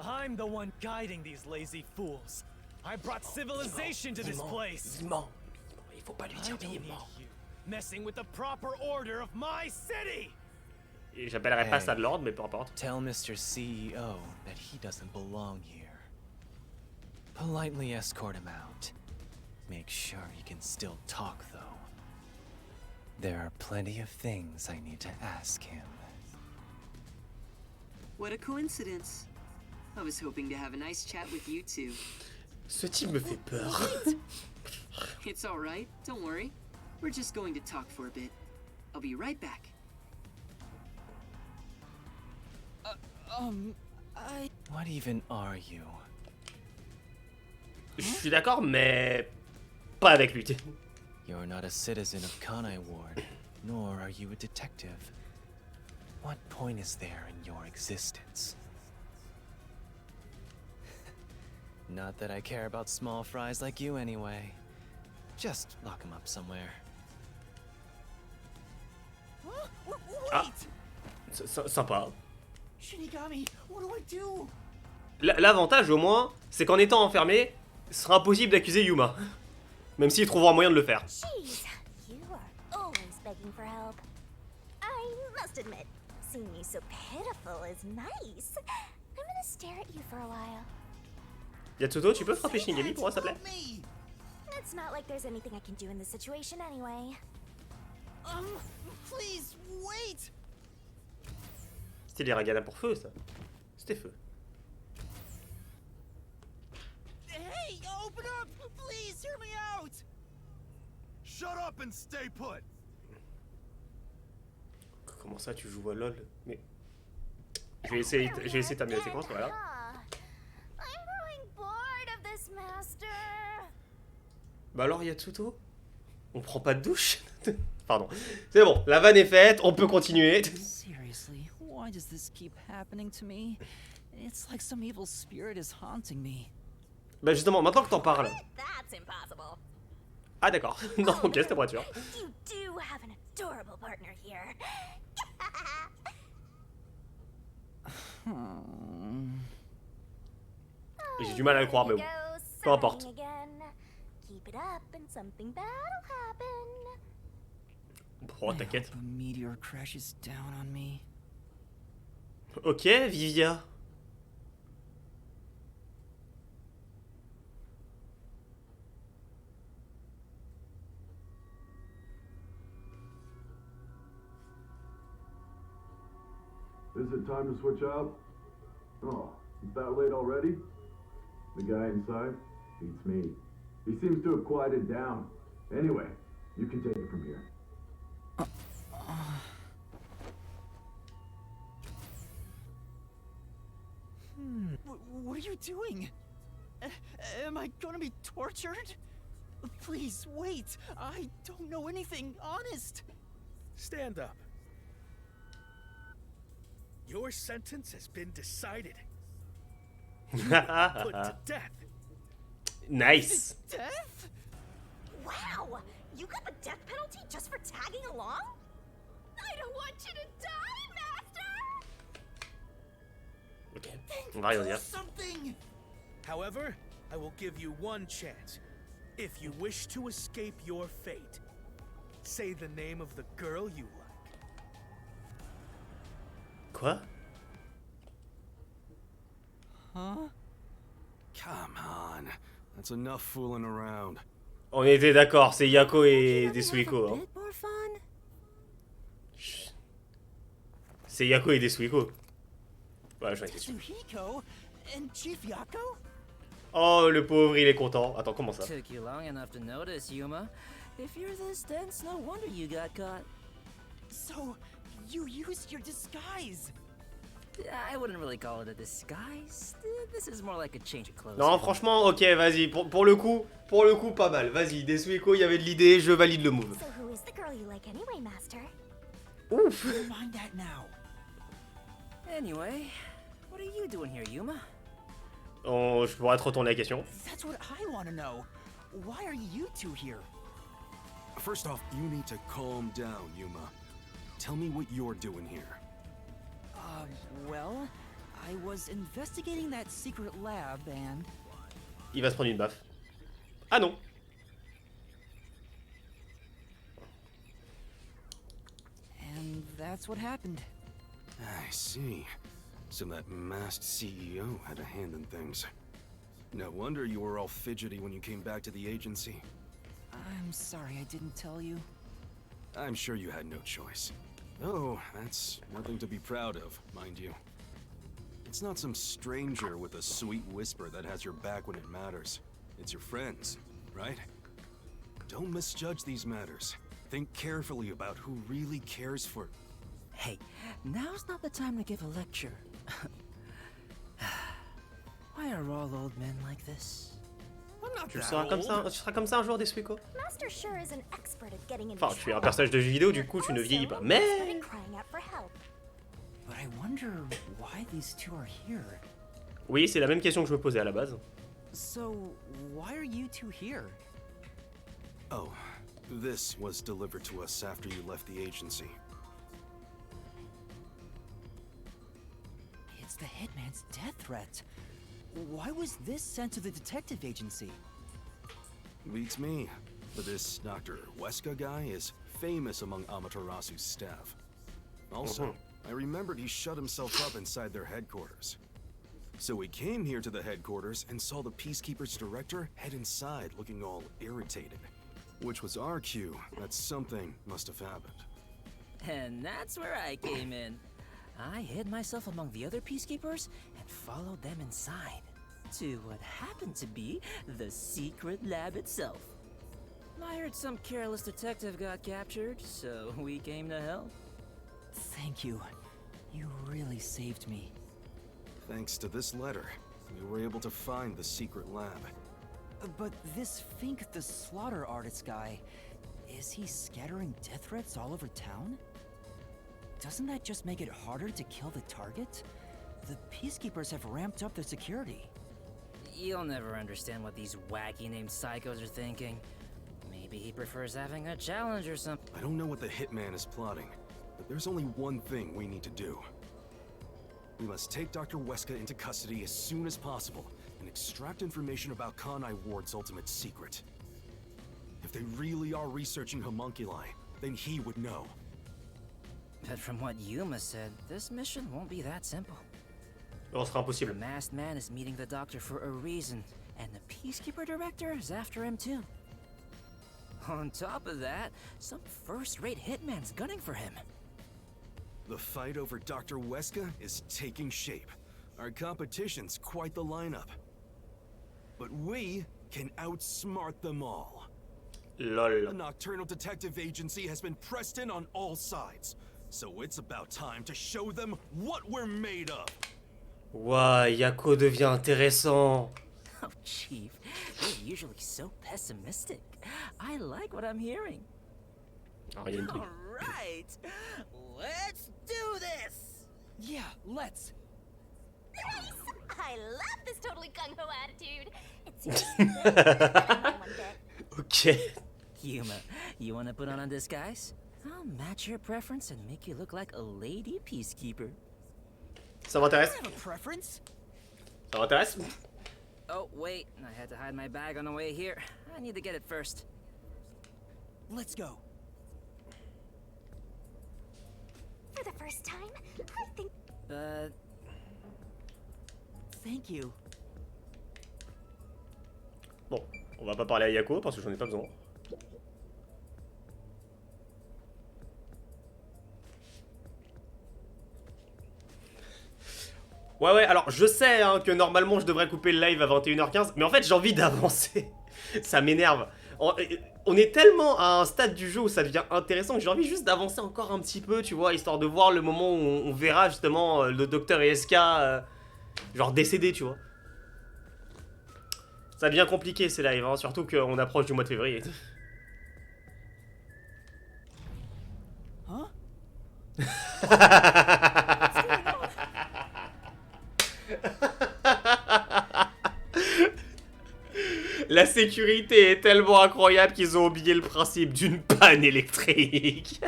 I'm the one guiding these lazy fools. I brought civilization to this place. Il ment. Il faut pas lui I dire, don't mais il need ment. you messing with the proper order of my city. Et j'appellerai pas ça de l'ordre, mais peu importe. Tell Mr. CEO that he doesn't belong here. Politely escort him out. Make sure he can still talk, though. There are plenty of things I need to ask him. What a coincidence. I was hoping to have a nice chat with you two. Ce type me fait peur. It's all right, don't worry. We're just going to talk for a bit. I'll be right back. What even are you? Je suis d'accord, mais pas avec lui. You're not a citizen of Kanai Ward, nor are you a detective. What point is there in your existence? Not that I care about small fries like you anyway. Just lock him up somewhere. Ah, sympa. Shinigami, what do I do? L'avantage au moins, c'est qu'en étant enfermé, ce sera impossible d'accuser Yuma. Même s'il trouvera un moyen de le faire. Jeez, you are always begging for help. I must admit, seeing you so pitiful is nice. I'm gonna stare at you for a while. Yatsuto, tu peux frapper Shinigami pour moi, s'il te plaît? It's not like there's anything I can do in this situation anyway. Please wait. C'était les Ragana pour feu, ça. C'était feu. Hey, open up! Please hear me out! Shut up and stay put! Comment ça, tu joues à LoL? Mais... Je vais essayer de terminer la séquence, voilà. I'm growing bored of this master. Bah alors, Yatsuto? On prend pas de douche? Pardon. C'est bon, la vanne est faite, on peut continuer. Seriously, why does this keep happening to me? It's like some evil spirit is haunting me. Bah justement, maintenant que t'en parles. That's impossible. Ah d'accord. Non, ok, c'était pour être sûr. You do have an adorable partner here. J'ai du mal à le croire, mais bon. Peu importe. Keep it up and something bad'll happen. Oh, t'inquiète. A meteor crashes down on me. Ok, Vivia. Is it time to switch out? Oh, it's that late already? The guy inside? Beats me. He seems to have quieted down. Anyway, you can take it from here. What are you doing? Am I gonna be tortured? Please, wait. I don't know anything, honest. Stand up. Your sentence has been decided. Put to death. Nice. Death? Wow! You got the death penalty just for tagging along? I don't want you to die, Master! Ok, on va rien dire. Something! However, I will give you one chance. If you wish to escape your fate, say the name of the girl you like. Quoi? Huh? Come on. That's enough fooling around. On était d'accord, c'est Yako et Desuiko. Hein. Bit more fun? C'est Yako et Desuiko. Ouais, j'en étais sûr. Tsuhiko and Chief Yako? Oh, le pauvre, il est content. Attends, comment ça? Took you long enough to notice, Yuma. If you're this dense, no wonder you got caught. So, you used your disguise. I wouldn't really call it a disguise. This is more like a change of clothes. Non, franchement, ok, vas-y. Pour le coup, pas mal. Vas-y, Desuiko, il y avait de l'idée, je valide le move. So who is the girl you like anyway, Master? Ouf. Never mind that now. Anyway, what are you doing here, Yuma? Oh, je pourrais te retourner la question. That's what I want to know. Why are you two here? First off, you need to calm down, Yuma. Tell me what you're doing here. Well, I was investigating that secret lab and... Il va se prendre une baffe. Ah non. And that's what happened. I see. So that masked CEO had a hand in things. No wonder you were all fidgety when you came back to the agency. I'm sorry I didn't tell you. I'm sure you had no choice. Oh, that's nothing to be proud of, mind you. It's not some stranger with a sweet whisper that has your back when it matters. It's your friends, right? Don't misjudge these matters. Think carefully about who really cares for... Hey, now's not the time to give a lecture. Why are all old men like this? Tu seras comme ça un jour, Desuiko? Master sure is an expert at getting into Enfin, tu es un personnage de jeu vidéo, du coup, tu ne vieillis pas. Mais... crying out for help. But I wonder why these two are here. Oui, c'est la même question que je me posais à la base. So, why are you two here? Oh, this was delivered to us after you left the agency. It's the hitman's death threat. Why was this sent to the detective agency? Beats me. But this Dr. Weska guy is famous among Amaterasu's staff. Also, I remembered he shut himself up inside their headquarters. So we came here to the headquarters and saw the Peacekeeper's director head inside looking all irritated. Which was our cue that something must have happened. And that's where I came in. I hid myself among the other Peacekeepers and followed them inside to what happened to be the secret lab itself. I heard some careless detective got captured, so we came to help. Thank you. You really saved me. Thanks to this letter, we were able to find the secret lab. But this Fink the slaughter artist guy, is he scattering death threats all over town? Doesn't that just make it harder to kill the target? The Peacekeepers have ramped up their security. You'll never understand what these wacky named psychos are thinking. Maybe prefers having a challenge or something. I don't know what the hitman is plotting, but there's only one thing we need to do. We must take Dr. Weska into custody as soon as possible and extract information about Kanai Ward's ultimate secret. If they really are researching homunculi, then he would know. But from what Yuma said, this mission won't be that simple. Non, ce sera impossible. The masked man is meeting the doctor for a reason, and the Peacekeeper Director is after him too. On top of that, some first-rate hitman's gunning for him. The fight over Dr. Weska is taking shape. Our competition's quite the lineup. But we can outsmart them all. Lol. The Nocturnal Detective Agency has been pressed in on all sides, so it's about time to show them what we're made of. Ouah, Yako devient intéressant. Oh, Chief, you're usually so pessimistic. I like what I'm hearing. Ah, il y a une truc. All right, let's do this. Yeah, let's. Nice! I love this totally gung-ho attitude. It's one bit. Ok. Yuma, you want to put on a disguise? I'll match your preference and make you look like a lady peacekeeper. Ça m'intéresse. I have a preference. Ça m'intéresse. Oh, wait, I had to hide my bag on the way here. I need to get it first. Let's go. For the first time, I think... Thank you. Bon, on va pas parler à Yako parce que j'en ai pas besoin. Ouais, alors je sais hein, que normalement je devrais couper le live à 21h15, mais en fait j'ai envie d'avancer. Ça m'énerve. On est tellement à un stade du jeu où ça devient intéressant que j'ai envie juste d'avancer encore un petit peu, tu vois, histoire de voir le moment où on verra justement le docteur et SK genre décédés, tu vois. Ça devient compliqué ces lives, hein, surtout qu'on approche du mois de février. Huh? La sécurité est tellement incroyable qu'ils ont oublié le principe d'une panne électrique.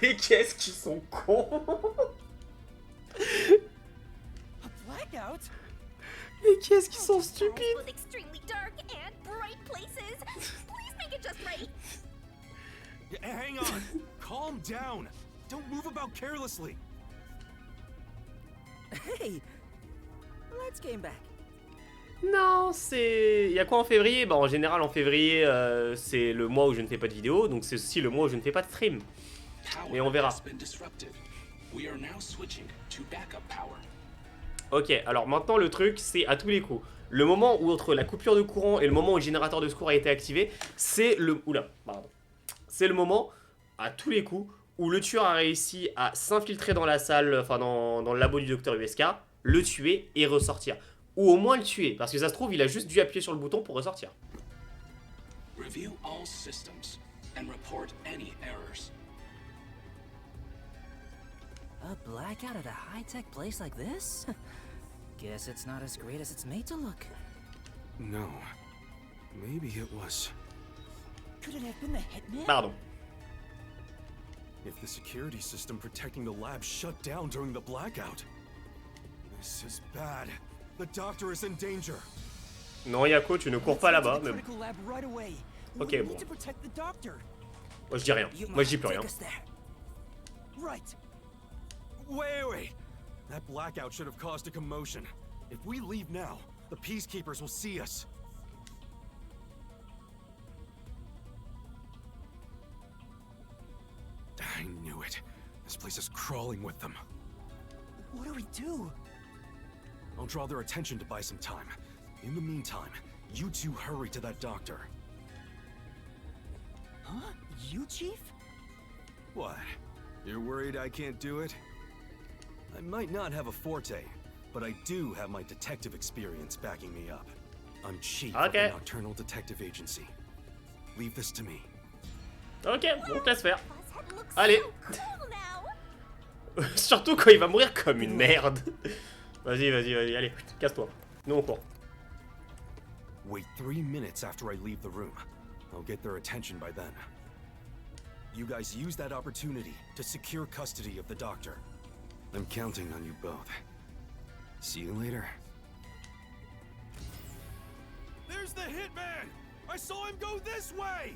Mais qu'est-ce qu'ils sont cons. A blackout? Mais qu'est-ce qu'ils sont stupides. With extremely dark and bright places. Please make it just right. Hang on. Calm down. Don't move about carelessly. Hey, let's game back. Non, c'est... Il y a quoi en février? Bah en général en février c'est le mois où je ne fais pas de vidéo, donc c'est aussi le mois où je ne fais pas de stream. Mais on verra. Ok, alors maintenant le truc c'est à tous les coups. Le moment où entre la coupure de courant et le moment où le générateur de secours a été activé, c'est le... Oula, pardon. C'est le moment, à tous les coups, où le tueur a réussi à s'infiltrer dans la salle, enfin dans le labo du docteur USK, le tuer et ressortir. Ou au moins le tuer, parce que ça se trouve, il a juste dû appuyer sur le bouton pour ressortir. Review all systems and report any errors. A blackout at a high-tech place like this? Guess it's not as great as it's made to look. No. Maybe it was. Could it have been the hitman? Pardon. If the security system protecting the lab shut down during the blackout. This is bad. The doctor is in danger. Non, Yako, tu ne cours pas là-bas, mais... Ok, bon. Moi, je dis rien. Moi, je dis plus rien. Right. Wait. That blackout should have caused a commotion. If we leave now, the peacekeepers will see us. I knew it. This place is crawling with them. What do we do? I'll draw their attention to buy some time. In the meantime, you two hurry to that doctor. Huh? You, Chief? What? You're worried I can't do it? I might not have a forte, but I do have my detective experience backing me up. I'm chief of the Nocturnal Detective Agency. Leave this to me. Ok, bon, laisse faire. Allez. Surtout quand il va mourir comme une merde. Vas-y, allez, casse-toi. Nous on court. Wait 3 minutes after I leave the room. I'll get their attention by then. You guys use that opportunity to secure custody of the doctor. I'm counting on you both. See you later. There's the hitman! I saw him go this way!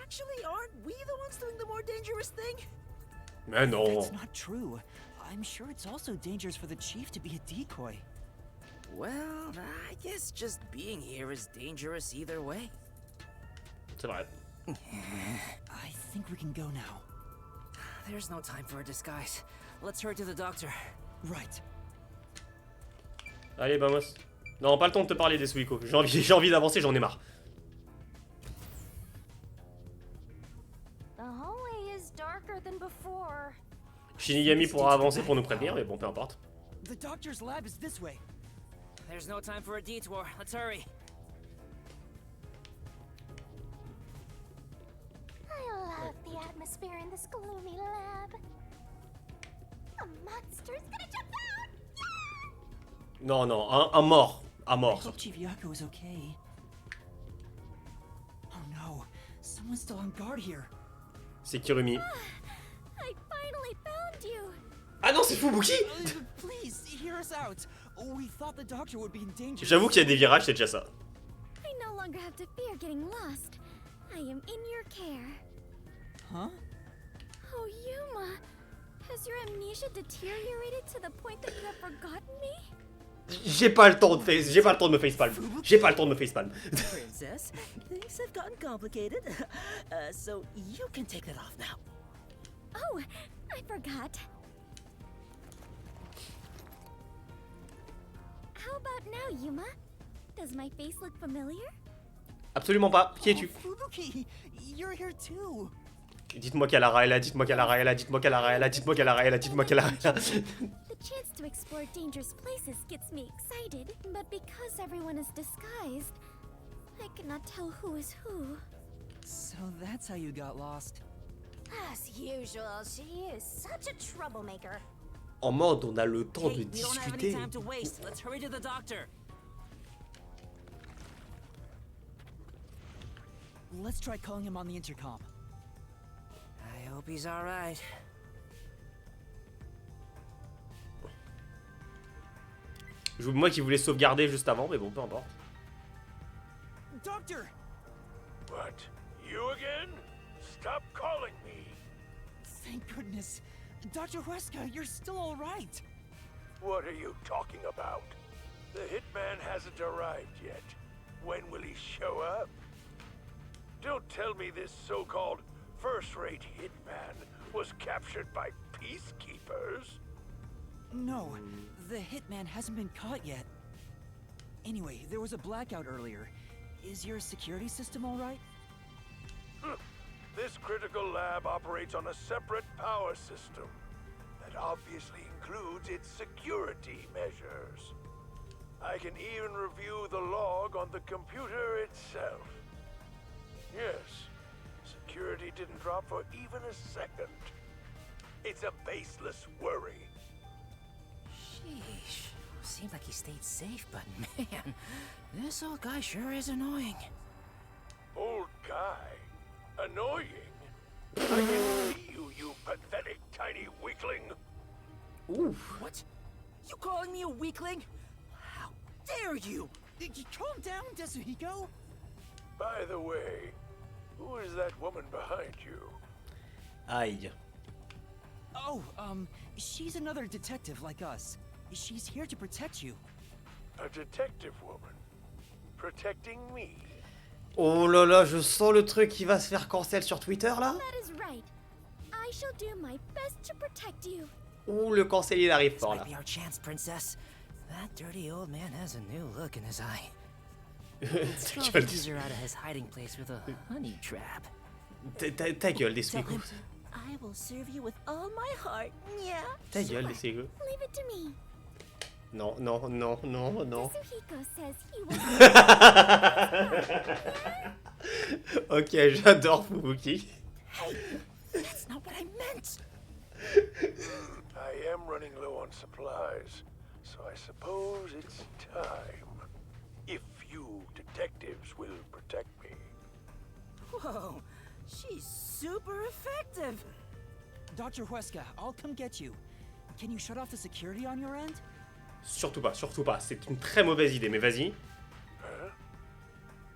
Actually, aren't we the ones doing the more dangerous thing? Mais non. That's not true. I'm sure it's also dangerous for the chief to be a decoy. Well, I guess just being here is dangerous either way. C'est vrai. I think we can go now. There's no time for a disguise. Let's hurry to the doctor. Right. Allez, vamos. Non, pas le temps de te parler des Suiko. J'ai envie d'avancer, j'en ai marre. The hallway is darker than before. Shinigami pourra avancer pour nous prévenir, mais bon, peu importe. The doctor's lab is this way. There's no time for a detour. Let's hurry. I love the atmosphere in this gloomy lab. A monster's gonna jump out! Non, non, un mort. Un I mort. hope Chief Yaku is okay. Oh no, someone's still on guard here. C'est Kirumi. I finally found you! Ah non, c'est Fubuki. Please, hear us out. We thought the doctor would be in danger. J'avoue qu'il y a des virages, c'est déjà ça. I no longer have to fear getting lost. I am in your care. Huh? Oh, Yuma, has your amnesia deteriorated to the point that you have forgotten me? J'ai pas le temps de me facepalm. J'ai pas le temps de me facepalm. Princess, things have gotten complicated. So you can take that off now. Oh, I forgot. How about now, Yuma? Does my face look familiar? Absolument pas. Qui es-tu? Fubuki, you're here too. Dites-moi qu'elle a Raela, dites-moi qu'elle a Raela, dites-moi qu'elle a Raela, dites-moi qu'elle a Raela, dites-moi qu'elle a Raela. The chance to explore dangerous places gets me excited, but because everyone is disguised, I cannot tell who is who. So that's how you got lost. As usual, she is such a troublemaker. En mode, on a le temps de Hey, we don't have any discuter. time to waste. Let's hurry to the doctor. Let's try calling him on the intercom. I hope he's all right. Moi qui voulais sauvegarder juste avant, mais bon, peu importe. Doctor! What? You again? Stop calling me. Thank goodness. Dr. Huesca, you're still all right. What are you talking about? The hitman hasn't arrived yet. When will he show up? Don't tell me this so-called first-rate hitman was captured by peacekeepers. No, the hitman hasn't been caught yet. Anyway, there was a blackout earlier. Is your security system all right? This critical lab operates on a separate power system that obviously includes its security measures. I can even review the log on the computer itself. Yes, security didn't drop for even a second. It's a baseless worry. Sheesh. Seems like he stayed safe, but man, this old guy sure is annoying. Old guy? Annoying? I can see you, you pathetic tiny weakling. Oof. What? You calling me a weakling? How dare you? Calm down, Tetsuhiko. By the way, who is that woman behind you? Aïe. Oh, she's another detective like us. She's here to protect you. A detective woman? Protecting me? Oh là là, je sens le truc qui va se faire cancel sur Twitter là. That is right. I shall do my best to protect you. Ouh, le cancel il arrive This fort might là. be our chance, princess. That dirty old man has a new look in his eye. Let's Ta try gueule, to tease her out of his hiding place with a honey trap. ta gueule des Tell Suiko. him, I will serve you with all my heart. Yeah. Ta gueule des Suiko. Leave it to me. Non, non, non, non, non. Tetsuhiko says he will. Ok, j'adore Fubuki. Hey, that's not what I meant. on supplies, so I suppose it's time. If you detectives will protect me. Whoa, she's super effective. Dr. Huesca, I'll come get you. Can you shut off the security on your end? Surtout pas, surtout pas. C'est une très mauvaise idée, mais vas-y. Huh?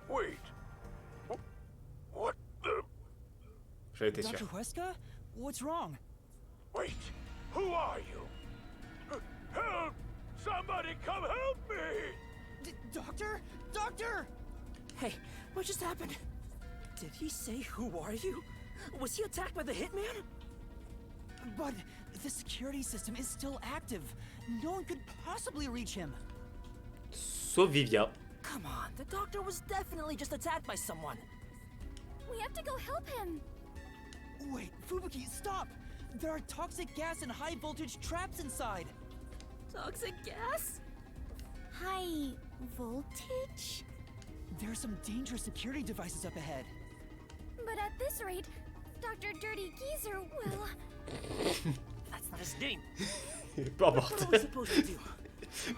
Wait. What the? J'en étais sûr. Dr. Huesca? What's wrong? Wait. Who are you? Help! Somebody come help me! Doctor? Doctor! Hey, what just happened? Did he say, who are you? Was he attacked by the hitman? But the security system is still active. No one could possibly reach him. Sauf Vivia. Come on, the doctor was definitely just attacked by someone. We have to go help him. Wait, Fubuki, stop! There are toxic gas and high voltage traps inside. Toxic gas? High voltage? There's some dangerous security devices up ahead. But at this rate, Dr. Dirty Geezer will... That's not his name. Peu What importe. are we supposed to do?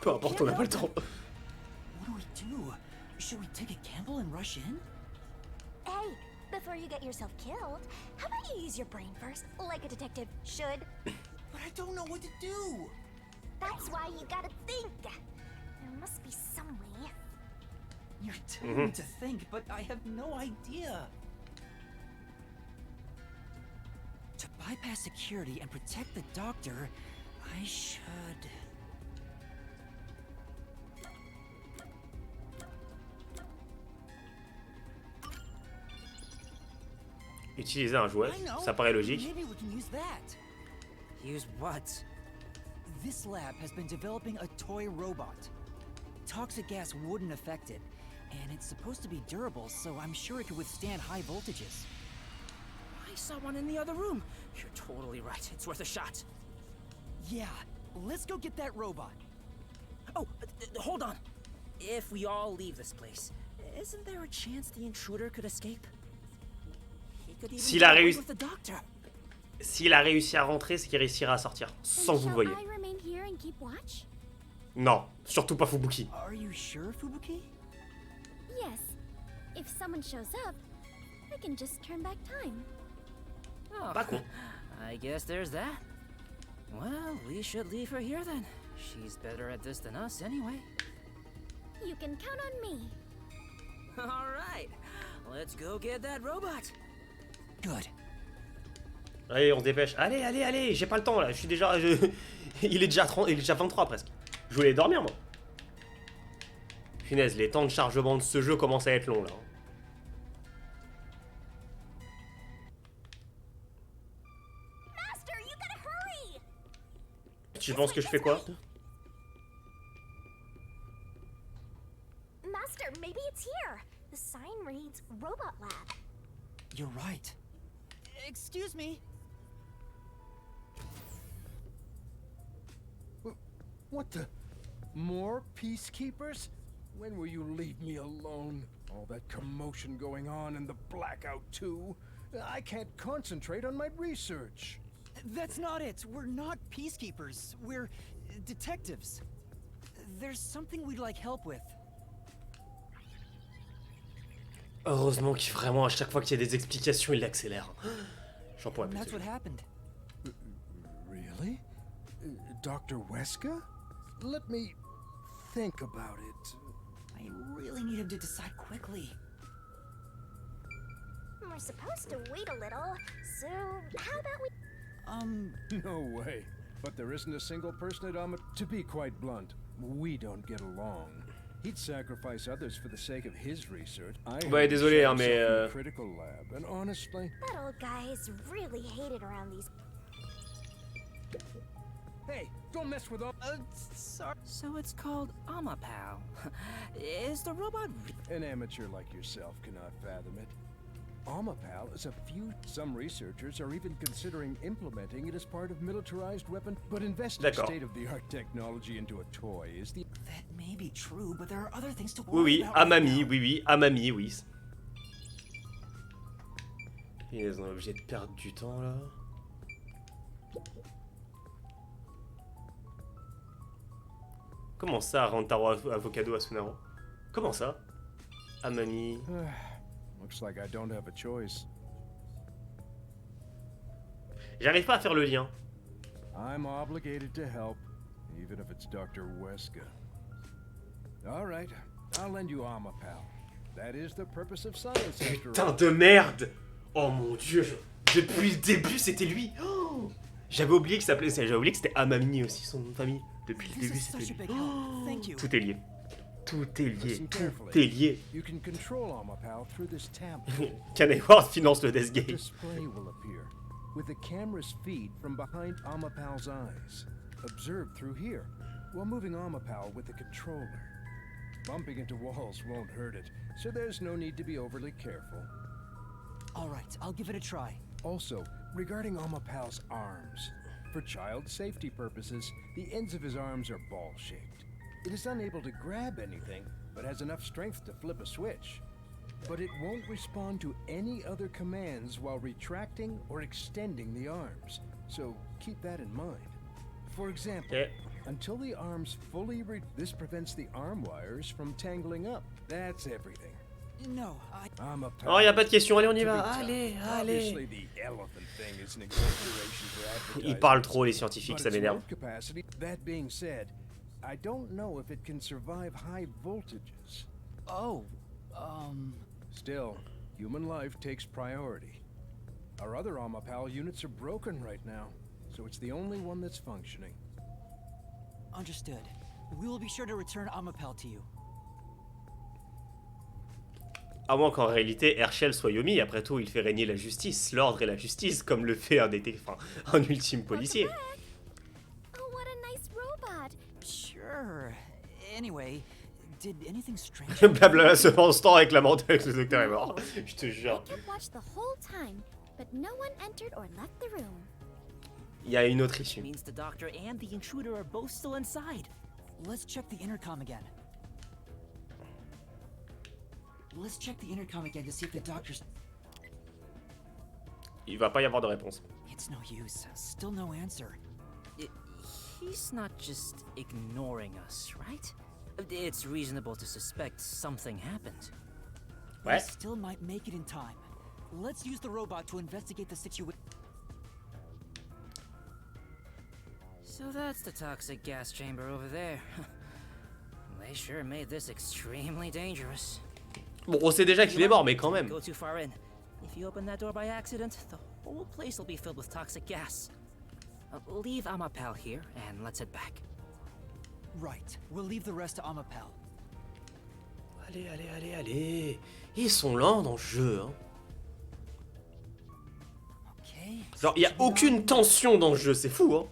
Peu importe, on n'a pas le temps. What do we do? Should we take a gamble and rush in? Hey, before you get yourself killed, how about you use your brain first, like a detective should? But I don't know what to do. That's why you gotta think. There must be some way. You're telling me to think, but I have no idea. To bypass security and protect the doctor, I should... Utiliser un jouet, I know. ça paraît logique. Maybe we can use that. Use what? This lab has been developing a toy robot. Toxic gas wouldn't affect it, and it's supposed to be durable, so I'm sure it could withstand high voltages. I saw one in the other room. You're totally right. It's worth a shot. Yeah, let's go get that robot. Oh, hold on. If we all leave this place, isn't there a chance the intruder could escape? He could even S'il a get away réussi- with the doctor. S'il a réussi à rentrer, c'est qu'il réussira à sortir. Sans que vous le voyez. I remain here and keep watch? Non, surtout pas Fubuki. Are you sure, Fubuki? Yes. If someone shows up, I can just turn back time. Oh, Pas con. I guess there's that. Well, we should leave her here then. She's better at this than us anyway. You can count on me. All right, let's go get that robot. Good. Allez, on se dépêche. Allez, allez, allez, j'ai pas le temps là. Je suis déjà. Il est déjà 30, il est déjà 23 presque. Je voulais dormir moi. Punaise, les temps de chargement de ce jeu commencent à être longs là. Master, you gotta hurry! Tu penses que je fais quoi? Master, maybe it's here. The sign reads Robot Lab. You're right. Excuse me. What the? More peacekeepers? When will you leave me alone? All that commotion going on and the blackout too. I can't concentrate on my research. That's not it. We're not peacekeepers. We're detectives. There's something we'd like help with. Heureusement qu'il vraiment à chaque fois qu'il y a des explications, il l'accélère. J'en pourrais And plus. that's de celui-là. what happened. Really? Dr. Weska? Let me think about it. I really need him to decide quickly. We're supposed to wait a little, so how about we... No way. But there isn't a single person at To be quite blunt, we don't get along. He'd sacrifice others for the sake of his research. Ouais, désolé, hein, mais critical lab, and honestly, That old guy is really hated around these... hey, don't mess with all. Sorry. So it's called Amapal. Is the robot? An amateur like yourself cannot fathom it. Amapal is a few. Some researchers are even considering implementing it as part of militarized weapon. But investing D'accord. state-of-the-art technology into a toy is the. That may be true, but there are other things to Oui, worry oui, about. à right mamie, now. oui, oui, à mamie, oui. Ils ont obligé de perdre du temps là. Comment ça, Rantaro Avocado Asunaro? Comment ça? Amami. Looks like I don't have a choice. J'arrive pas à faire le lien. I'm obligated to help, even if it's Dr. Weska. All right, I'll lend you Armor Pal. That is the purpose of science after Putain all. de merde! Oh mon dieu! Depuis le début, c'était lui! Oh, j'avais oublié que j'avais oublié que c'était Amami aussi, son nom de famille. Depuis le début, c'était lui. Oh, tout est lié. Tout est lié. Tout est lié. You can control Armor Pal through this tablet. Kaneward finance le Death Game. Display will appear with the camera's feed from behind Armor Pal's eyes. Observed through here, while moving Armor Pal with the controller. Bumping into walls won't hurt it, so there's no need to be overly careful. All right, I'll give it a try. Also, regarding Armor Pal's arms, for child safety purposes, the ends of his arms are ball-shaped. It is unable to grab anything, but has enough strength to flip a switch. But it won't respond to any other commands while retracting or extending the arms, so keep that in mind. For example, until the arms fully this prevents the arm wires from tangling up. That's everything. No, Oh, y a pas de question, allez, on y va. Allez, allez. Ils parlent trop, les scientifiques, ça m'énerve. That being said, I don't know if it can survive high voltages. Oh, Still, human life takes priority. Our other Armor Pal units are broken right now, so it's the only one that's functioning. Understood. We will be sure to return Armor Pal to you. À moins qu'en réalité, Herschel soit Yomi, après tout, il fait régner la justice, l'ordre et la justice, comme le fait un un ultime policier. Oh, what a nice robot. Sure. Anyway, did anything strange? Blablabla, ce instant avec la mort avec le docteur est mort. Je te jure. I kept watch the whole time, but no one entered or left the room. Il y a une autre issue. Means the doctor and the intruder are both still inside. Let's check the intercom again. Let's check the intercom again to see if the doctor's... Il va pas y avoir de réponse. It's no use. Still no answer. He's not just ignoring us, right? It's reasonable to suspect something happened. We still might make it in time. Let's use the robot to investigate the situation. So that's the toxic gas chamber over there. They sure made this extremely dangerous. Bon, on sait déjà qu'il est mort, mais quand même. Go too far in. If you open that door by accident, the whole place will be filled with toxic gas. Leave Armor Pal here and let's head back. Right. We'll leave the rest to Armor Pal. Allez, allez, allez, allez. Ils sont lents dans le jeu, hein. Okay. Genre, il y a aucune tension dans le jeu, c'est fou, hein.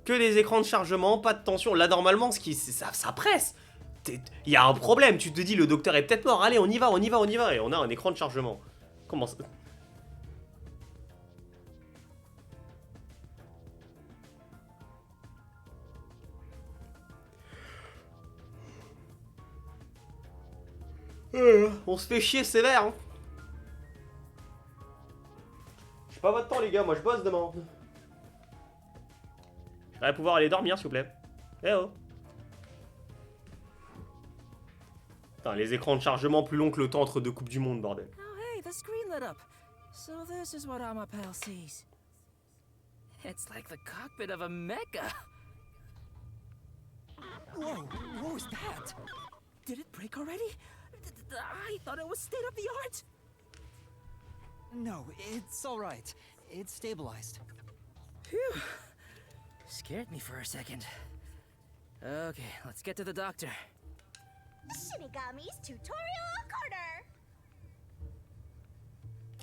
Que des écrans de chargement, pas de tension. Là, normalement, ça presse. Il y a un problème. Tu te dis, le docteur est peut-être mort. Allez, on y va, on y va, on y va. Et on a un écran de chargement. Comment ça... On se fait chier sévère, hein. J'ai pas votre temps, les gars. Moi, je bosse demain. Je vais pouvoir aller dormir, s'il vous plaît. Eh oh. Putain, les écrans de chargement plus longs que le temps entre deux coupes du monde, bordel. Oh hey, the screen lit up. So this is what Armor Pal sees. It's like the cockpit of a mecha. Whoa, what was that? Did it break already? I thought it was state of the art. No, it's all right. It's stabilized. Phew. Scared me for a second. Okay, let's get to the doctor. Shinigami's tutorial corner.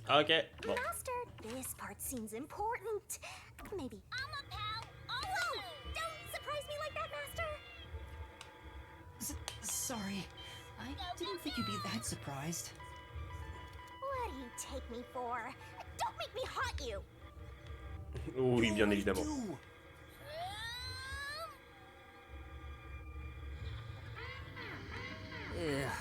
Ok, bon. Master, this part seems important. Maybe. Armor Pal. Oh, don't surprise me like that, Master. Sorry. I didn't think you'd be that surprised. What do you take me for? Don't make me haunt you. Oui, bien évidemment. Yeah.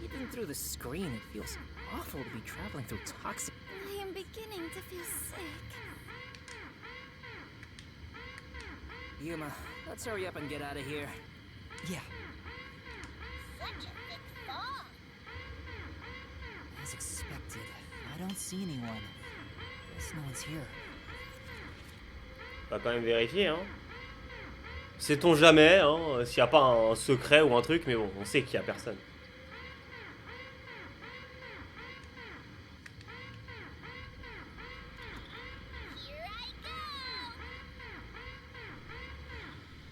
Even through the screen, it feels awful to be traveling through toxic. I am beginning to feel sick. Yuma, let's hurry up and get out of here. Yeah. Such a thick fog. As expected, I don't see anyone. Guess no one's here. On va quand même vérifier, hein. Sait-on jamais, hein, s'il n'y a pas un secret ou un truc, mais bon, on sait qu'il n'y a personne.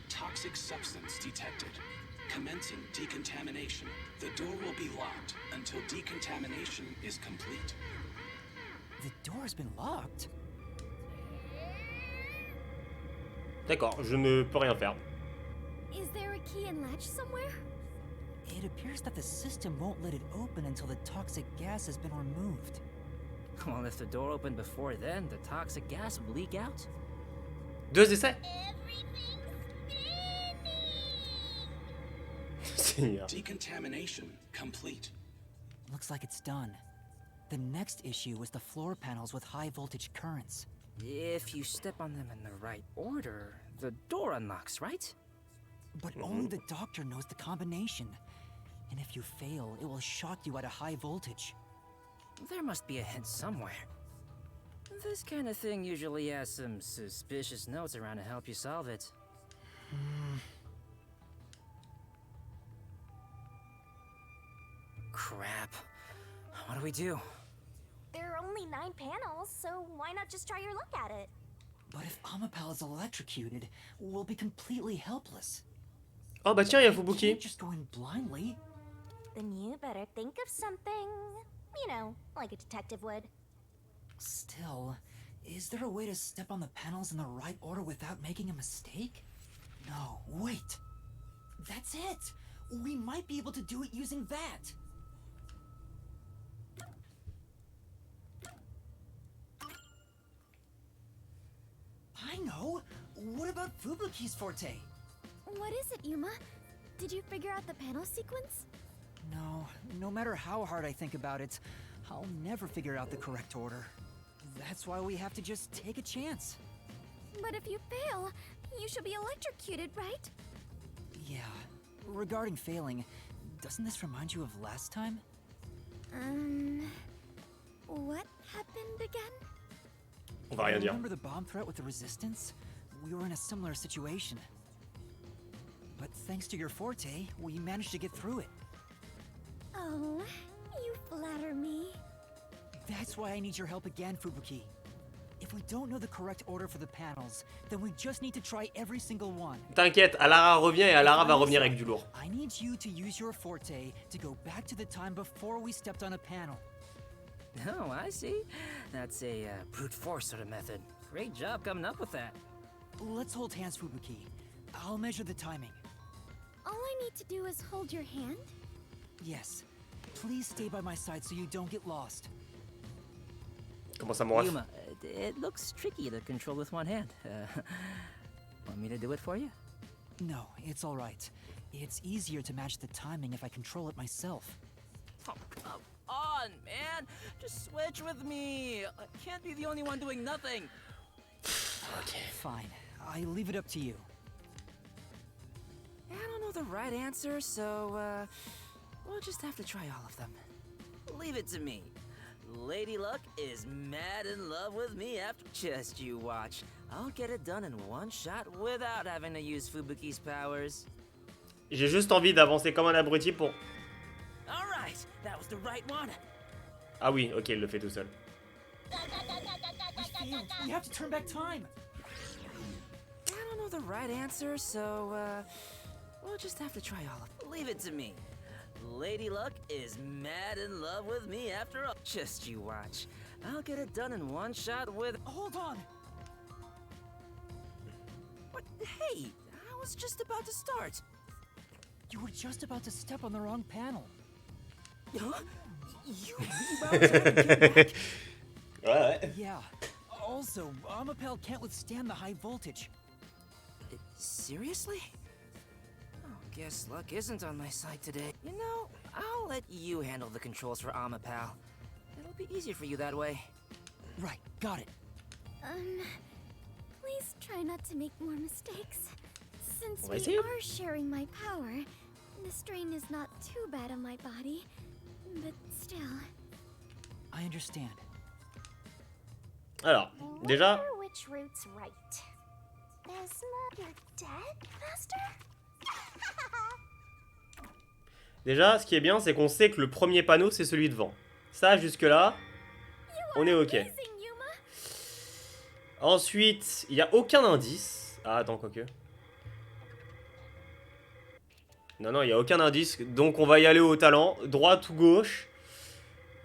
Toxic substance detected. Commencing decontamination. The door will be locked until decontamination is complete. The door's been locked. D'accord, je ne peux rien faire. Is there a key and latch somewhere? It appears that the system won't let it open until the toxic gas has been removed. Well, if the door opened before then, the toxic gas would leak out. 2 essais. Seigneur. Decontamination complete. Looks like it's done. The next issue was the floor panels with high voltage currents. If you step on them in the right order, the door unlocks, right? But only the doctor knows the combination. And if you fail, it will shock you at a high voltage. There must be a hint somewhere. This kind of thing usually has some suspicious notes around to help you solve it. Crap. What do we do? There are only 9 panels, so why not just try your luck at it? But if Amapal is electrocuted, we'll be completely helpless. Oh bah tiens, il y a We Fubuki. can't just go in blindly. Then you better think of something, you know, like a detective would. Still, is there a way to step on the panels in the right order without making a mistake? No, wait. That's it. We might be able to do it using that. I know. What about Fubuki's forte? What is it, Yuma? Did you figure out the panel sequence? No, no matter how hard I think about it, I'll never figure out the correct order. That's why we have to just take a chance. But if you fail, you should be electrocuted, right? Yeah. Regarding failing, doesn't this remind you of last time? What happened again? On va rien dire. Remember the bomb threat with the Resistance? We were in a similar situation. But thanks to your forte, we managed to get through it. Oh, you flatter me. That's why I need your help again, Fubuki. If we don't know the correct order for the panels, then we just need to try every single one. T'inquiète, Alara revient et Alara va revenir avec du lourd. I need you to use your forte to go back to the time before we stepped on a panel. Oh, I see. That's a brute force sort of method. Great job coming up with that. Let's hold hands, Fubuki. I'll measure the timing. All I need to do is hold your hand? Yes. Please stay by my side so you don't get lost. Comment ça, mon ref? Yuma, it looks tricky to control with one hand. Want me to do it for you? No, it's all right. It's easier to match the timing if I control it myself. Oh, come on, man! Just switch with me! I can't be the only one doing nothing! Okay. Fine. I leave it up to you. I don't know the right answer, so, we'll just have to try all of them. Leave it to me. Lady Luck is mad in love with me after... Just you watch. I'll get it done in one shot without having to use Fubuki's powers. J'ai juste envie d'avancer comme un abruti pour... Alright, that was the right one. Ah oui, ok, il le fait tout seul. We failed. We have to turn back time. I don't know the right answer, so, we'll just have to try all of them. Leave it to me. Lady Luck is mad in love with me after all. Just you watch. I'll get it done in one shot with... Hold on! What? Hey, I was just about to start. You were just about to step on the wrong panel. Huh? You rewound time to get back? Ouais. Yeah. Also, Amapel can't withstand the high voltage. Seriously? Oh, guess luck isn't on my side today. You know, I'll let you handle the controls for Amapal. It'll be easier for you that way. Right, got it. Please try not to make more mistakes. Since On va we essayer. are sharing my power, the strain is not too bad on my body. But still. I understand. Alors, déjà, Wonder which route's right. You're dead, Master? déjà, ce qui est bien, c'est qu'on sait que le premier panneau, c'est celui devant. Ça, jusque-là, on est ok. Ensuite, il n'y a aucun indice. Ah, attends, quoique. Non, non, il n'y a aucun indice. Donc, on va y aller au talent. Droite ou gauche.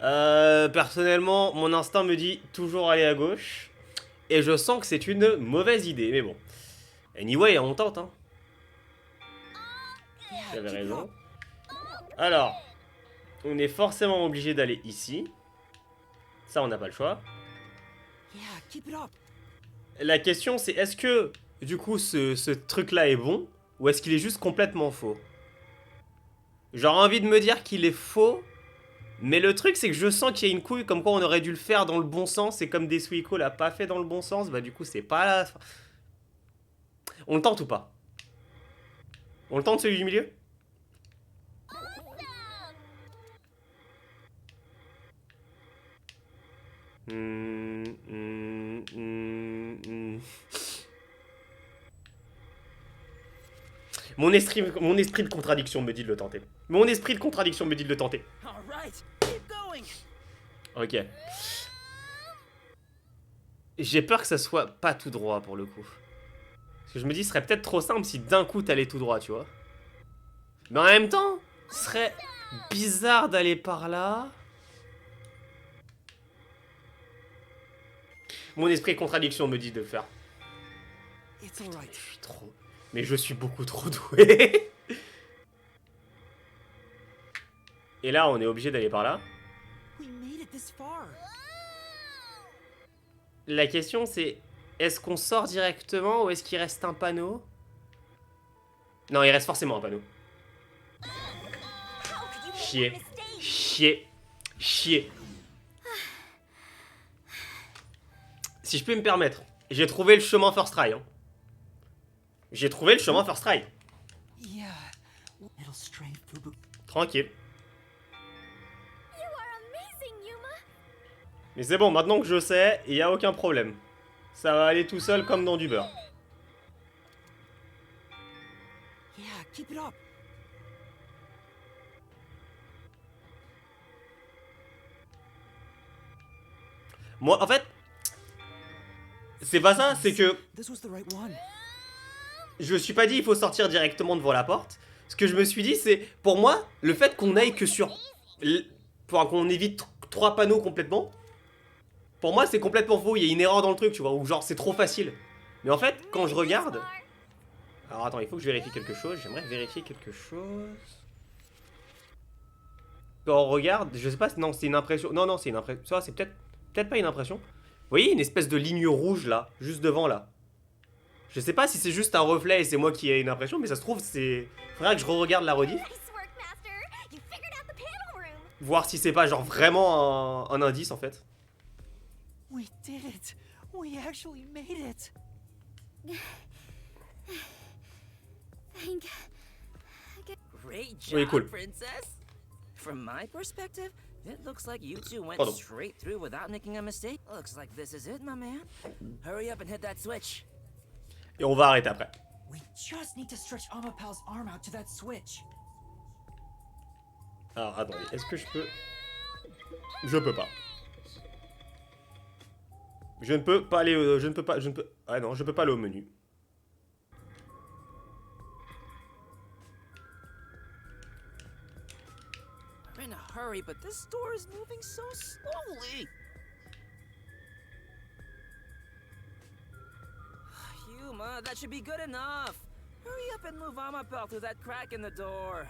Personnellement, mon instinct me dit toujours aller à gauche. Et je sens que c'est une mauvaise idée. Mais bon. Anyway, on tente, hein. J'avais raison. Alors, on est forcément obligé d'aller ici. Ça, on n'a pas le choix. La question, c'est est-ce que, du coup, ce truc-là est bon ou est-ce qu'il est juste complètement faux? J'aurais envie de me dire qu'il est faux, mais le truc, c'est que je sens qu'il y a une couille comme quoi on aurait dû le faire dans le bon sens et comme Desuiko l'a pas fait dans le bon sens, bah du coup, c'est pas la... On le tente ou pas? On le tente celui du milieu? Mon esprit de contradiction me dit de le tenter. Mon esprit de contradiction me dit de le tenter. Ok. J'ai peur que ça soit pas tout droit pour le coup. Parce que je me dis, ce serait peut-être trop simple si d'un coup t'allais tout droit, tu vois. Mais en même temps, ce serait bizarre d'aller par là. Mon esprit de contradiction me dit de le faire. Putain, je suis trop... Mais je suis beaucoup trop doué. Et là, on est obligé d'aller par là. La question, c'est... Est-ce qu'on sort directement ou est-ce qu'il reste un panneau? Non, il reste forcément un panneau. Chier. Chier. Chier. Si je peux me permettre, j'ai trouvé le chemin first try. Hein. J'ai trouvé le chemin first try. Tranquille. Mais c'est bon, maintenant que je sais, il n'y a aucun problème. Ça va aller tout seul comme dans du beurre. Moi, en fait, c'est pas ça, c'est que... Je me suis pas dit il faut sortir directement devant la porte. Ce que je me suis dit, c'est... Pour moi, le fait qu'on aille que sur... Pour qu'on évite 3 panneaux complètement... Pour moi, c'est complètement faux. Il y a une erreur dans le truc, tu vois. Ou genre, c'est trop facile. Mais en fait, quand je regarde... Alors attends, il faut que je vérifie quelque chose. J'aimerais vérifier quelque chose... Quand on regarde, je sais pas, non, c'est une impression. Non, non, c'est une impression. Ça, c'est peut-être pas une impression. Vous voyez, une espèce de ligne rouge là, juste devant là. Je sais pas si c'est juste un reflet et c'est moi qui ai une impression, mais ça se trouve, c'est. Faudrait que je re-regarde la rediff. Voir si c'est pas genre vraiment un indice en fait. We did it. We actually made it. Great job, Oui, cool. princess. From my perspective, it looks like you two went Pardon. straight through without making a mistake. Looks like this is it, my man. Hurry up and hit that switch. Et on va arrêter après. We just need to stretch Amapal's arm out to that switch. Alors attendez, est-ce que je peux... Je peux pas. Je ne peux pas aller... je ne peux pas... Ah non, je peux pas aller au menu. I'm in a hurry, but this door is moving so slowly. Yuma, that should be good enough. Hurry up and move Amapel through that crack in the door.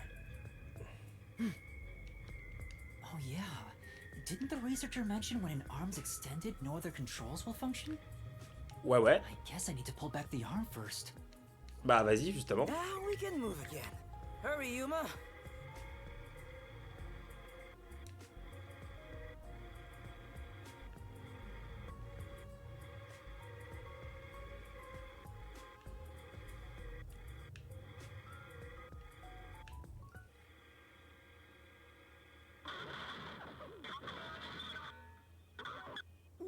Oh yeah. Didn't the researcher mention when an arm's extended, no other controls will function? Ouais, ouais. I guess I need to pull back the arm first. Bah vas-y, justement. Now we can move again. Hurry, Yuma.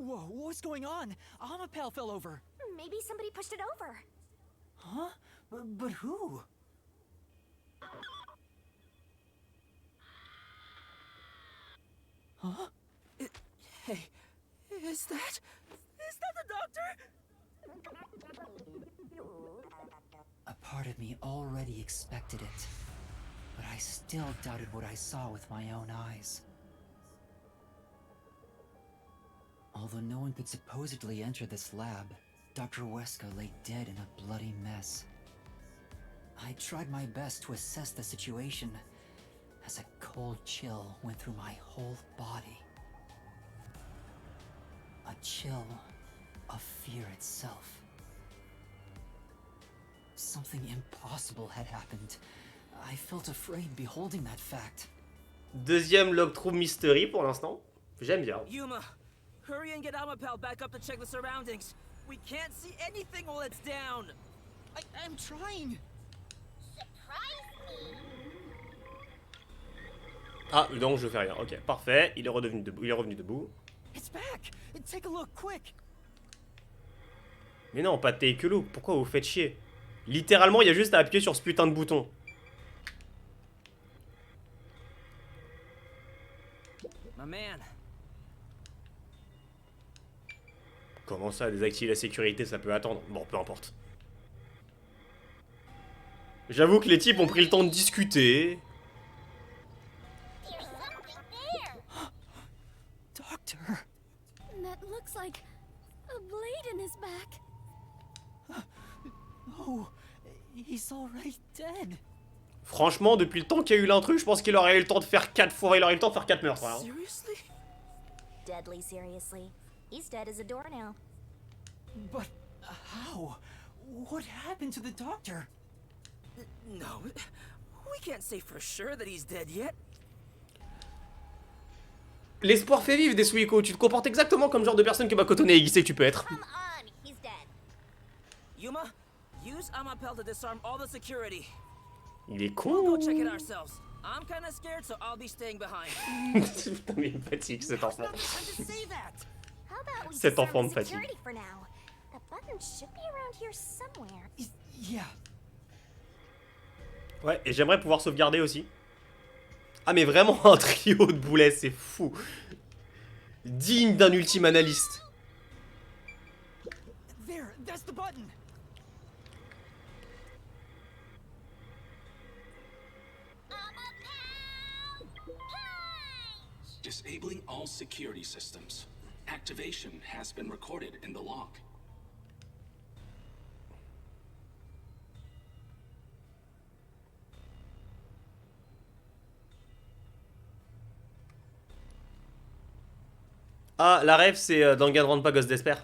Whoa, what's going on? Amapel fell over. Maybe somebody pushed it over. Huh? But who? Huh? Hey, is that the doctor? A part of me already expected it, but I still doubted what I saw with my own eyes. Although no one could supposedly enter this lab, Dr. Wesker lay dead in a bloody mess. I tried my best to assess the situation as a cold chill went through my whole body. A chill of fear itself. Something impossible had happened. I felt afraid beholding that fact. Deuxième Logtrou Mystery pour l'instant. J'aime bien. Yuma, hurry and get Amapel back up to check the surroundings. We can't see anything while it's down. I'm trying. Ah, donc je fais rien. Ok, parfait. Il est revenu debout. It's back. Take a look, quick. Mais non, pas de take a look. Pourquoi vous faites chier? Littéralement, il y a juste à appuyer sur ce putain de bouton. My man. Comment ça, désactiver la sécurité, ça peut attendre? Bon, peu importe. J'avoue que les types ont pris le temps de discuter. Doctor. That looks like a blade in his back. Oh, he's already dead. Franchement, depuis le temps qu'il y a eu l'intrus, je pense qu'il aurait eu le temps de faire 4 fois. Il aurait eu le temps de faire 4 meurtres. Hein. Seriously? Deadly seriously. He's dead as a door now. But how? What happened to the doctor? No, we can't say for sure that he's dead yet. L'espoir fait vivre des Suiko. Tu te comportes exactement comme le genre de personne que Makoto Neigi sait que tu peux être. Come on, he's dead. Yuma, use Amapel to disarm all the security. Il est We'll con. go check it ourselves. I'm kinda scared, so I'll be staying behind. Putain, mais il me fatigue cet enfant. How about we Cet disarm enfant the me fatigue. security for now? The button should be around here somewhere. Yeah. Ouais, et j'aimerais pouvoir sauvegarder aussi. Ah, mais vraiment un trio de boulets, c'est fou. Digne d'un ultime analyste. There, that's the button. Disabling all security systems. Activation has been recorded in the log. Ah, la rêve, c'est Danganronpa Ghost d'Esper.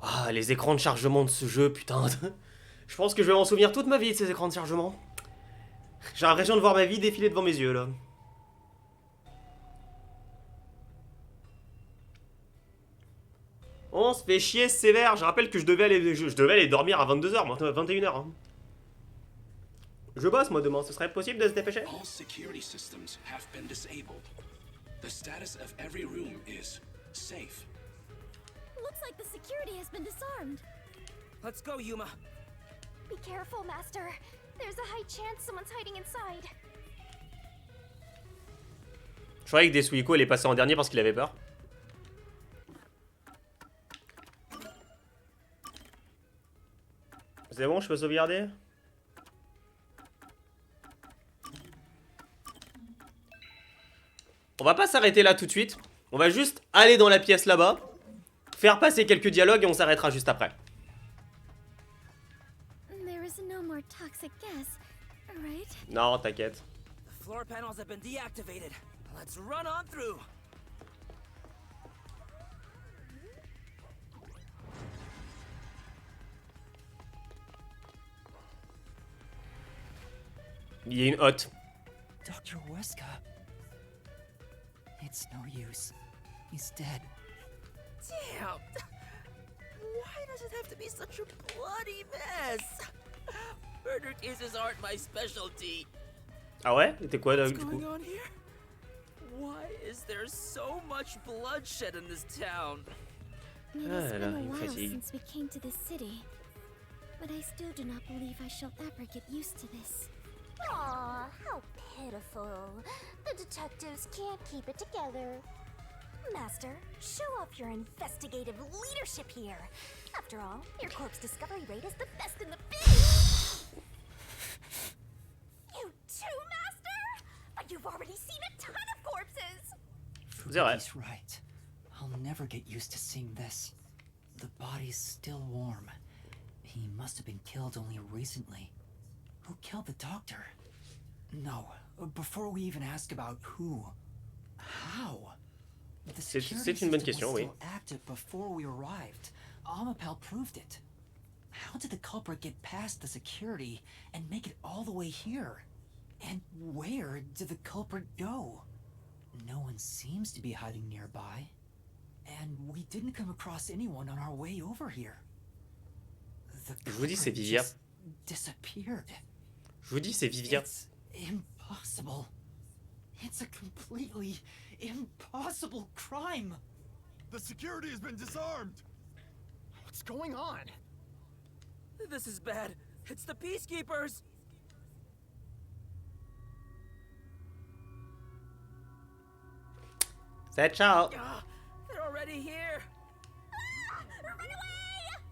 Ah, les écrans de chargement de ce jeu, putain. Je pense que je vais m'en souvenir toute ma vie de ces écrans de chargement. J'ai l'impression de voir ma vie défiler devant mes yeux, là. On se fait chier sévère. Je rappelle que je devais aller dormir à 22h, maintenant 21h. Hein. Je bosse, moi, demain. Ce serait possible de se dépêcher? All security systems have been disabled. The status of every room is safe. Looks like the security has been disarmed. Let's go, Yuma. Be careful, Master. There's a high chance someone's hiding inside. Je croyais que des Suiko allait passer en dernier parce qu'il avait peur. C'est bon, je peux sauvegarder? On va pas s'arrêter là tout de suite. On va juste aller dans la pièce là-bas, faire passer quelques dialogues et on s'arrêtera juste après. There is no more toxic gas, right? Non, t'inquiète. The floor panels have been deactivated. Let's run on through. Il y a une hotte. Dr. Wesker. It's no use. He's dead. Damn! Why does it have to be such a bloody mess? Murder cases aren't my specialty. Ah ouais? C'était quoi What's du going coup? on here? Why is there so much bloodshed in this town? It has Ah, been a une while fatigue. since we came to this city, but I still do not believe I shall ever get used to this. Aw, how pitiful. The detectives can't keep it together. Master, show off your investigative leadership here. After all, your corpse discovery rate is the best in the biz. You too, Master? But you've already seen a ton of corpses. He's right. I'll never get used to seeing this. The body's still warm. He must have been killed only recently. Who killed the doctor? No, before we even ask about who, how? The security une bonne system question, was oui. still active before we arrived. Amapel proved it. How did the culprit get past the security and make it all the way here? And where did the culprit go? No one seems to be hiding nearby. And we didn't come across anyone on our way over here. The Je vous dis, c'est culprit Vivia. just disappeared. Je vous dis, c'est Vivia. It's impossible. It's a completely impossible crime. The security has been disarmed. What's going on? This is bad. It's the Peacekeepers! Say ciao. Ah, they're already here! Run away!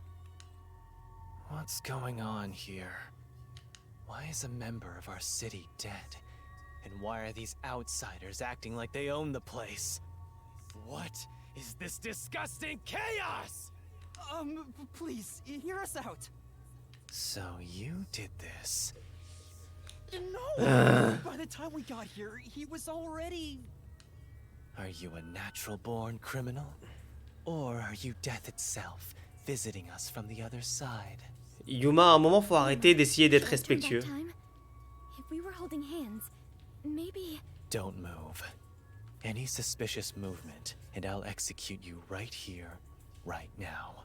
What's going on here? Why is a member of our city dead? And why are these outsiders acting like they own the place? What is this disgusting chaos? Please, hear us out. So you did this. No! By the time we got here, he was already... Are you a natural-born criminal? Or are you death itself, visiting us from the other side? Yuma, à un moment, faut arrêter d'essayer d'être respectueux. If we were holding hands, maybe... Don't move. Any suspicious movement, and I'll execute you right here, right now.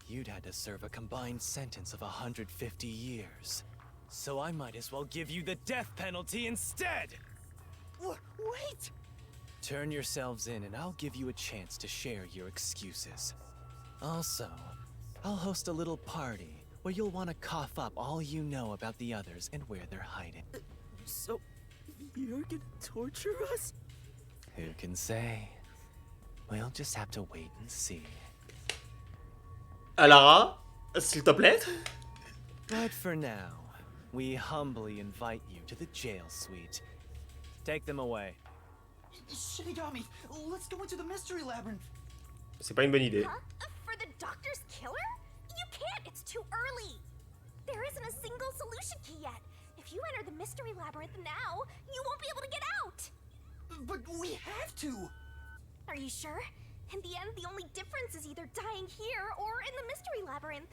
You'd had to serve a combined sentence of 150 years. So I might as well give you the death penalty instead! Wait! Turn yourselves in and I'll give you a chance to share your excuses. Also, I'll host a little party where you'll want to cough up all you know about the others and where they're hiding. So, you're gonna torture us? Who can say? We'll just have to wait and see. Alara, s'il te plaît. But for now, we humbly invite you to the jail suite. Take them away. Shinigami, let's go into the mystery labyrinth. C'est pas une bonne idée. Huh? For the doctor's killer? You can't, it's too early. There isn't a single solution key yet. If you enter the mystery labyrinth now, you won't be able to get out. But we have to. Are you sure? In the end, the only difference is either dying here or in the mystery labyrinth.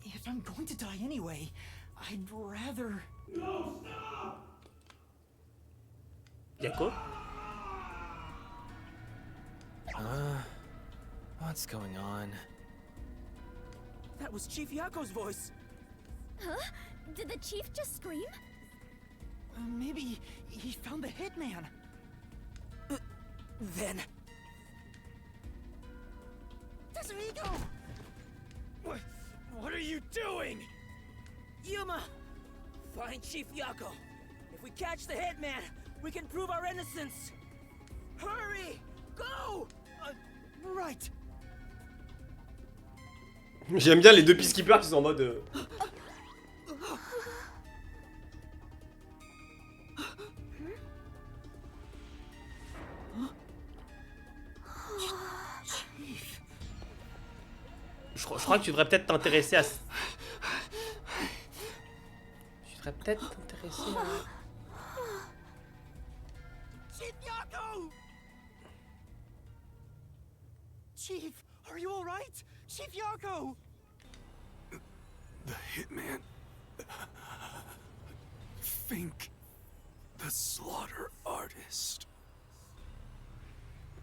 If I'm going to die anyway, I'd rather... No, stop! Y'a quoi? What's going on? That was Chief Yako's voice. Huh? Did the chief just scream? Maybe he found the hitman. Then... Tetsuhiko! What are you doing? Yuma! Find Chief Yako. If we catch the hitman, we can prove our innocence. Hurry! Go! Right. J'aime bien les deux peacekeepers qui sont en mode... Je crois que tu devrais peut-être t'intéresser à... Tu devrais peut-être t'intéresser à... Chief Yako! Chief, are you alright? Chief Yako! The hitman. Fink. The slaughter artist.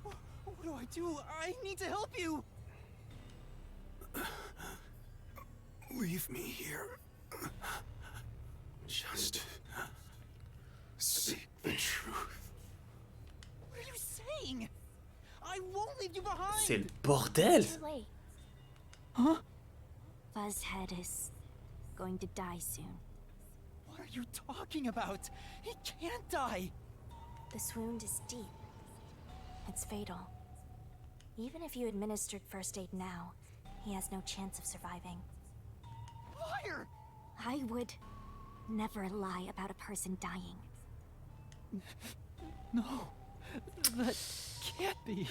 What do I do? I need to help you. Leave me here. Just seek the truth. What are you saying? I won't leave you behind. C'est le bordel. Too late. Huh? Fuzzhead is going to die soon. What are you talking about? He can't die. This wound is deep. It's fatal. Even if you administered first aid now, he has no chance of surviving. Liar! I would never lie about a person dying. No, that can't be.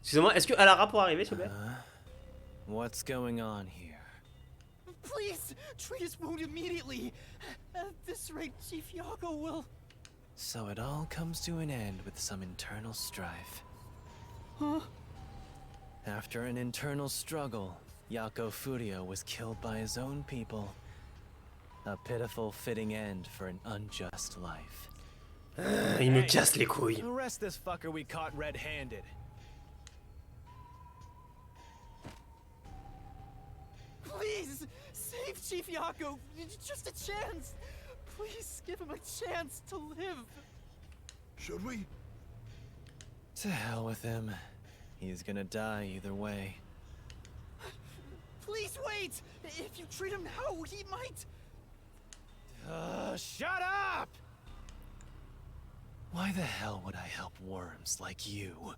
Excusez-moi, est-ce que Alara pour arriver, s'il vous plaît? What's going on here? Please, treat his wound immediately. At this rate, Chief Yago will... So it all comes to an end with some internal strife. Huh? After an internal struggle, Yako Furio was killed by his own people. A pitiful fitting end for an unjust life. Il me casse les couilles. Arrest this fucker we caught red-handed. Please, save Chief Yako. Just a chance. Please give him a chance to live. Should we? To hell with him. He's gonna die either way. Please wait. If you treat him now, he might... Shut up! Why the hell would I help worms like you?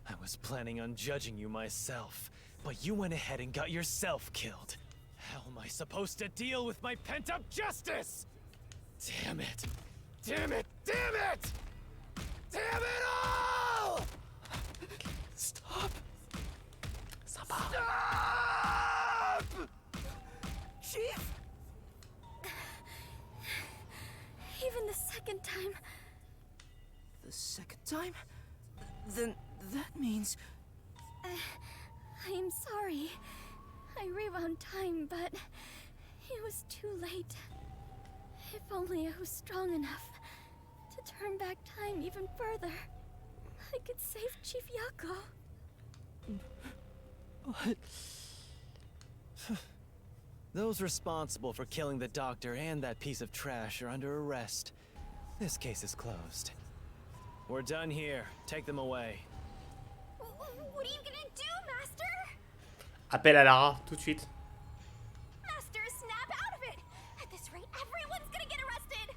I was planning on judging you myself, but you went ahead and got yourself killed. How am I supposed to deal with my pent-up justice? Damn it! Damn it! Damn it! Damn it all! Stop! Stop! Chief! Even the second time. The second time? Then that means... I am sorry. I rewound time, but it was too late. If only I was strong enough to turn back time even further, I could save Chief Yako. What? Those responsible for killing the doctor and that piece of trash are under arrest. This case is closed. We're done here. Take them away. What are you gonna do, Master? Appelle Alara, tout de suite. Master, snap out of it! At this rate, everyone's gonna get arrested!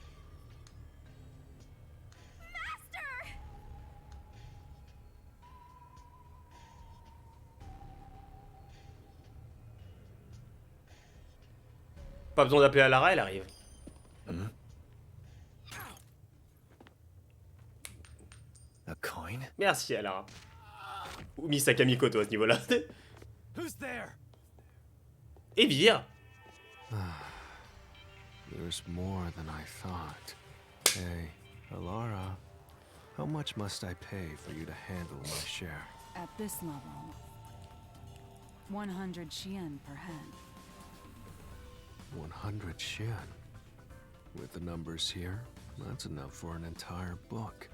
Master! Pas besoin d'appeler Alara, elle arrive. A coin? Merci Alara. Ou Misaka Mikoto à ce niveau-là. Who's there? Et vire. There's more than I thought. Hey, Alara, how much must I pay for you to handle my share? At this level, 100 Shien per head. 100 Shien. With the numbers here, that's enough for an entire book.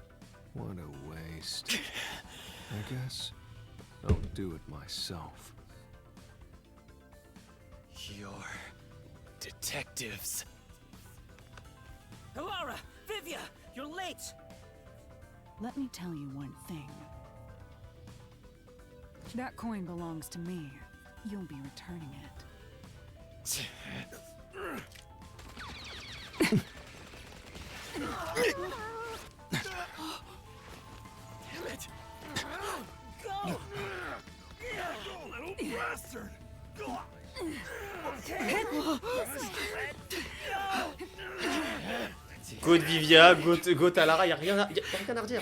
What a waste. I guess I'll do it myself. Your detectives. Alara! Vivia! You're late! Let me tell you one thing. That coin belongs to me. You'll be returning it. Damn it! Go! Little bastard! Go de Vivia, go Alara, y'a rien à redire.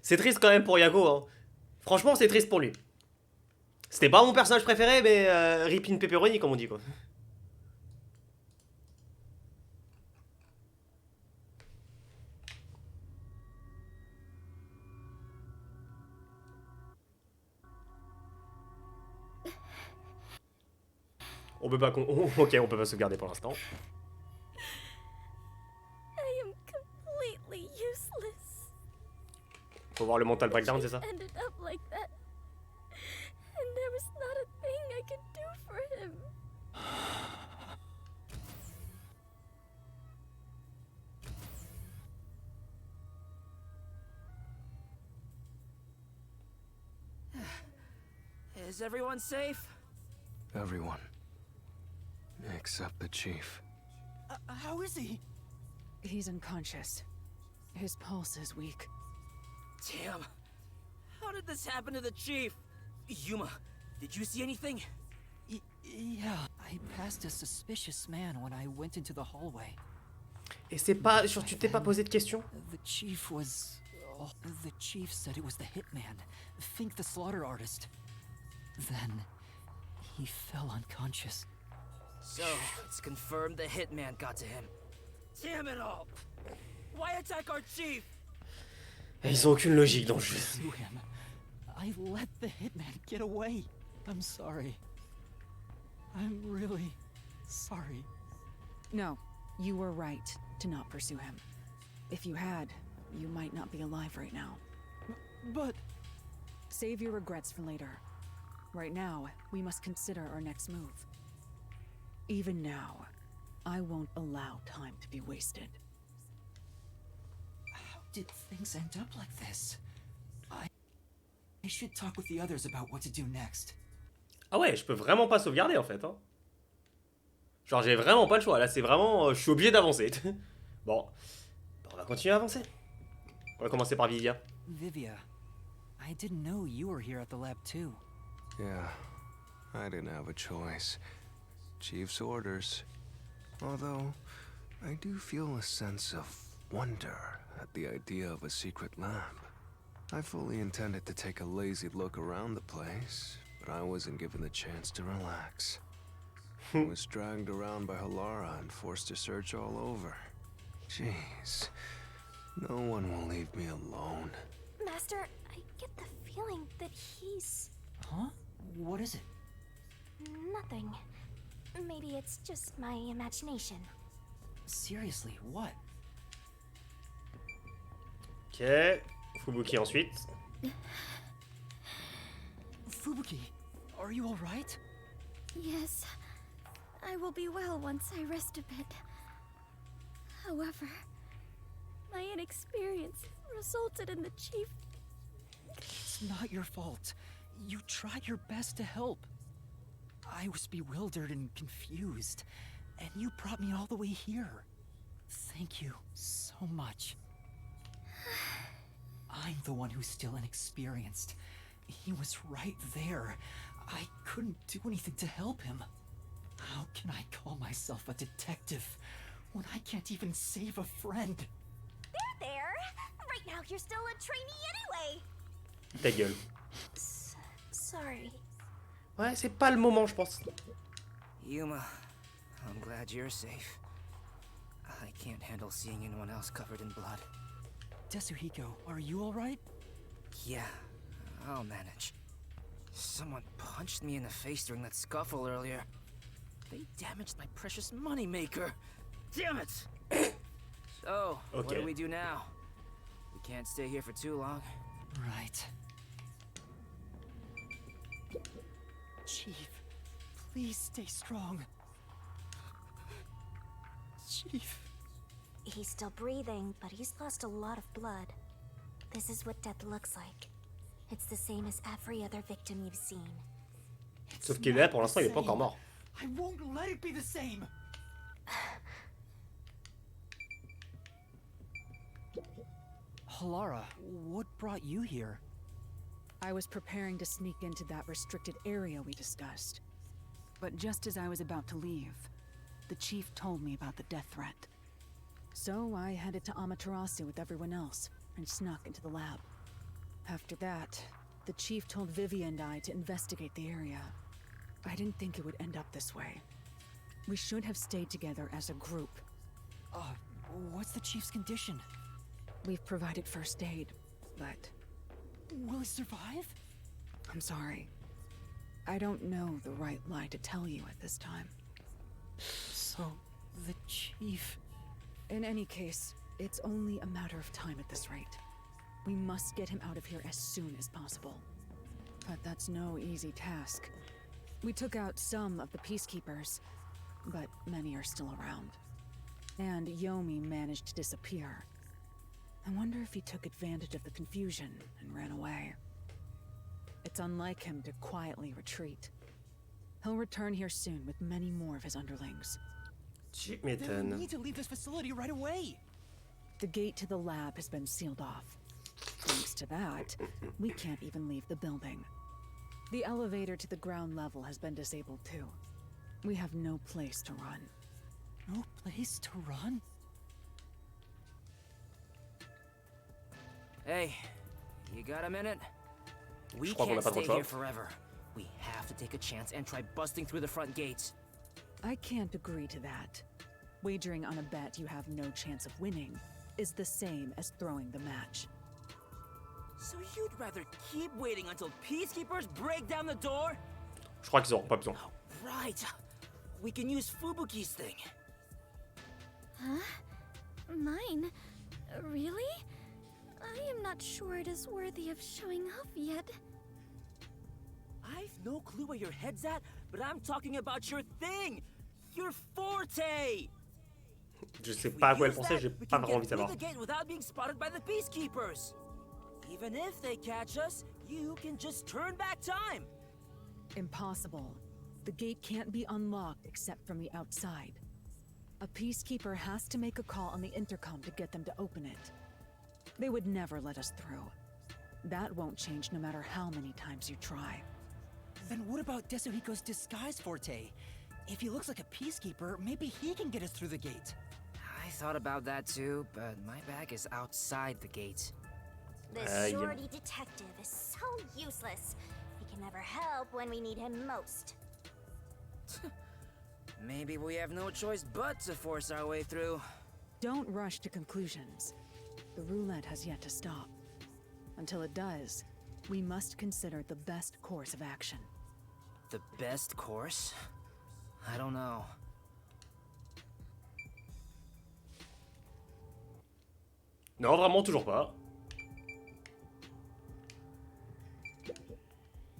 C'est triste quand même pour Yago, hein. Franchement, c'est triste pour lui. C'était pas mon personnage préféré, mais Rip in Pepperoni, comme on dit, quoi. On peut pas... Ok, on peut pas sauvegarder pour l'instant. I am completely useless. Faut voir le mental breakdown, c'est ça? Ended up like that. And there was not a thing I could do for him. Is everyone safe? Everyone. Except the chief. How is he? He's unconscious. His pulse is weak. Damn. How did this happen to the chief? Yuma, did you see anything? Yeah, I passed a suspicious man when I went into the hallway. Et c'est pas... Genre, tu t'es pas posé de questions? The chief was... Oh, the chief said it was the hitman. Think the slaughter artist. Then, he fell unconscious. So, it's confirmed the hitman got to him. Damn it all! Why attack our chief? Ils ont aucune logique dans le jeu. Pursue him. I let the hitman get away. I'm sorry. I'm really sorry. No, you were right to not pursue him. If you had, you might not be alive right now. But... Save your regrets for later. Right now, we must consider our next move. Even now, I won't allow time to be wasted. How did things end up like this? I should talk with the others about what to do next. Ah ouais, je peux vraiment pas sauvegarder en fait. Hein. Genre j'ai vraiment pas le choix. Là c'est vraiment... je suis obligé d'avancer. Bon. On va continuer à avancer. On va commencer par Vivia. Vivia, I didn't know you were here at the lab too. Yeah, I didn't have a choice. Chief's orders. Although, I do feel a sense of wonder at the idea of a secret lab. I fully intended to take a lazy look around the place, but I wasn't given the chance to relax. I was dragged around by Halara and forced to search all over. Jeez, no one will leave me alone. Master, I get the feeling that he's... Huh? What is it? Nothing. Maybe it's just my imagination. Seriously, what? Ok. Fubuki ensuite. Fubuki, are you alright? Yes. I will be well once I rest a bit. However, my inexperience resulted in the chief... It's not your fault. You tried your best to help. I was bewildered and confused, and you brought me all the way here. Thank you so much. I'm the one who's still inexperienced. He was right there. I couldn't do anything to help him. How can I call myself a detective when I can't even save a friend? There! Right now you're still a trainee anyway! Ta gueule. Sorry. Ouais, c'est pas le moment, je pense. Yuma, I'm glad you're safe. I can't handle seeing anyone else covered in blood. Tetsuhiko, are you alright? Yeah, I'll manage. Someone punched me in the face during that scuffle earlier. They damaged my precious moneymaker. Damn it! So, what do we do now? We can't stay here for too long. Right. Chief, please stay strong. Chief. He's still breathing, but he's lost a lot of blood. This is what death looks like. It's the same as every other victim you've seen. Sauf qu'il est là, pour l'instant, il est pas encore mort. I won't let it be the same. Halara, what brought you here? I was preparing to sneak into that restricted area we discussed. But just as I was about to leave, the chief told me about the death threat. So I headed to Amaterasu with everyone else and snuck into the lab. After that, the chief told Vivi and I to investigate the area. I didn't think it would end up this way. We should have stayed together as a group. What's the chief's condition? We've provided first aid, but... Will he survive? I'm sorry. I don't know the right lie to tell you at this time. So, the chief... In any case, it's only a matter of time at this rate. We must get him out of here as soon as possible. But that's no easy task. We took out some of the peacekeepers, but many are still around. And Yomi managed to disappear. I wonder if he took advantage of the confusion and ran away. It's unlike him to quietly retreat. He'll return here soon with many more of his underlings. Tu Then we m'étonnes. need to leave this facility right away. The gate to the lab has been sealed off. Thanks to that, we can't even leave the building. The elevator to the ground level has been disabled too. We have no place to run. No place to run? Hey, you got a minute? We Je crois qu'on n'a can't pas trop stay le here choix. forever. We have to take a chance and try busting through the front gates. I can't agree to that. Wagering on a bet you have no chance of winning is the same as throwing the match. So you'd rather keep waiting until peacekeepers break down the door? Je crois qu'ils auront pas besoin. Right. We can use Fubuki's thing. Huh? Mine? Really? I am not sure it is worthy of showing off yet. I've no clue where your head's at, but I'm talking about your thing! Your forte! Je sais pas à quoi elle pensait, j'ai pas vraiment envie de savoir. The gate without being spotted by the peacekeepers. Even if they catch us, you can just turn back time. Impossible. The gate can't be unlocked except from the outside. A peacekeeper has to make a call on the intercom to get them to open it. They would never let us through. That won't change no matter how many times you try. Then what about Desuhiko's disguise forte? If he looks like a peacekeeper, maybe he can get us through the gate. I thought about that too, but my bag is outside the gate. This shorty detective is so useless. He can never help when we need him most. Maybe we have no choice but to force our way through. Don't rush to conclusions. The roulette has yet to stop. Until it does, we must consider the best course of action. The best course? I don't know. Non, vraiment toujours pas.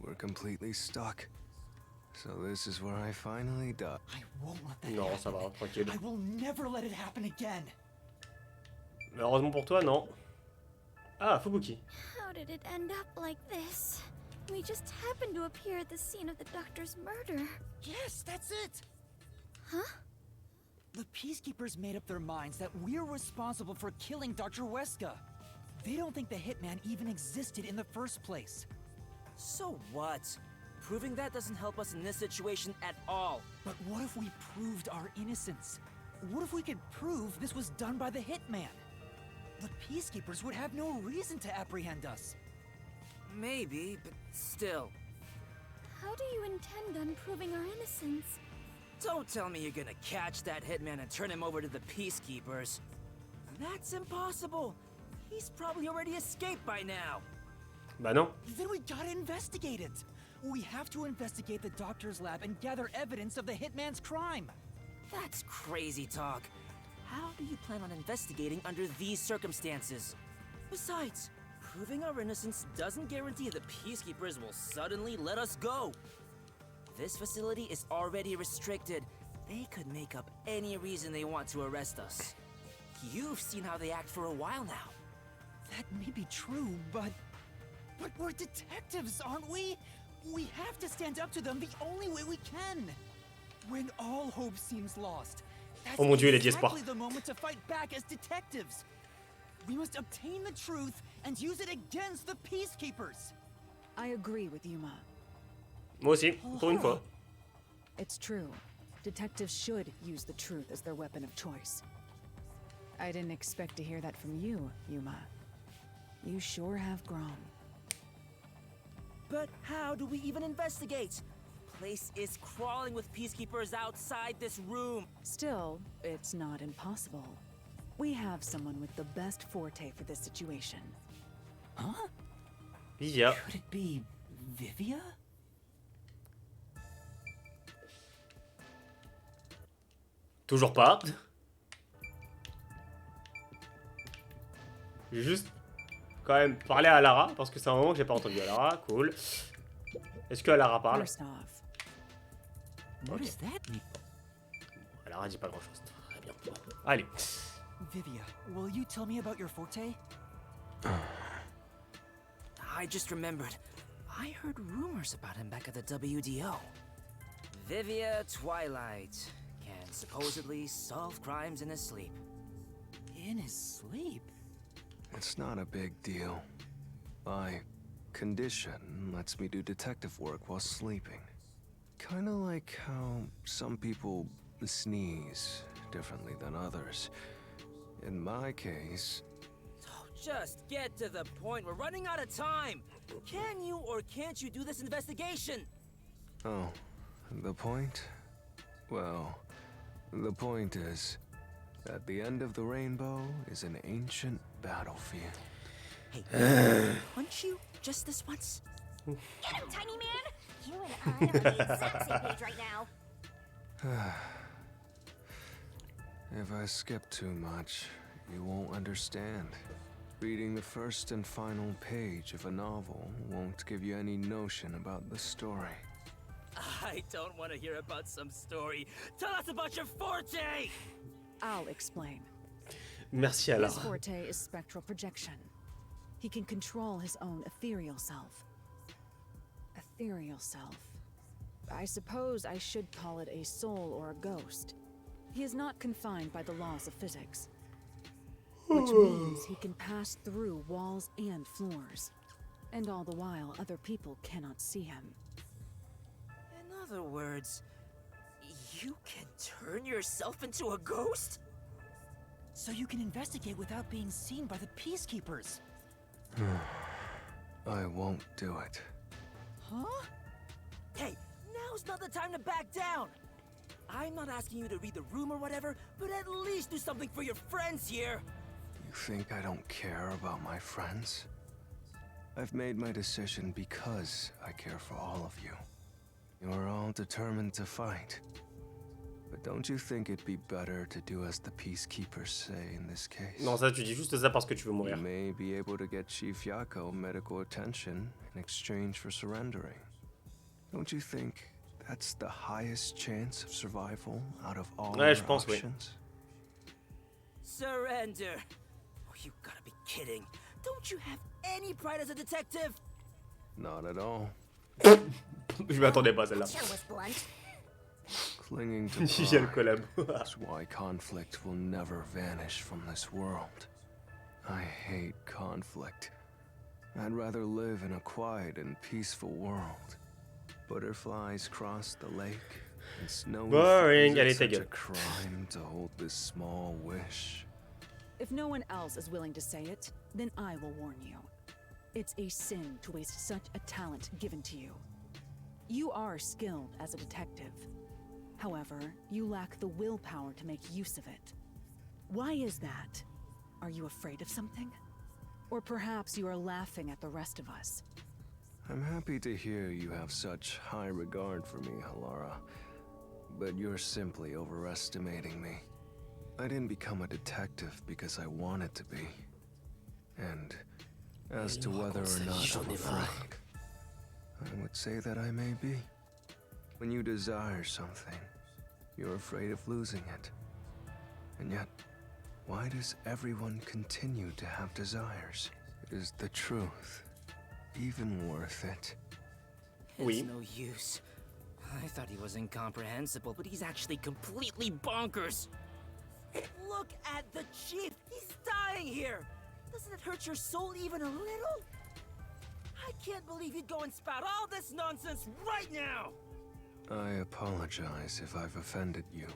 We're completely stuck. So this is where I finally die. I won't let that Non, happen. ça va, tranquille. I will never let it happen again. Mais heureusement pour toi, non. Ah, Fubuki. How did it end up like this? We just happened to appear at the scene of the doctor's murder. Yes, that's it. Huh? The peacekeepers made up their minds that we're responsible for killing Dr. Weska. They don't think the hitman even existed in the first place. So what? Proving that doesn't help us in this situation at all. But what if we proved our innocence? What if we could prove this was done by the hitman? The peacekeepers would have no reason to apprehend us. Maybe, but still. How do you intend on proving our innocence? Don't tell me you're gonna catch that hitman and turn him over to the peacekeepers. That's impossible. He's probably already escaped by now. Bah non. Then we gotta investigate it. We have to investigate the doctor's lab and gather evidence of the hitman's crime. That's crazy talk. How do you plan on investigating under these circumstances? Besides, proving our innocence doesn't guarantee the peacekeepers will suddenly let us go. This facility is already restricted. They could make up any reason they want to arrest us. You've seen how they act for a while now. That may be true, but we're detectives, aren't we? We have to stand up to them the only way we can. When all hope seems lost, that's Oh mon Dieu, il a dit espoir. exactly the moment to fight back as detectives. We must obtain the truth and use it against the peacekeepers. I agree with Yuma. Moi aussi, pour une fois. It's true. Detectives should use the truth as their weapon of choice. I didn't expect to hear that from you, Yuma. You sure have grown. But how do we even investigate? Place is crawling with peacekeepers outside this room. Still, it's not impossible. We have someone with the best forte for this situation. Huh? Vivia. Could it be Vivia? Toujours pas. J'ai juste quand même parlé à Lara, parce que c'est un moment que j'ai pas entendu Lara, cool. Est-ce que Lara parle? What Ok. does that mean? Lara dit pas grand chose. Très bien. Allez. Vivia, will you tell me about your forte? I just remembered. I heard rumors about him back at the WDO. Vivia Twilight can supposedly solve crimes in his sleep. In his sleep? It's not a big deal. My condition lets me do detective work while sleeping. Kinda like how some people sneeze differently than others. In my case... Just get to the point. We're running out of time. Can you or can't you do this investigation? Oh, the point? Well, the point is, at the end of the rainbow is an ancient battlefield. Hey, punch you just this once? Get him, tiny man! You and I are on the exact same page right now. If I skip too much, you won't understand. Reading the first and final page of a novel won't give you any notion about the story. I don't want to hear about some story. Tell us about your forte! I'll explain. Merci His Lara. forte is spectral projection. He can control his own ethereal self. Ethereal self. I suppose I should call it a soul or a ghost. He is not confined by the laws of physics. Which means he can pass through walls and floors. And all the while, other people cannot see him. In other words, you can turn yourself into a ghost? So you can investigate without being seen by the peacekeepers. I won't do it. Huh? Hey, now's not the time to back down! I'm not asking you to read the room or whatever, but at least do something for your friends here! You think I don't care about my friends? I've made my decision because I care for all of you. You're all determined to fight. But don't you think it'd be better to do as the peacekeepers say in this case? Non, ça tu dis juste ça parce que tu veux You mourir. may be able to get Chief Yako medical attention in exchange for surrendering. Don't you think that's the highest chance of survival out of all Ouais, je our pense, oui. options? Surrender? Oh, you gotta be kidding. Don't you have any pride as a detective? Not at all. Je m'attendais pas à celle-là. Sure was blunt. Clinging to Il y a le pride collab. is why conflict will never vanish from this world. I hate conflict. I'd rather live in a quiet and peaceful world. Butterflies cross the lake, and snowy Boring. fields. Allez, It's ta such a gueule. crime to hold this small wish. If no one else is willing to say it, then I will warn you. It's a sin to waste such a talent given to you. You are skilled as a detective. However, you lack the willpower to make use of it. Why is that? Are you afraid of something? Or perhaps you are laughing at the rest of us. I'm happy to hear you have such high regard for me, Halara. But you're simply overestimating me. I didn't become a detective because I wanted to be. And as to whether or not I'm afraid, I would say that I may be. When you desire something, you're afraid of losing it. And yet, why does everyone continue to have desires? Is the truth even worth it? It's no use. I thought he was incomprehensible, but he's actually completely bonkers. Look at the chief! He's dying here! Doesn't it hurt your soul even a little? I can't believe you'd go and spout all this nonsense right now! I apologize if I've offended you.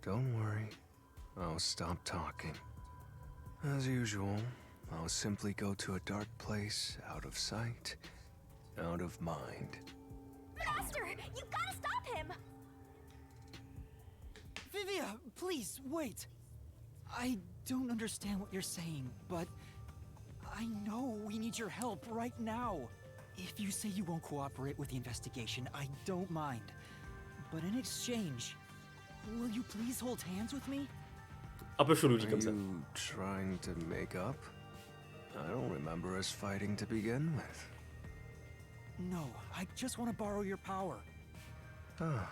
Don't worry, I'll stop talking. As usual, I'll simply go to a dark place, out of sight, out of mind. Master, you gotta stop him! Vivia, please, wait. I don't understand what you're saying, but I know we need your help right now. If you say you won't cooperate with the investigation, I don't mind. But in exchange, Will you please hold hands with me? Un peu chelou dit Are comme ça. you trying to make up? I don't remember us fighting to begin with. No, I just want to borrow your power. Ah,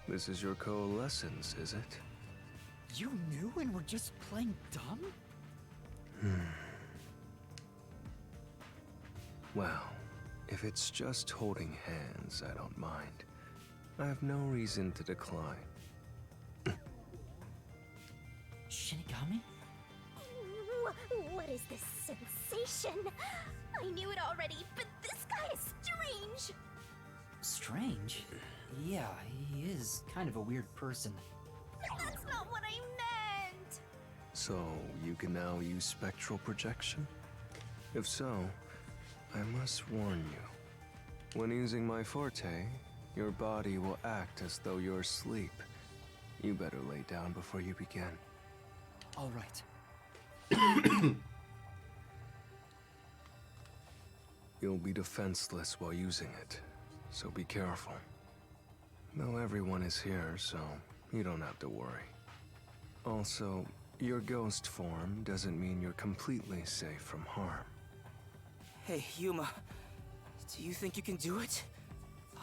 this is your coalescence, is it? You knew and were just playing dumb? Well, if it's just holding hands, I don't mind. I have no reason to decline. Shinigami? What is this sensation? I knew it already, but this guy is strange. Strange? Yeah, he is kind of a weird person. That's not what I meant. So, you can now use spectral projection? If so, I must warn you. When using my forte, your body will act as though you're asleep. You better lay down before you begin. All right. You'll be defenseless while using it, so be careful. Though everyone is here, so you don't have to worry. Also, your ghost form doesn't mean you're completely safe from harm. Hey, Yuma. Do you think you can do it?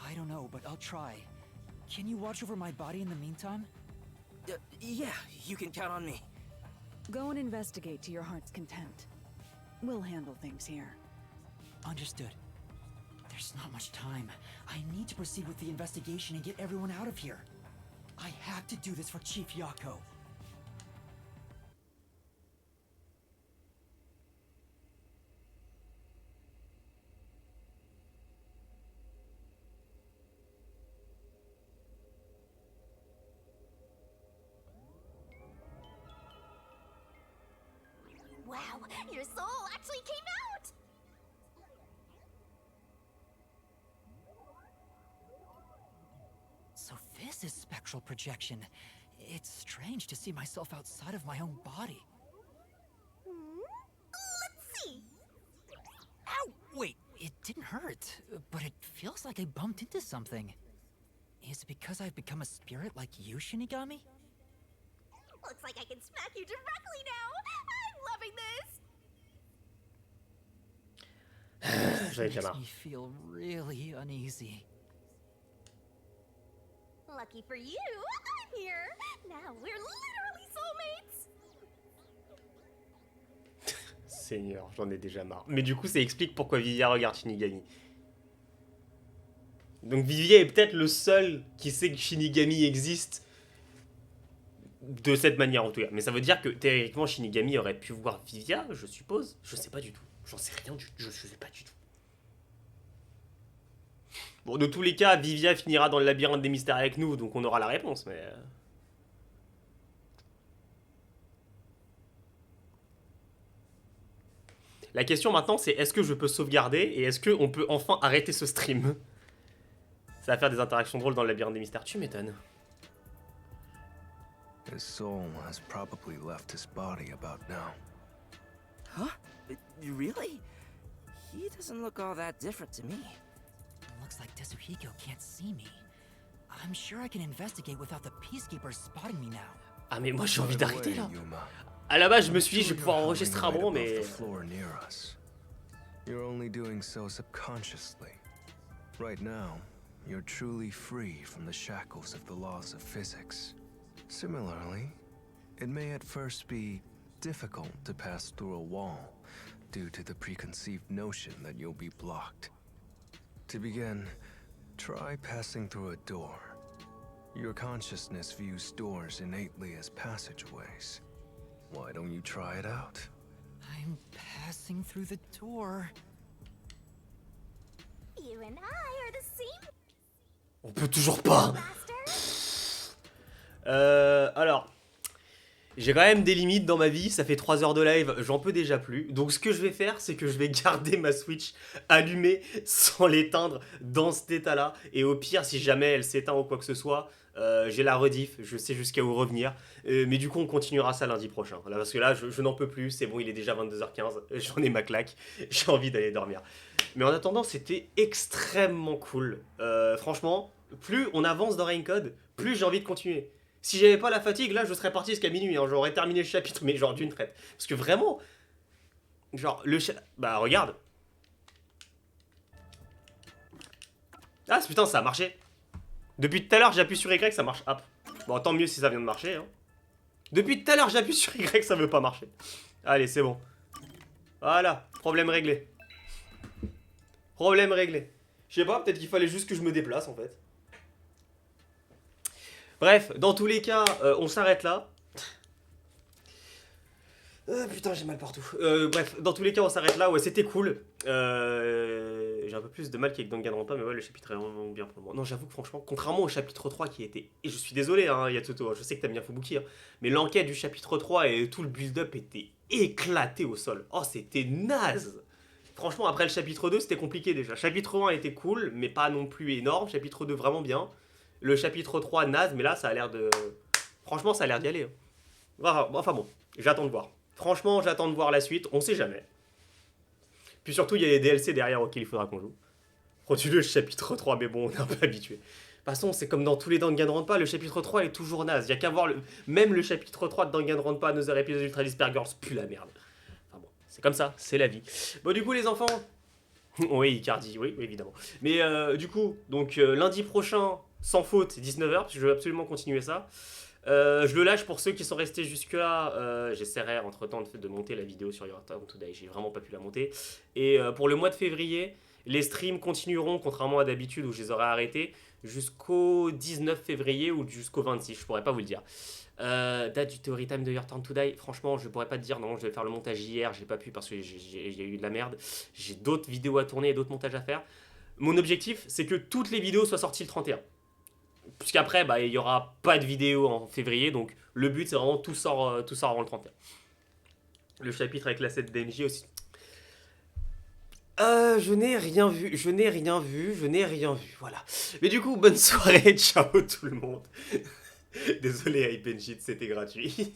I don't know, but I'll try. Can you watch over my body in the meantime? Yeah, you can count on me. Go and investigate to your heart's content. We'll handle things here. Understood. There's not much time. I need to proceed with the investigation and get everyone out of here. I have to do this for Chief Yako. Wow, your soul actually came out! So this is spectral projection. It's strange to see myself outside of my own body. Let's see. Ow! Wait, it didn't hurt, but it feels like I bumped into something. Is it because I've become a spirit like you, Shinigami? Looks like I can smack you directly now. I'm loving this. This makes me feel really uneasy. Lucky for you, I'm here. Now we're literally soulmates. Seigneur, j'en ai déjà marre. Mais du coup, ça explique pourquoi Vivia regarde Shinigami. Donc Vivia est peut-être le seul qui sait que Shinigami existe de cette manière en tout cas. Mais ça veut dire que théoriquement Shinigami aurait pu voir Vivia, je suppose. Je sais pas du tout. J'en sais rien du tout. Je sais pas du tout. Bon, de tous les cas, Vivia finira dans le labyrinthe des mystères avec nous, donc on aura la réponse, mais... La question maintenant, c'est est-ce que je peux sauvegarder et est-ce qu'on peut enfin arrêter ce stream? Ça va faire des interactions drôles dans le labyrinthe des mystères, tu m'étonnes. His soul has probably left his body about now. Huh? Really? He doesn't look all that different to me. Looks like Tetsuhiko can't see me. I'm sure I can investigate without the peacekeepers spotting me now. Ah mais moi j'ai envie d'arrêter là. À la base je me suis dit je vais pouvoir enregistrer un moment mais... You're only doing so subconsciously. Right now, you're truly free from the shackles of the laws of physics. Similarly, it may at first be difficult to pass through a wall due to the preconceived notion that you'll be blocked. To begin, try passing through a door. Your consciousness views doors innately as passageways. Why don't you try it out? I'm passing through the door. You and I are the same. On peut toujours pas. Alors, j'ai quand même des limites dans ma vie, ça fait 3 heures de live, j'en peux déjà plus. Donc ce que je vais faire, c'est que je vais garder ma Switch allumée sans l'éteindre dans cet état-là. Et au pire, si jamais elle s'éteint ou quoi que ce soit, j'ai la rediff, je sais jusqu'à où revenir. Mais du coup, on continuera ça lundi prochain. Là, parce que là, je n'en peux plus, c'est bon, il est déjà 22h15, j'en ai ma claque, j'ai envie d'aller dormir. Mais en attendant, c'était extrêmement cool. Franchement, plus on avance dans Raincode, plus j'ai envie de continuer. Si j'avais pas la fatigue, là, je serais parti jusqu'à minuit. Hein. J'aurais terminé le chapitre, mais genre d'une traite. Parce que vraiment, genre, bah, regarde. Ah, putain, ça a marché. Depuis tout à l'heure, j'appuie sur Y, ça marche. Hop. Bon, tant mieux si ça vient de marcher. Hein. Depuis tout à l'heure, j'appuie sur Y, ça veut pas marcher. Allez, c'est bon. Voilà, problème réglé. Problème réglé. Je sais pas, peut-être qu'il fallait juste que je me déplace, en fait. Bref, dans tous les cas, on s'arrête là. Putain, j'ai mal partout. Bref, dans tous les cas, on s'arrête là. Ouais, c'était cool. J'ai un peu plus de mal qu'avec Danganronpa, mais ouais, le chapitre est vraiment bien pour moi. Non, j'avoue que franchement, contrairement au chapitre 3 qui était... Et je suis désolé, hein, Yatoto, je sais que t'aimes bien Fubuki, hein, mais l'enquête du chapitre 3 et tout le build-up était éclaté au sol. Oh, c'était naze. Franchement, après le chapitre 2, c'était compliqué déjà. Chapitre 1 était cool, mais pas non plus énorme. Chapitre 2, vraiment bien. Le chapitre 3, naze, mais là, ça a l'air de... Franchement, ça a l'air d'y aller. Hein. Enfin bon, j'attends de voir. Franchement, j'attends de voir la suite, on sait jamais. Puis surtout, il y a les DLC derrière auxquels il faudra qu'on joue. Continue le chapitre 3, mais bon, on est un peu habitué. De toute façon, c'est comme dans tous les Danganronpa, le chapitre 3 est toujours naze. Il y a qu'à voir même le chapitre 3 de Danganronpa, Another Episode Ultra Disper Girls, pue la merde. Enfin bon, c'est comme ça, c'est la vie. Bon, du coup, les enfants... oui, Icardi, oui, évidemment. Mais du coup, donc lundi prochain, sans faute, 19h, parce que je veux absolument continuer ça. Je le lâche pour ceux qui sont restés jusque là. J'essaierai entre temps de monter la vidéo sur Your Time Today. J'ai vraiment pas pu la monter. Et pour le mois de février, les streams continueront, contrairement à d'habitude où je les aurais arrêtés, jusqu'au 19 février ou jusqu'au 26. Je pourrais pas vous le dire. Date du Theory Time de Your Time Today. Franchement, je pourrais pas te dire. Non, je vais faire le montage hier. J'ai pas pu parce que j'ai eu de la merde. J'ai d'autres vidéos à tourner et d'autres montages à faire. Mon objectif, c'est que toutes les vidéos soient sorties le 31. Puisqu'après, bah, il n'y aura pas de vidéo en février, donc le but c'est vraiment tout sort avant le 31. Le chapitre avec la 7 d'MJ aussi. Je n'ai rien vu, voilà. Mais du coup, bonne soirée, ciao tout le monde. Désolé, Hypenshit, c'était gratuit.